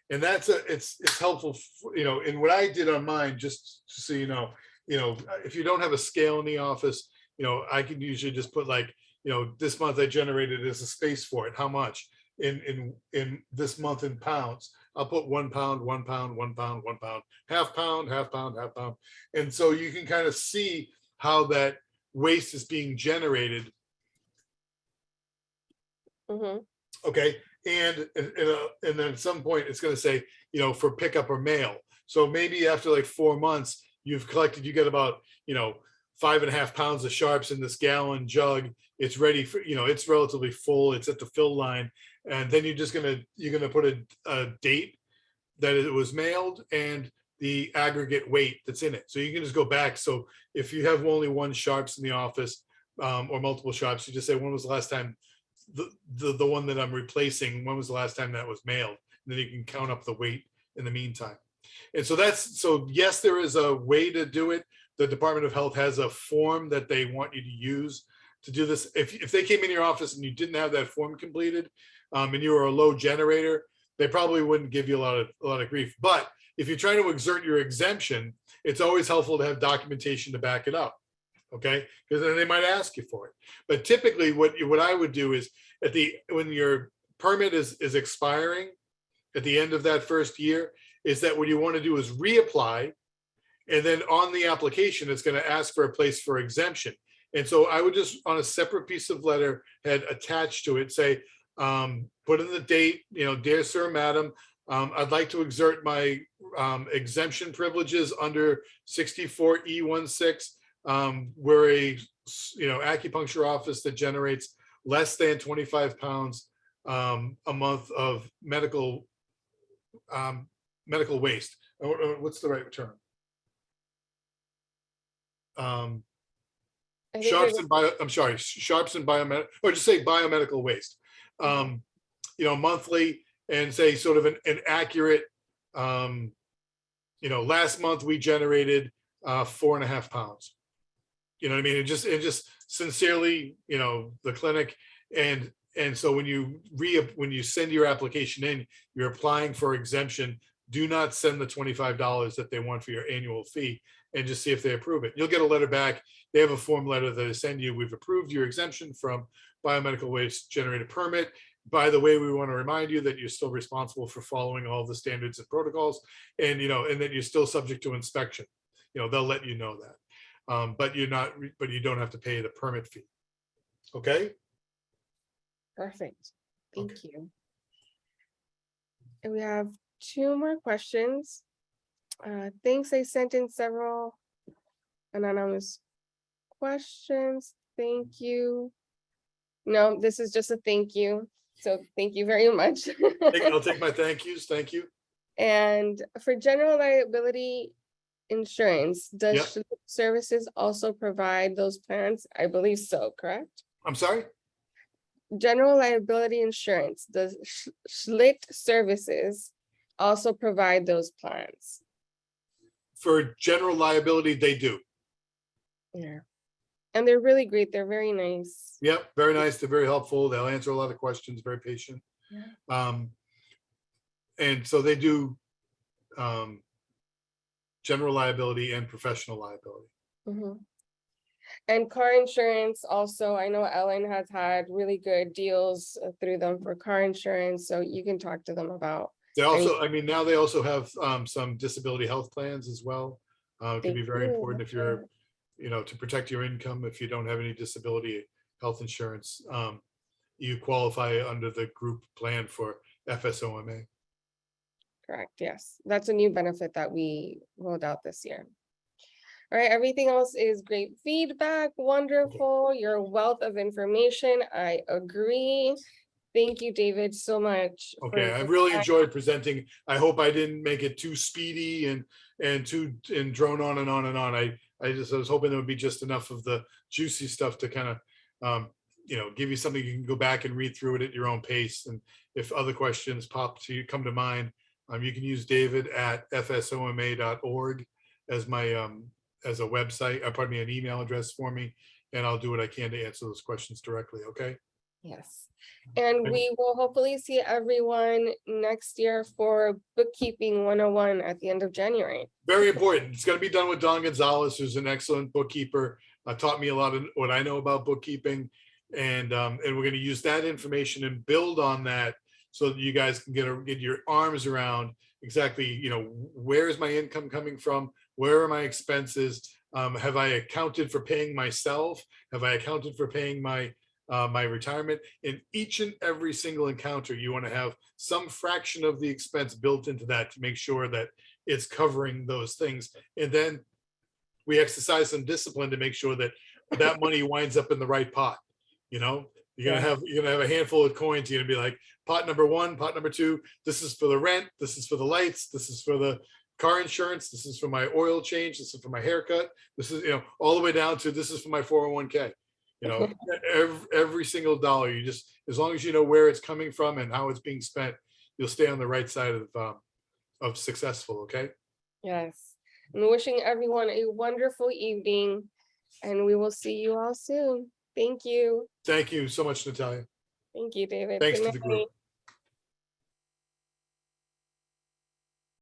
And it's helpful, and what I did on mine, just so if you don't have a scale in the office, I can usually just put like, this month I generated as a space for it, how much in this month in pounds. I'll put 1 pound, 1 pound, 1 pound, 1 pound, half pound, half pound, half pound. And so you can kind of see how that waste is being generated. Mm-hmm. Okay. And then at some point it's going to say, for pickup or mail. So maybe after like 4 months, you get about, 5.5 pounds of sharps in this gallon jug. It's ready for, it's relatively full. It's at the fill line. And then you're going to put a date that it was mailed and the aggregate weight that's in it. So you can just go back. So if you have only 1 sharps in the office, or multiple sharps, you just say, when was the last time the one that I'm replacing, when was the last time that was mailed? And then you can count up the weight in the meantime. And so yes, there is a way to do it. The Department of Health has a form that they want you to use to do this. If they came in your office and you didn't have that form completed, and you were a low generator, they probably wouldn't give you a lot of grief. But if you're trying to exert your exemption, it's always helpful to have documentation to back it up. Okay, because then they might ask you for it. But typically what I would do is when your permit is expiring at the end of that first year, is that what you want to do is reapply, and then on the application it's going to ask for a place for exemption. And so I would just, on a separate piece of letterhead attached to it, say, put in the date, dear sir, madam, I'd like to exert my exemption privileges under 64E16. We're a acupuncture office that generates less than 25 pounds a month of medical waste. What's the right term? Sharps and biomedical, or just say biomedical waste. Monthly, and say sort of an accurate. Last month we generated 4.5 pounds. You know what I mean? And just sincerely, the clinic, and so when you send your application in, you're applying for exemption. Do not send the $25 that they want for your annual fee, and just see if they approve it. You'll get a letter back. They have a form letter that they send you. We've approved your exemption from biomedical waste generated permit. By the way, we want to remind you that you're still responsible for following all the standards and protocols, and that you're still subject to inspection. They'll let you know that. But you don't have to pay the permit fee. Okay. Perfect. Thank you. And we have 2 more questions. Thanks. I sent in several anonymous questions. Thank you. No, this is just a thank you. So thank you very much. I'll take my thank yous. Thank you. And for general liability insurance, does Schlitt Services also provide those plans? I believe so, correct? I'm sorry? General liability insurance, does Schlitt Services also provide those plans? for general liability, they do. Yeah. And they're really great. They're very nice. Yep, very nice. They're very helpful. They'll answer a lot of questions, very patient. Yeah. And so they do general liability and professional liability. Mhm. And car insurance also, I know Ellen has had really good deals through them for car insurance, so you can talk to them about. They also, I mean, now they also have some disability health plans as well. It They can be very do, important if you're, you know, to protect your income. If you don't have any disability health insurance, you qualify under the group plan for FSOMA. correct, yes. That's a new benefit that we rolled out this year. All right, everything else is great feedback, wonderful, your wealth of information, I agree. Thank you, David, so much. Okay, for I your really time. enjoyed presenting. I hope I didn't make it too speedy and too drone on and on and on. I was hoping there would be just enough of the juicy stuff to kind of you know, give you something you can go back and read through it at your own pace. And if other questions come to mind, you can use David at fsoma.org as my as a website, pardon me, an email address for me, and I'll do what I can to answer those questions directly. Okay. Yes, and we will hopefully see everyone next year for Bookkeeping 101 at the end of January. Very important. It's going to be done with Don Gonzalez, who's an excellent bookkeeper. Taught me a lot of what I know about bookkeeping, and we're going to use that information and build on that so that you guys can get your arms around exactly, you know, where is my income coming from? Where are my expenses? Have I accounted for paying myself? Have I accounted for paying my retirement? In each and every single encounter, you want to have some fraction of the expense built into that to make sure that it's covering those things. And then we exercise some discipline to make sure that that money winds up in the right pot. You know, you're gonna have a handful of coins. You're gonna be like, pot number one, pot number two, this is for the rent, this is for the lights, this is for the car insurance, this is for my oil change, this is for my haircut, this is, you know, all the way down to this is for my 401k. You know, every single dollar, you just, as long as you know where it's coming from and how it's being spent, you'll stay on the right side of successful. Okay. Yes, and wishing everyone a wonderful evening, and we will see you all soon. Thank you. Thank you so much, Natalia. Thank you, David. Thanks Good to the group. night.